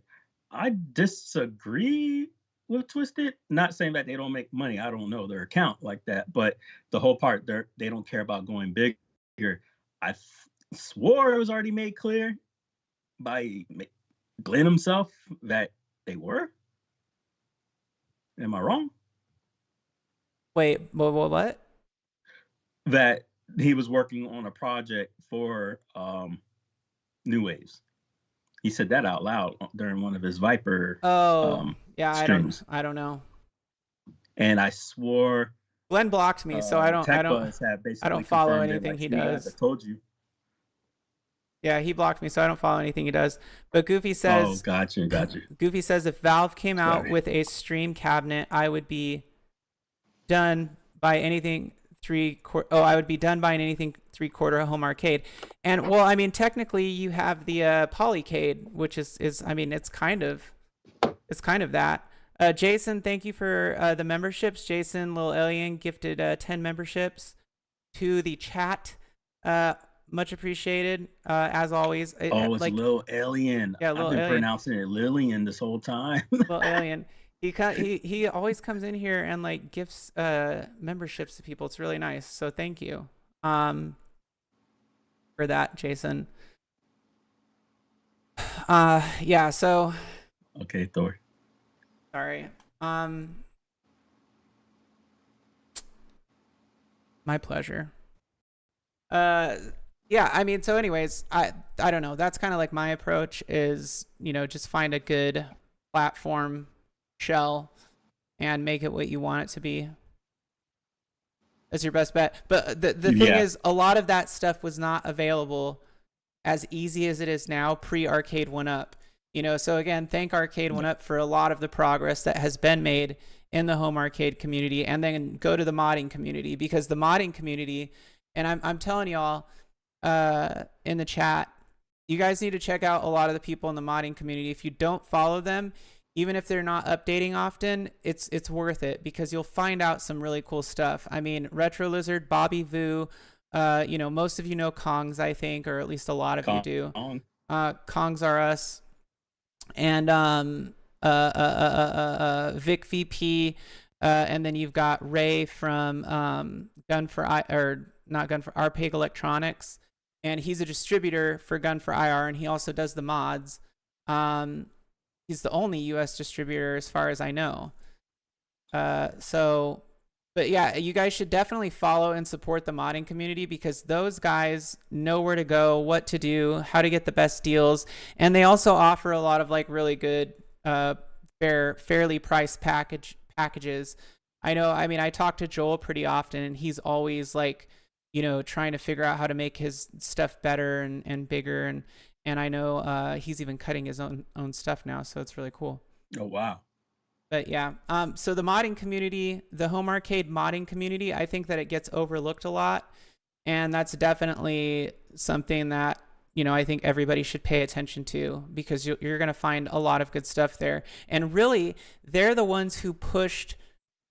I disagree with Twisted. Not saying that they don't make money. I don't know their account like that, but the whole part, they don't care about going bigger. I swore it was already made clear by Glenn himself that they were. Am I wrong? Wait, what? That he was working on a project for New Waves. He said that out loud during one of his Viper streams. I don't know. And I swore Glenn blocked me, so I don't follow anything he does. I told you. Yeah, he blocked me, so I don't follow anything he does. But Goofy says, "Oh, gotcha." Goofy says if Valve came out with a stream cabinet, I would be done by anything three-quarter home arcade. And well, I mean, technically you have the Polycade, which is it's kind of that. Jason, thank you for the memberships. Jason, Lil Alien gifted 10 memberships to the chat. Much appreciated, as always. It's Lil Alien. Yeah, Lil I've been Alien. pronouncing it Lillian this whole time. Lil Alien. He always comes in here and like gifts memberships to people. It's really nice. So thank you for that, Jason. Yeah, so okay, Thor. Sorry. My pleasure. Yeah, I mean, so anyways, I don't know. That's kind of like my approach is, just find a good platform shell and make it what you want it to be. That's your best bet. But the thing is, a lot of that stuff was not available as easy as it is now pre-Arcade One Up. So again, thank Arcade One Up for a lot of the progress that has been made in the home arcade community, and then go to the modding community, because the modding community, and I'm telling y'all in the chat, you guys need to check out a lot of the people in the modding community. If you don't follow them, even if they're not updating often, it's worth it, because you'll find out some really cool stuff. I mean, Retro Lizard, Bobby Vu, most of you know Kongs, I think, or at least a lot of you do. Kongs Are Us, and Vic VP, and then you've got Ray from Arpeg Electronics, and he's a distributor for Gun for IR, and he also does the mods. He's the only U.S. distributor as far as I know. But yeah, you guys should definitely follow and support the modding community, because those guys know where to go, what to do, how to get the best deals. And they also offer a lot of like really good, fairly priced packages. I know, I mean, I talk to Joel pretty often, and he's always like, trying to figure out how to make his stuff better and bigger. And I know he's even cutting his own stuff now. So it's really cool. Oh, wow. But yeah, so the modding community, the home arcade modding community, I think that it gets overlooked a lot. And that's definitely something that, I think everybody should pay attention to, because you're going to find a lot of good stuff there. And really, they're the ones who pushed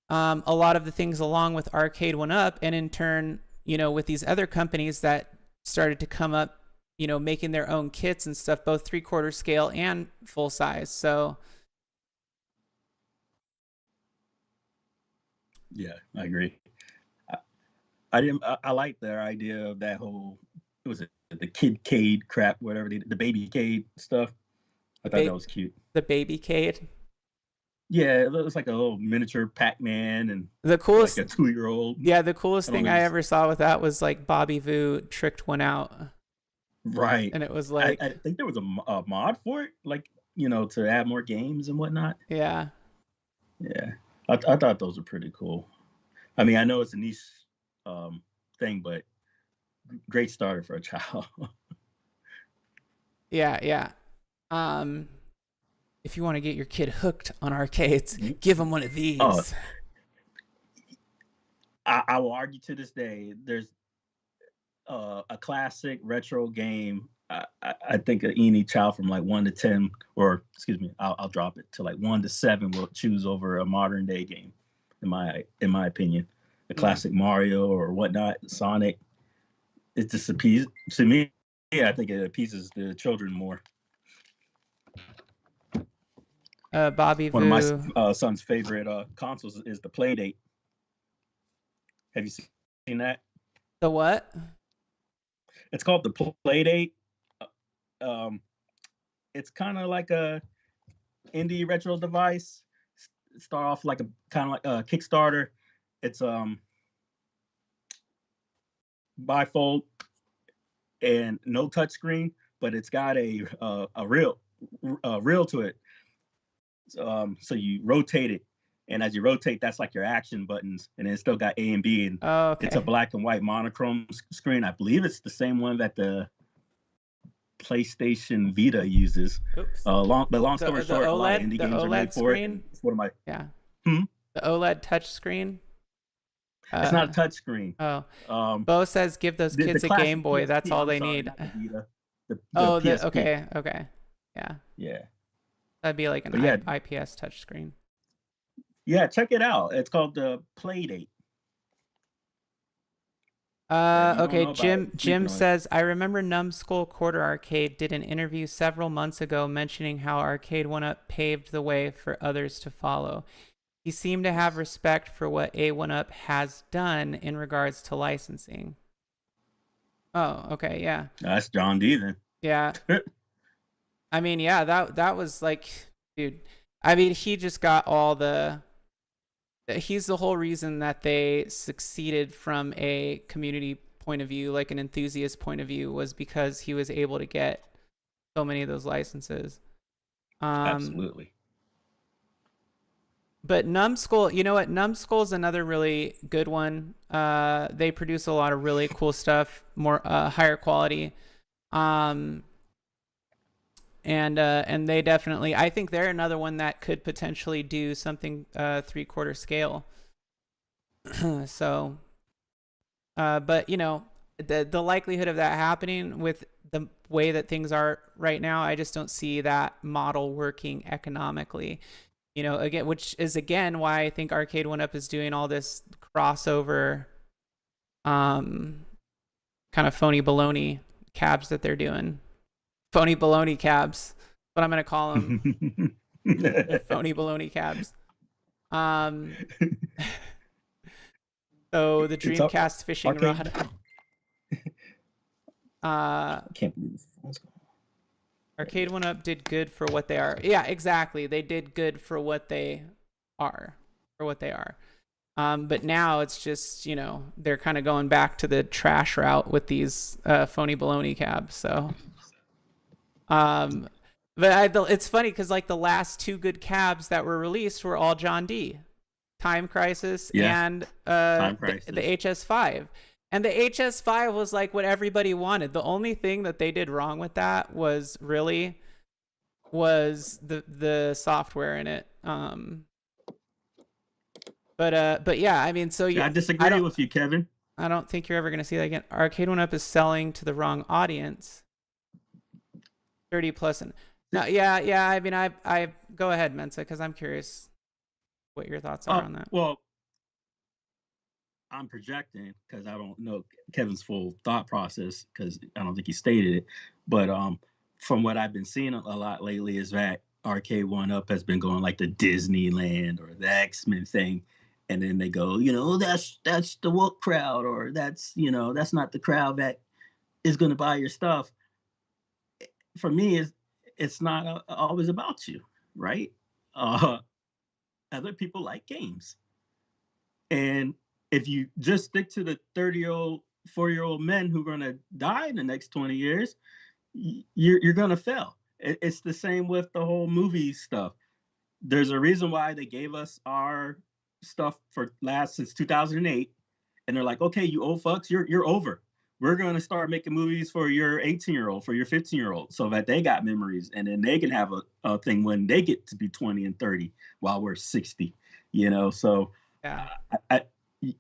a lot of the things along with Arcade 1UP, and in turn, with these other companies that started to come up, making their own kits and stuff, both 3/4 scale and full size. So yeah, I agree. I like their idea of that whole, what was it, the kidcade crap, whatever, the babycade stuff. I thought that was cute. The babycade. Yeah, it looks like a little miniature Pac-Man, and the coolest, like a 2-year-old. Yeah, the coolest thing I ever saw with that was like Bobby Vu tricked one out. Right. And it was like, I think there was a mod for it, like, to add more games and whatnot. Yeah. Yeah. I thought those were pretty cool. I mean, I know it's a niche thing, but great starter for a child. Yeah. If you want to get your kid hooked on arcades, give them one of these. I will argue to this day, there's a classic retro game. I think any child from like 1 to 10, or excuse me, I'll drop it to like 1 to 7 will choose over a modern day game, in my opinion. A classic Mario or whatnot, Sonic. It's just to me. Yeah, I think it appeases the children more. Bobby One Vu. of my son's favorite consoles is the Playdate. Have you seen that? The what? It's called the Playdate. It's kind of like a indie retro device. Start off like a kind of like a Kickstarter. It's bifold and no touchscreen, but it's got a reel to it. So you rotate it, and as you rotate, that's like your action buttons, and it's still got A and B, and it's a black and white monochrome screen. I believe it's the same one that the PlayStation Vita uses. Long story short, a lot of indie games are made for it. It's one of my The OLED touch screen. It's not a touch screen. Bo says give those kids a Game Boy. That's all they need. Okay. Yeah. That'd be like an IPS touchscreen. Yeah, check it out. It's called the Playdate. Okay, Jim says, I remember Numbskull Quarter Arcade did an interview several months ago mentioning how Arcade 1UP paved the way for others to follow. He seemed to have respect for what A1UP has done in regards to licensing. Oh, okay, yeah. That's John D then. Yeah. I mean, yeah, that was like, dude, I mean, he just got he's the whole reason that they succeeded from a community point of view, like an enthusiast point of view, was because he was able to get so many of those licenses. Absolutely. But Numbskull, you know what? Numbskull is another really good one. They produce a lot of really cool stuff, more higher quality. And they definitely, I think they're another one that could potentially do something 3/4 scale. So, but the likelihood of that happening with the way that things are right now, I just don't see that model working economically. Again, which is again why I think Arcade 1UP is doing all this crossover, kind of phony baloney cabs that they're doing. Phony baloney cabs, what I'm gonna call them. Phony baloney cabs. So the Dreamcast fishing rod. I can't believe this. Arcade 1UP did good for what they are. Yeah, exactly. They did good for what they are. But now it's just, they're kind of going back to the trash route with these phony baloney cabs. So, but it's funny because like the last 2 good cabs that were released were all John D. Time Crisis and Time Crisis. the HS5. And the HS5 was like what everybody wanted. The only thing that they did wrong with that was the software in it. But yeah, I mean, so I disagree with you, Kevin. I don't think you're ever gonna see that again. Arcade One Up is selling to the wrong audience. 30 plus and no, yeah. I mean, I go ahead, Mensa, because I'm curious what your thoughts are on that. Well, I'm projecting because I don't know Kevin's full thought process because I don't think he stated it. But from what I've been seeing a lot lately is that Arcade One Up has been going like the Disneyland or the X-Men thing, and then they go, that's the woke crowd, or that's not the crowd that is going to buy your stuff. For me, it's not always about you, right? Other people like games, and if you just stick to the 30-year-old, 40-year-old men who are going to die in the next 20 years, you're going to fail. It's the same with the whole movie stuff. There's a reason why they gave us our stuff since 2008, and they're like, okay, you old fucks, you're over. We're going to start making movies for your 18-year-old, for your 15-year-old, so that they got memories, and then they can have a thing when they get to be 20 and 30 while we're 60, So yeah.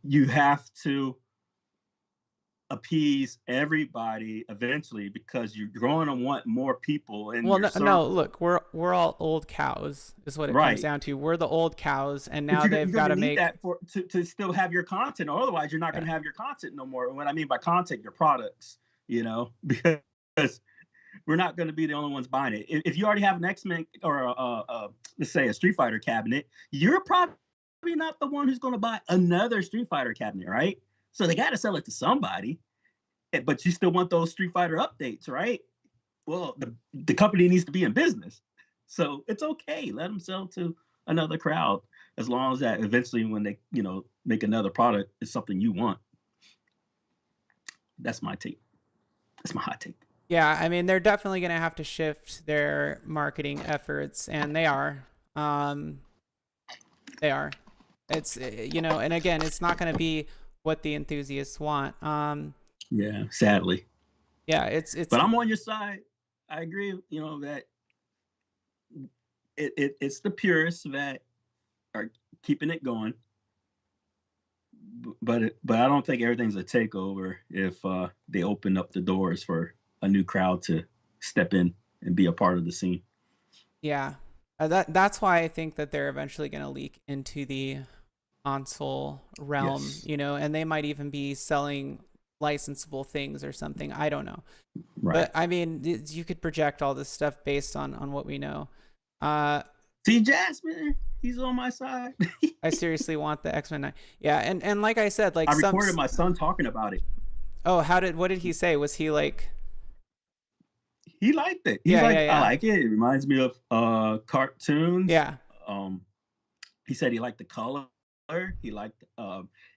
You have to appease everybody eventually because you're going to want more people in your circle. No, look, we're all old cows is what it comes down to. We're the old cows, and now they've got to make that to still have your content, or otherwise you're not going to have your content no more. And what I mean by content, your products, because we're not going to be the only ones buying it. If you already have an X-Men or let's say a Street Fighter cabinet, you're probably not the one who's going to buy another Street Fighter cabinet, right? So they got to sell it to somebody, but you still want those Street Fighter updates, right? Well, the company needs to be in business, so it's okay. Let them sell to another crowd as long as that eventually, when they make another product, is something you want. That's my take. That's my hot take. Yeah, I mean, they're definitely going to have to shift their marketing efforts, and they are. They are. It's and again, it's not going to be what the enthusiasts want. Yeah, sadly. Yeah, it's. But I'm on your side. I agree. That it's the purists that are keeping it going. But I don't think everything's a takeover if they open up the doors for a new crowd to step in and be a part of the scene. Yeah, that's why I think that they're eventually going to leak into the console realm, Yes. And they might even be selling licensable things or something. I don't know. Right. But I mean, you could project all this stuff based on what we know. See, Jasmine, he's on my side. I seriously want the X-Men 9. Yeah, and like I said, like I recorded my son talking about it. Oh, what did he say? Was he like? He liked it. He's I like it. It reminds me of cartoons. Yeah. He said he liked the color. He liked.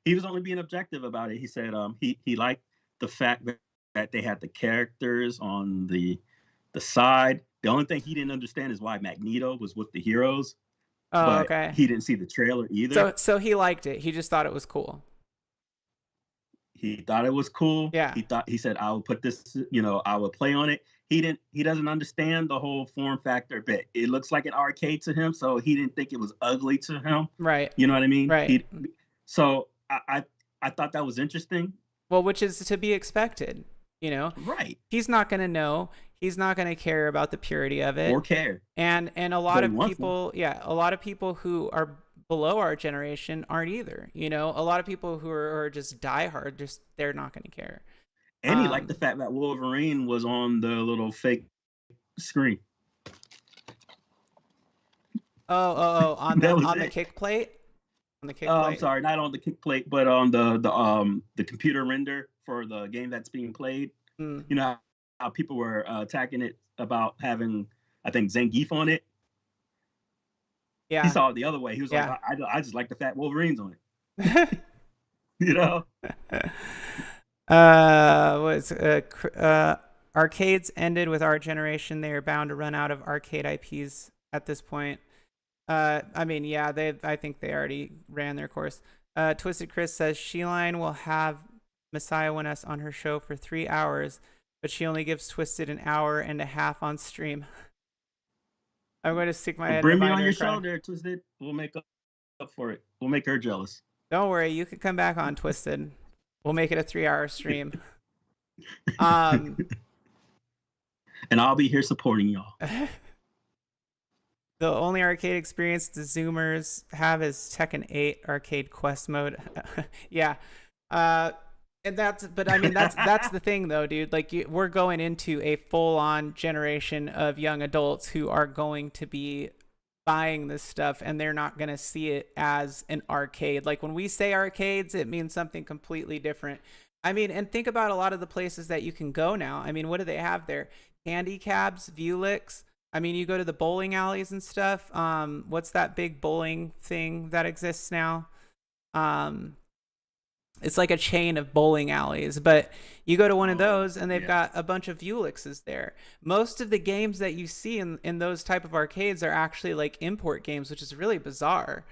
He was only being objective about it. He said he liked the fact that they had the characters on the side. The only thing he didn't understand is why Magneto was with the heroes. Oh, but okay. He didn't see the trailer either. So he liked it. He just thought it was cool. He thought it was cool. Yeah. He said, I will put this, I will play on it. He doesn't understand the whole form factor bit. It looks like an arcade to him, so he didn't think it was ugly to him. Right. You know what I mean? Right. So I thought that was interesting. Well, which is to be expected, Right. He's not going to know. He's not going to care about the purity of it. Or care. And a lot of people, a lot of people who are below our generation aren't either. A lot of people who are just diehard, they're not going to care. And he liked the fact that Wolverine was on the little fake screen. On the kick plate. On the kick plate. I'm sorry, not on the kick plate, but on the computer render for the game that's being played. Mm. You know how people were attacking it about having, I think, Zangief on it. Yeah. He saw it the other way. He was like, I just like the fact Wolverine's on it. Arcades ended with our generation. They are bound to run out of arcade IPs at this point. I mean, I think they already ran their course. Twisted Chris says Sheline will have Messiah went us on her show for 3 hours, but she only gives Twisted an hour and a half on stream. I'm going to stick my head in Bring the me on binder your and cry. show there, Twisted. We'll make up for it. We'll make her jealous. Don't worry, you can come back on Twisted. We'll make it a 3-hour stream. Um, and I'll be here supporting y'all. The only arcade experience the Zoomers have is Tekken 8 arcade quest mode. Yeah. And that's the thing though, dude. Like we're going into a full-on generation of young adults who are going to be buying this stuff, and they're not going to see it as an arcade. Like when we say arcades, it means something completely different. I mean, and think about a lot of the places that you can go now. I mean, what do they have there? Candy cabs, Viewlicks. I mean, you go to the bowling alleys and stuff. What's that big bowling thing that exists now? It's like a chain of bowling alleys, but you go to one of those and they've got a bunch of Viewlickses there. Most of the games that you see in those type of arcades are actually like import games, which is really bizarre.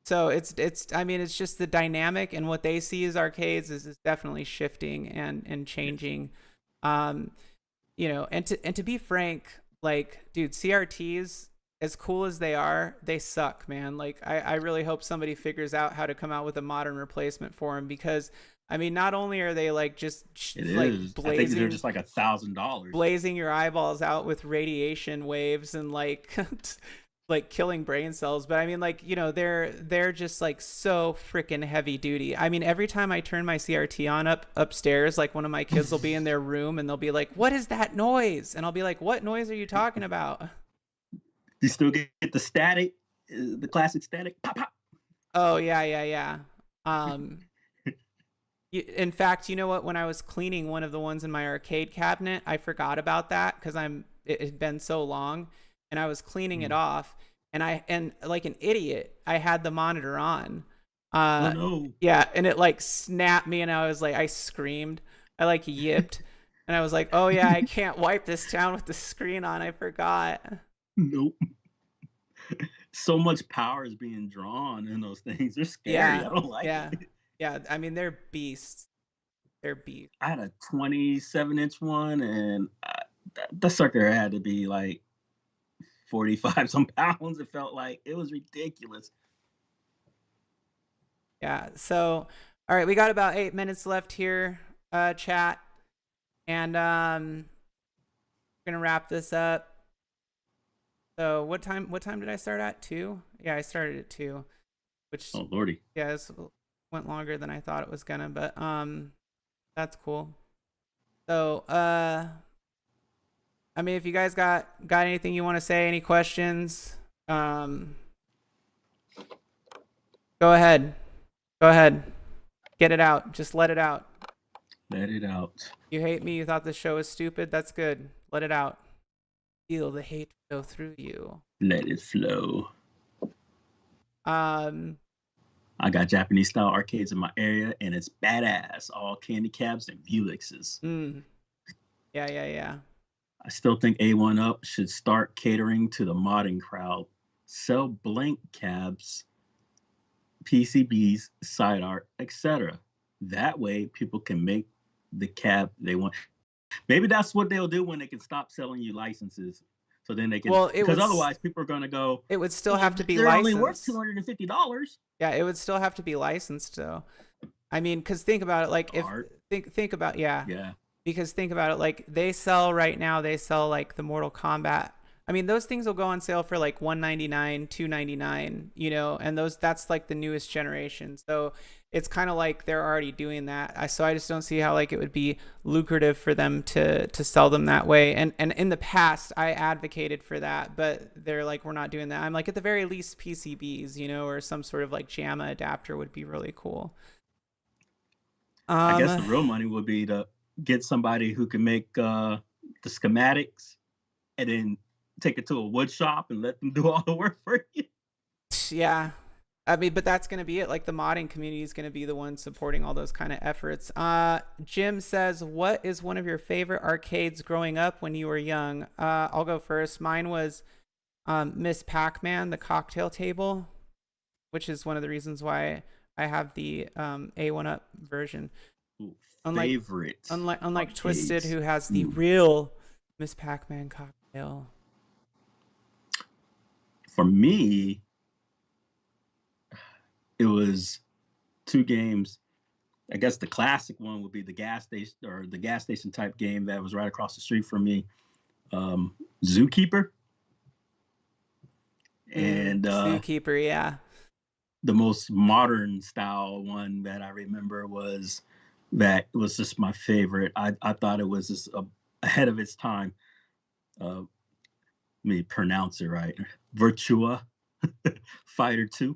So it's I mean, it's just the dynamic, and what they see as arcades is definitely shifting and changing. You know, and to be frank, like, dude, CRTs, as cool as they are, they suck, man. Like, I really hope somebody figures out how to come out with a modern replacement for them, because, I mean, not only are they like just like blazing, I think they're just like $1,000, blazing your eyeballs out with radiation waves and like like killing brain cells, but I mean, like, you know, they're just like so freaking heavy duty. I mean, every time I turn my CRT on upstairs, like one of my kids will be in their room and they'll be like, "What is that noise?" And I'll be like, "What noise are you talking about?" You still get the static, the classic static, pop pop. Oh yeah. In fact, you know what? When I was cleaning one of the ones in my arcade cabinet, I forgot about that because it had been so long, and I was cleaning it off, and like an idiot, I had the monitor on. Oh no. Yeah, and it like snapped me, and I was like, I screamed, I like yipped, and I was like, oh yeah, I can't wipe this down with the screen on. I forgot. Nope. So much power is being drawn in those things. They're scary. Yeah, I don't like it. Yeah, I mean, they're beasts. They're beasts. I had a 27-inch one, and that sucker had to be like 45 some pounds. It felt like it was ridiculous. Yeah. So, all right, we got about 8 minutes left here, chat, and we're gonna wrap this up. So, what time did I start at? 2? Yeah, I started at 2, which, oh lordy. Yeah, this went longer than I thought it was gonna, but that's cool. So, I mean, if you guys got anything you want to say, any questions, go ahead. Get it out. Just let it out. Let it out. You hate me. You thought the show was stupid. That's good. Let it out. Feel the hate go through you. Let it flow. I got Japanese style arcades in my area, and it's badass. All candy cabs and Viewlickses. Yeah. I still think A1UP should start catering to the modding crowd. Sell blank cabs, PCBs, side art, etc. That way, people can make the cab they want. Maybe that's what they'll do when they can stop selling you licenses. So then they can, because otherwise people are going to go. It would still have to be they're licensed. only worth $250. Yeah, it would still have to be licensed though. I mean, because think about it, like think about because think about it, like they sell right now, they sell like the Mortal Kombat. I mean, those things will go on sale for like $199, $299, you know, and that's like the newest generation. So it's kind of like they're already doing that. So I just don't see how like it would be lucrative for them to sell them that way. And in the past, I advocated for that, but they're like, we're not doing that. I'm like, at the very least, PCBs, you know, or some sort of like JAMA adapter would be really cool. I guess the real money would be to get somebody who can make the schematics and then take it to a wood shop and let them do all the work for you. Yeah. I mean, but that's going to be it. Like the modding community is going to be the one supporting all those kind of efforts. Jim says, what is one of your favorite arcades growing up when you were young? I'll go first. Mine was Miss Pac-Man, the cocktail table, which is one of the reasons why I have the A1 Up version. Ooh, Unlike favorite. unlike Twisted, arcades. who has the Ooh. real Miss Pac-Man cocktail. For me, it was 2 games. I guess the classic one would be the gas station type game that was right across the street from me, Zookeeper. And Zookeeper, yeah. The most modern style one that I remember was just my favorite. I thought it was just ahead of its time. Let me pronounce it right. Virtua Fighter 2.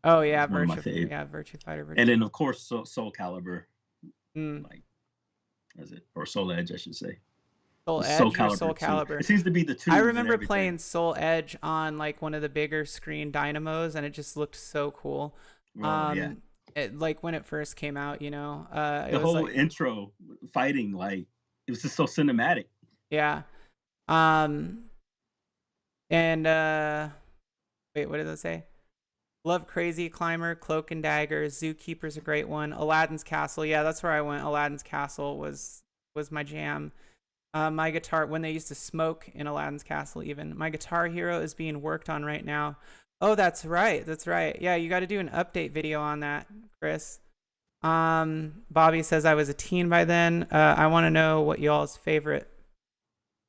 Oh yeah, one of my Virtua favorite. yeah, Virtua Fighter. And then of course Soul Calibur. Mm. Like, is it, or Soul Edge, I should say. Soul Edge Soul or Calibur Soul 2. Calibur? It seems to be the two. I remember playing Soul Edge on like one of the bigger screen dynamos, and it just looked so cool. Yeah. Like when it first came out, you know, it The was whole like, intro fighting, like it was just so cinematic. yeah. And wait, what did it say? Love Crazy Climber, Cloak and Dagger, Zookeeper's a great one. Aladdin's Castle, yeah, that's where I went. Aladdin's Castle was my jam. My guitar, when they used to smoke in Aladdin's Castle, even. My Guitar Hero is being worked on right now. Oh, that's right. That's right. Yeah, you got to do an update video on that, Chris. Bobby says I was a teen by then. I want to know what y'all's favorite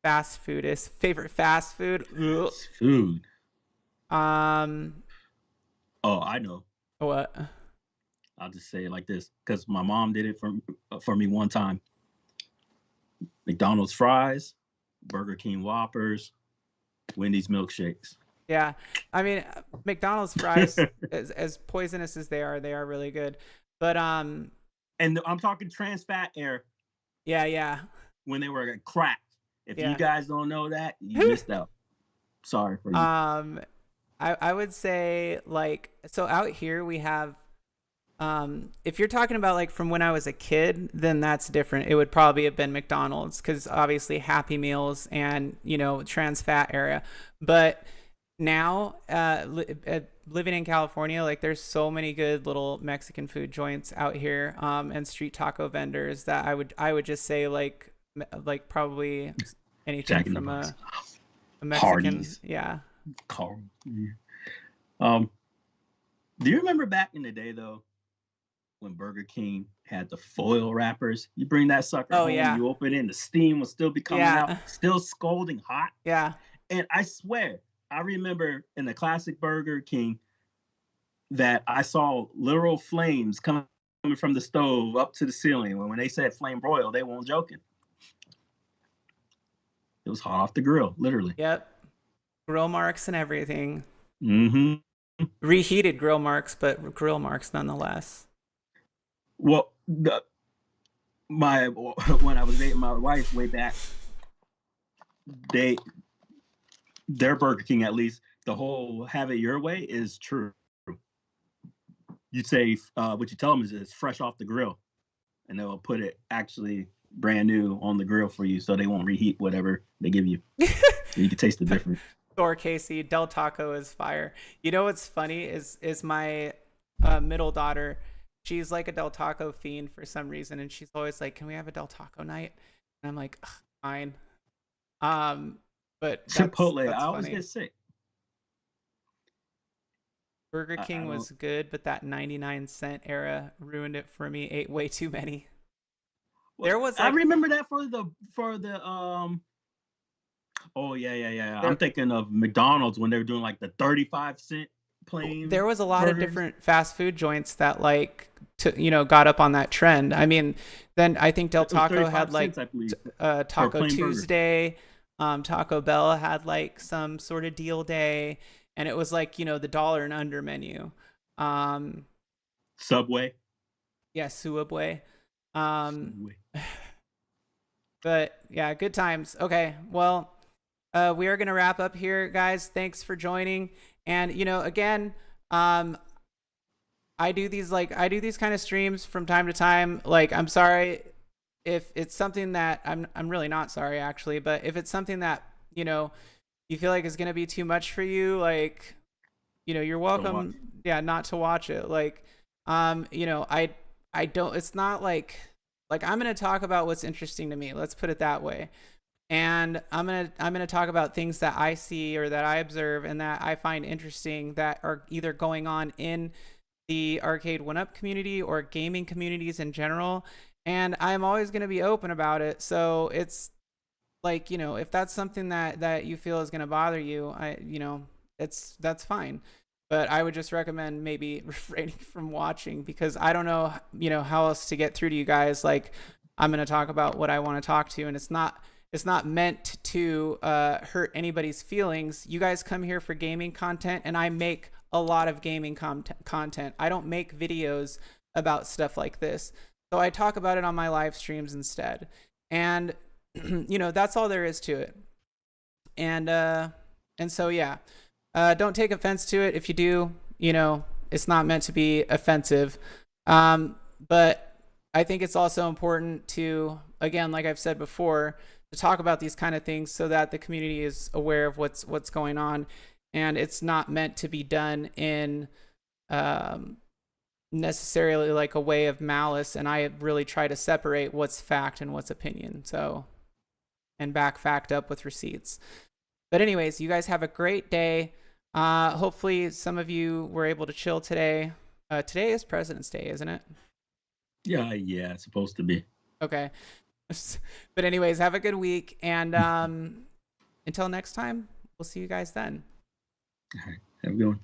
fast food is. Favorite fast food? Fast food. Oh, I know. What? I'll just say it like this, because my mom did it for me one time. McDonald's fries, Burger King Whoppers, Wendy's milkshakes. Yeah, I mean, McDonald's fries, as poisonous as they are really good. But and I'm talking trans fat air. Yeah. When they were cracked. If Yeah. you guys don't know that, you missed out. Sorry for you. I would say, like, so out here we have, if you're talking about like from when I was a kid, then that's different. It would probably have been McDonald's, because obviously Happy Meals and, you know, trans fat area. But now, living in California, like there's so many good little Mexican food joints out here, and street taco vendors that I would just say like probably anything from a Mexican. Hardee's. Yeah. Carl. Do you remember back in the day though, when Burger King had the foil wrappers? You bring that sucker home, you open it, and the steam will still be coming out, still scalding hot. Yeah. And I swear, I remember in the classic Burger King that I saw literal flames coming from the stove up to the ceiling. When they said flame broil, they weren't joking. It was hot off the grill, literally. Yep. Grill marks and everything. Mm-hmm. Reheated grill marks, but grill marks nonetheless. Well, when I was dating my wife way back, their Burger King, at least, the whole have it your way is true. You say what you tell them is it's fresh off the grill, and they'll put it actually brand new on the grill for you, so they won't reheat whatever they give you. You can taste the difference. Thor Casey, Del Taco is fire. You know what's funny is my middle daughter. She's like a Del Taco fiend for some reason, and she's always like, "Can we have a Del Taco night?" And I'm like, "Fine." But Chipotle, that's I always funny. get sick. Burger King was good, but that 99-cent era ruined it for me. Ate way too many. There was I remember that for the oh yeah. I'm thinking of McDonald's when they were doing like the 35-cent plain. There was a lot burgers. of different fast food joints that like got up on that trend. I mean, then I think Del Taco had like Taco Tuesday. Taco Bell had like some sort of deal day, and it was like, the $1 and under menu. Subway. Yeah, Subway. But yeah, good times. Okay, well, we are gonna wrap up here, guys. Thanks for joining. And again, I do these kind of streams from time to time. Like, I'm sorry if it's something that I'm really not sorry actually, but if it's something that you feel like is gonna be too much for you, like, you know, you're watch welcome. Yeah, not to watch it. Like, you know, I don't. It's not like I'm gonna talk about what's interesting to me. Let's put it that way. And I'm gonna talk about things that I see or that I observe and that I find interesting that are either going on in the Arcade 1UP community or gaming communities in general. And I'm always gonna be open about it. So it's like, you know, if that's something that you feel is gonna bother you, you know, that's fine. But I would just recommend maybe refraining from watching, because I don't know, you know, how else to get through to you guys. Like, I'm gonna talk about what I want to talk to, and it's not meant to hurt anybody's feelings. You guys come here for gaming content, and I make a lot of gaming content. I don't make videos about stuff like this. So I talk about it on my live streams instead. And, you know, that's all there is to it. And so, yeah, don't take offense to it. If you do, you know, it's not meant to be offensive. But I think it's also important to, again, like I've said before, to talk about these kind of things so that the community is aware of what's going on, and it's not meant to be done in necessarily like a way of malice. And I really try to separate what's fact and what's opinion. So, and back fact up with receipts. But anyways, you guys have a great day. Hopefully some of you were able to chill today. Today is President's Day, isn't it? Yeah, it's supposed to be. Okay. But anyways, have a good week, and until next time, we'll see you guys then. All right, have a good one.